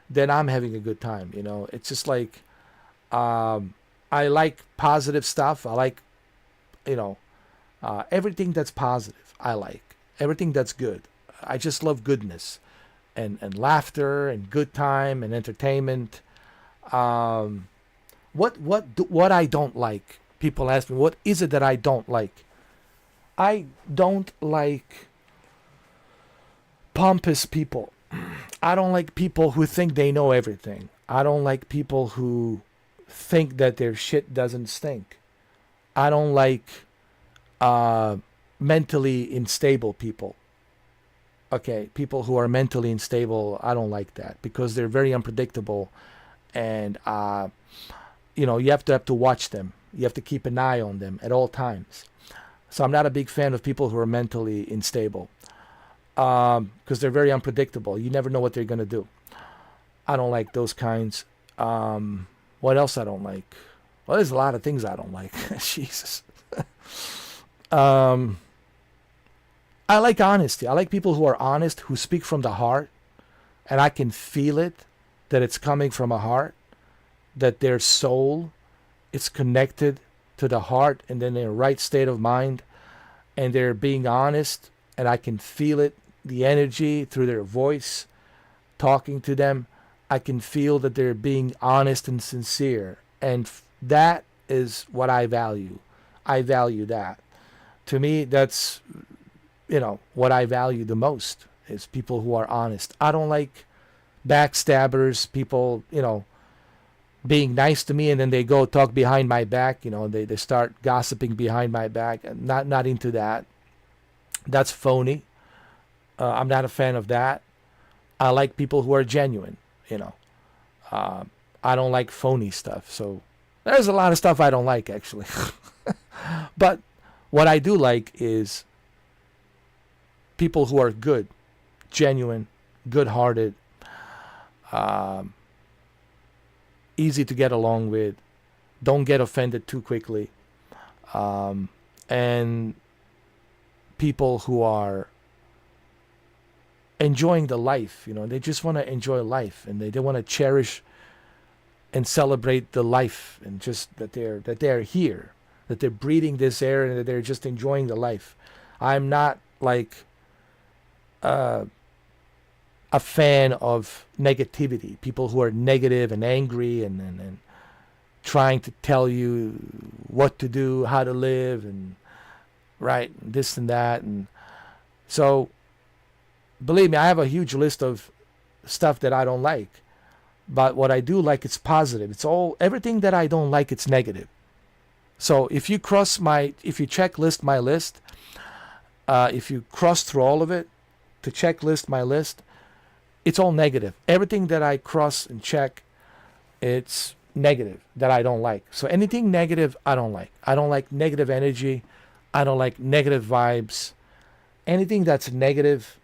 then I'm having a good time. You know, it's just like I like positive stuff. I like, you know, everything that's positive. I like everything that's good. I just love goodness and laughter and good time and entertainment. What I don't like. People ask me, what is it that I don't like? I don't like pompous people. I don't like people who think they know everything. I don't like people who think that their shit doesn't stink. I don't like mentally unstable people. Okay, people who are mentally unstable, I don't like that because they're very unpredictable, and you know, you have to watch them. You have to keep an eye on them at all times. So I'm not a big fan of people who are mentally unstable because they're very unpredictable. You never know what they're gonna do. I don't like those kinds. What else I don't like? Well, there's a lot of things I don't like. Jesus. I like honesty. I like people who are honest, who speak from the heart, and I can feel it, that it's coming from a heart, that their soul is connected to the heart and then their right state of mind, and they're being honest, and I can feel it, the energy through their voice, talking to them. I can feel that they're being honest and sincere, and that is what I value. I value that. To me, that's, you know, what I value the most is people who are honest. I don't like backstabbers, people, you know, being nice to me and then they go talk behind my back, you know, they start gossiping behind my back. Not into that. That's phony. I'm not a fan of that. I like people who are genuine, you know. I don't like phony stuff. So there's a lot of stuff I don't like, actually. But what I do like is people who are good, genuine, good-hearted, easy to get along with, don't get offended too quickly, and people who are enjoying the life. You know, they just want to enjoy life, and they want to cherish and celebrate the life, and just that they're here, that they're breathing this air, and that they're just enjoying the life. I'm not like a fan of negativity, people who are negative and angry and trying to tell you what to do, how to live, and right, this and that. And so believe me, I have a huge list of stuff that I don't like, but what I do like, it's positive. It's everything that I don't like, it's negative. So if you checklist my list, if you cross through all of it to checklist my list, it's all negative. Everything that I cross and check, it's negative, that I don't like. So anything negative, I don't like. I don't like negative energy. I don't like negative vibes. Anything that's negative,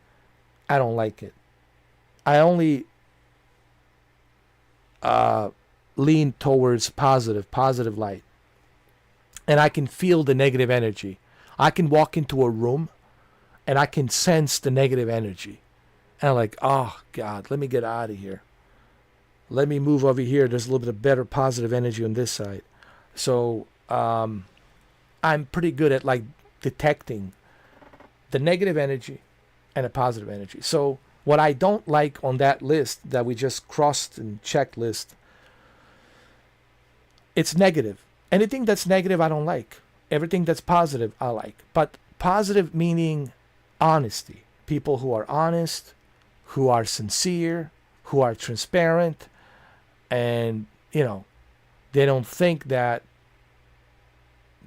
I don't like it. I only lean towards positive light. And I can feel the negative energy. I can walk into a room and I can sense the negative energy. And I'm like, oh, God, let me get out of here. Let me move over here. There's a little bit of better positive energy on this side. So I'm pretty good at like detecting the negative energy and the positive energy. So what I don't like on that list that we just crossed and checked list, it's negative. Anything that's negative, I don't like. Everything that's positive, I like. But positive meaning honesty. People who are honest, who are sincere, who are transparent, and, you know, they don't think that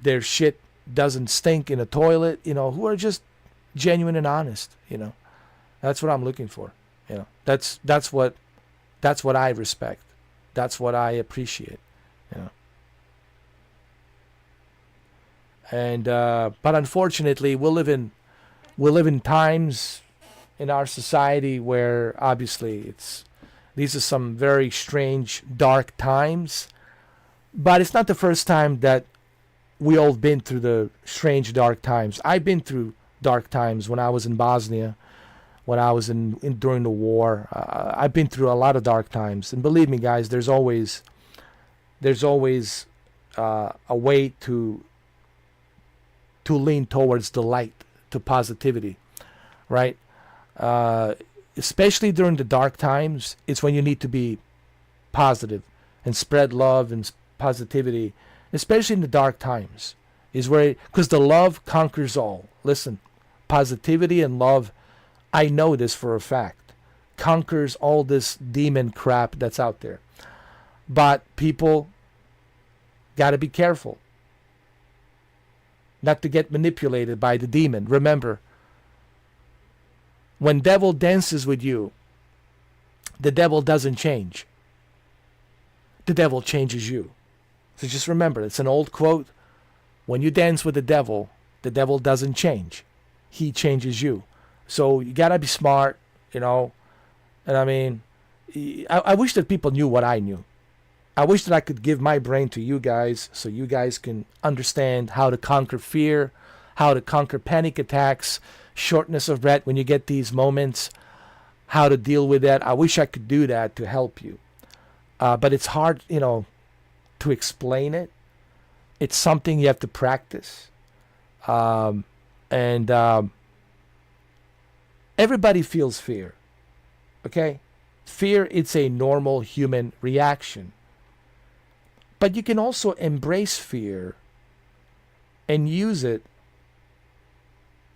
their shit doesn't stink in a toilet, you know, who are just genuine and honest, you know. That's what I'm looking for. You know, that's what I respect. That's what I appreciate, you know. And but unfortunately, we live in times in our society where obviously these are some very strange, dark times. But it's not the first time that we all been through the strange dark times. I've been through dark times when I was in Bosnia, when I was in during the war. I've been through a lot of dark times, and believe me, guys, there's always a way to lean towards the light, to positivity, right? Especially during the dark times, it's when you need to be positive and spread love and positivity, especially in the dark times, is where, because the love conquers all. Listen, positivity and love, I know this for a fact, conquers all this demon crap that's out there. But people got to be careful not to get manipulated by the demon. Remember, when devil dances with you, the devil doesn't change. The devil changes you. So just remember, it's an old quote. When you dance with the devil doesn't change. He changes you. So you got to be smart, you know. And I mean, I wish that people knew what I knew. I wish that I could give my brain to you guys so you guys can understand how to conquer fear, how to conquer panic attacks, shortness of breath when you get these moments, how to deal with that. I wish I could do that to help you. But it's hard, you know, to explain it. It's something you have to practice. Everybody feels fear. Okay? Fear, it's a normal human reaction. But you can also embrace fear and use it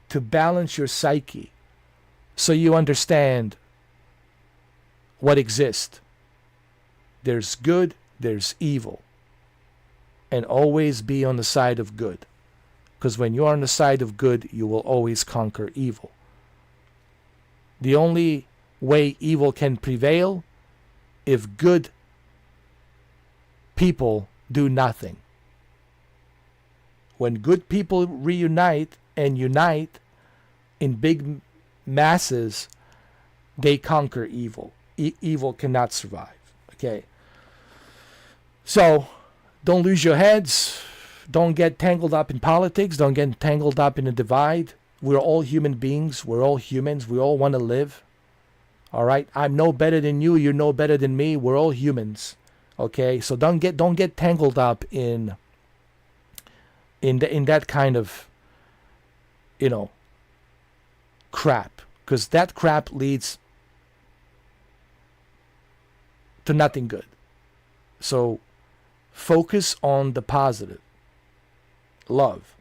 to balance your psyche so you understand what exists. There's good, there's evil. And always be on the side of good. Because when you're on the side of good, you will always conquer evil. The only way evil can prevail if good people do nothing. When good people reunite and unite in big masses, they conquer evil. Evil cannot survive. Okay? So, don't lose your heads. Don't get tangled up in politics. Don't get tangled up in a divide. We're all human beings. We're all humans. We all want to live. All right? I'm no better than you. You're no better than me. We're all humans. Okay? So don't get tangled up in that kind of, you know, crap, because that crap leads to nothing good. So focus on the positive. Love.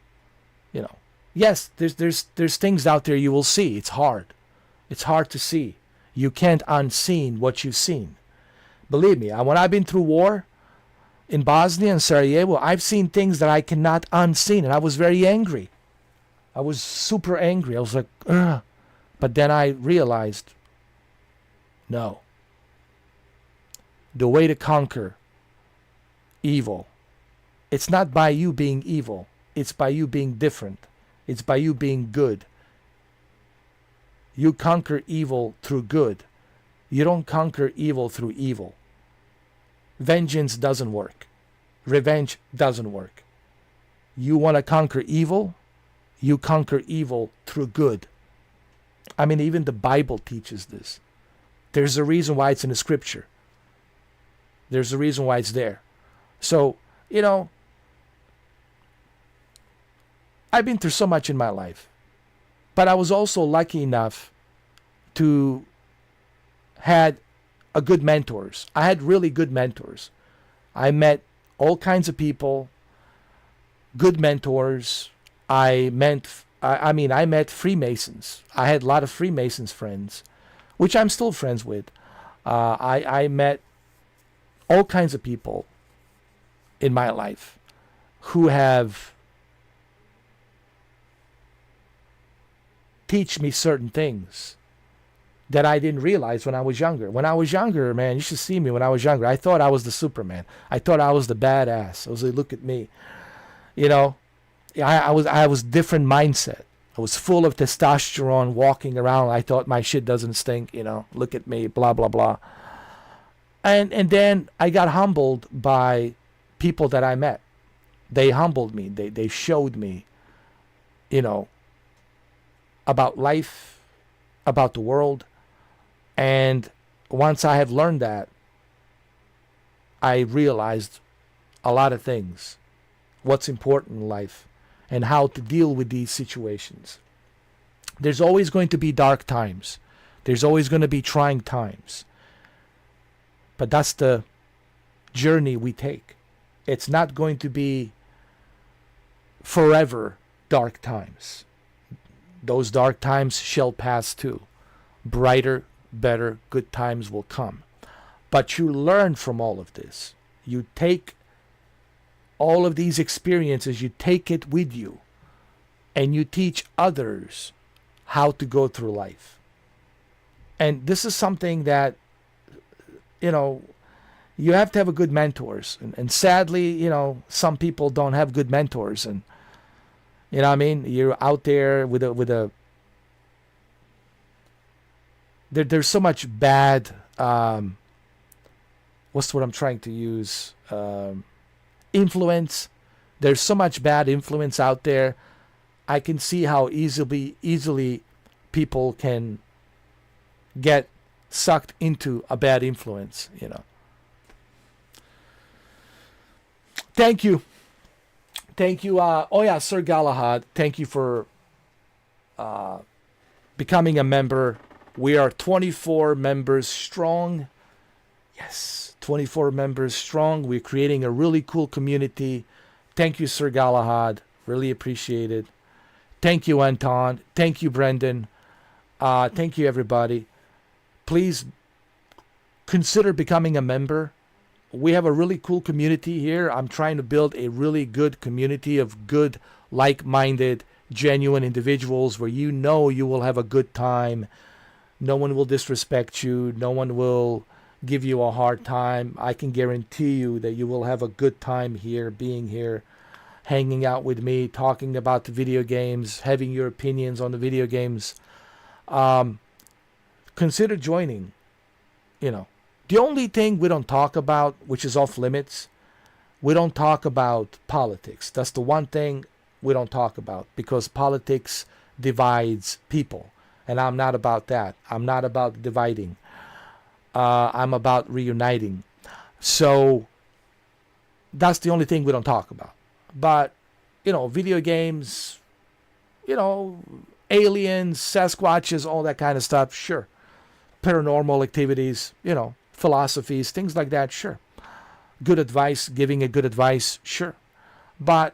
You know. Yes, there's things out there you will see. It's hard. It's hard to see. You can't unseen what you've seen. Believe me, when I've been through war in Bosnia and Sarajevo, I've seen things that I cannot unseen, and I was very angry. I was super angry. I was like, ugh. But then I realized, no. The way to conquer evil, it's not by you being evil. It's by you being different. It's by you being good. You conquer evil through good. You don't conquer evil through evil. Vengeance doesn't work. Revenge doesn't work. You want to conquer evil? You conquer evil through good. I mean, even the Bible teaches this. There's a reason why it's in the scripture. There's a reason why it's there. So, you know, I've been through so much in my life. But I was also lucky enough to had a good mentors. I had really good mentors. I met all kinds of people, good mentors. I met Freemasons. I had a lot of Freemasons friends, which I'm still friends with. I met all kinds of people in my life who have teach me certain things that I didn't realize when I was younger. When I was younger, man, you should see me when I was younger. I thought I was the Superman. I thought I was the badass. I was like, look at me. You know, I was different mindset. I was full of testosterone walking around. I thought my shit doesn't stink, you know, look at me, blah, blah, blah. And then I got humbled by people that I met. They humbled me. They showed me, you know, about life, about the world. And once I have learned that, I realized a lot of things, what's important in life, and how to deal with these situations. There's always going to be dark times. There's always going to be trying times. But that's the journey we take. It's not going to be forever dark times. Those dark times shall pass too. Brighter, better, good times will come. But you learn from all of this. You take all of these experiences, you take it with you, and you teach others how to go through life. And this is something that, you know, you have to have a good mentors. And sadly, you know, some people don't have good mentors. And, you know what I mean? You're out there with a there's so much bad, what's the word I'm trying to use? Influence. There's so much bad influence out there. I can see how easily people can get sucked into a bad influence, you know. Thank you. Oh yeah, Sir Galahad, thank you for becoming a member. We are 24 members strong. Yes, 24 members strong. We're creating a really cool community. Thank you, Sir Galahad. Really appreciate it. Thank you, Anton. Thank you, Brendan. Thank you, everybody. Please consider becoming a member. We have a really cool community here. I'm trying to build a really good community of good, like-minded, genuine individuals where you know you will have a good time. No one will disrespect you. No one will give you a hard time. I can guarantee you that you will have a good time here, being here, hanging out with me, talking about the video games, having your opinions on the video games. Consider joining, you know. The only thing we don't talk about, which is off limits, we don't talk about politics. That's the one thing we don't talk about, because politics divides people. And I'm not about that. I'm not about dividing. I'm about reuniting. So that's the only thing we don't talk about. But, you know, video games, you know, aliens, Sasquatches, all that kind of stuff, sure. Paranormal activities, you know, philosophies, things like that, sure. Good advice, giving a good advice, sure. But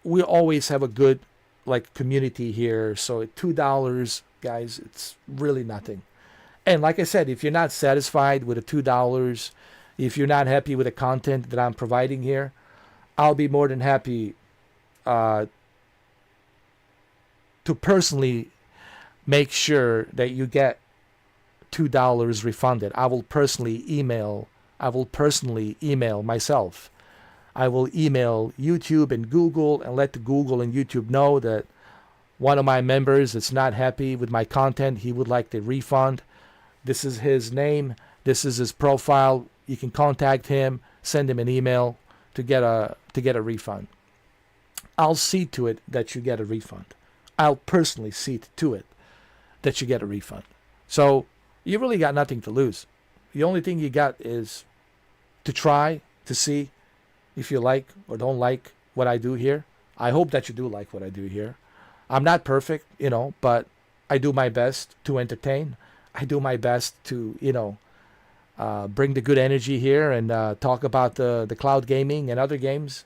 we always have a good, like, community here. So $2, guys, it's really nothing. And like I said, if you're not satisfied with the $2, if you're not happy with the content that I'm providing here, I'll be more than happy to personally make sure that you get $2 refunded. I will personally email myself. I will email YouTube and Google and let the Google and YouTube know that one of my members is not happy with my content. He would like the refund. This is his name. This is his profile. You can contact him, send him an email to get a refund. I'll see to it that you get a refund. I'll personally see to it that you get a refund. So you really got nothing to lose. The only thing you got is to try to see if you like or don't like what I do here. I hope that you do like what I do here. I'm not perfect, you know, but I do my best to entertain. I do my best to, you know, bring the good energy here and talk about the cloud gaming and other games.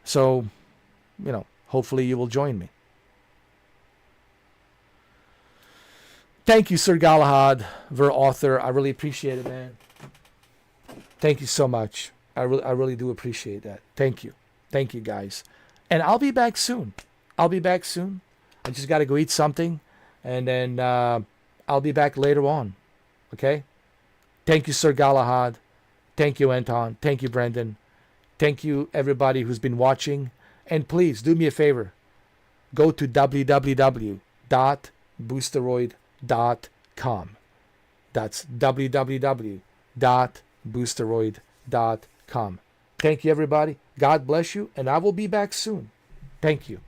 So, you know, hopefully you will join me. Thank you, Sir Galahad, Ver author. I really appreciate it, man. Thank you so much. I really do appreciate that. Thank you. Thank you, guys. And I'll be back soon. I just got to go eat something. And then I'll be back later on. Okay? Thank you, Sir Galahad. Thank you, Anton. Thank you, Brendan. Thank you, everybody who's been watching. And please, do me a favor. Go to www.boosteroid.com. That's www.boosteroid.com. Thank you, everybody. God bless you, and I will be back soon. Thank you.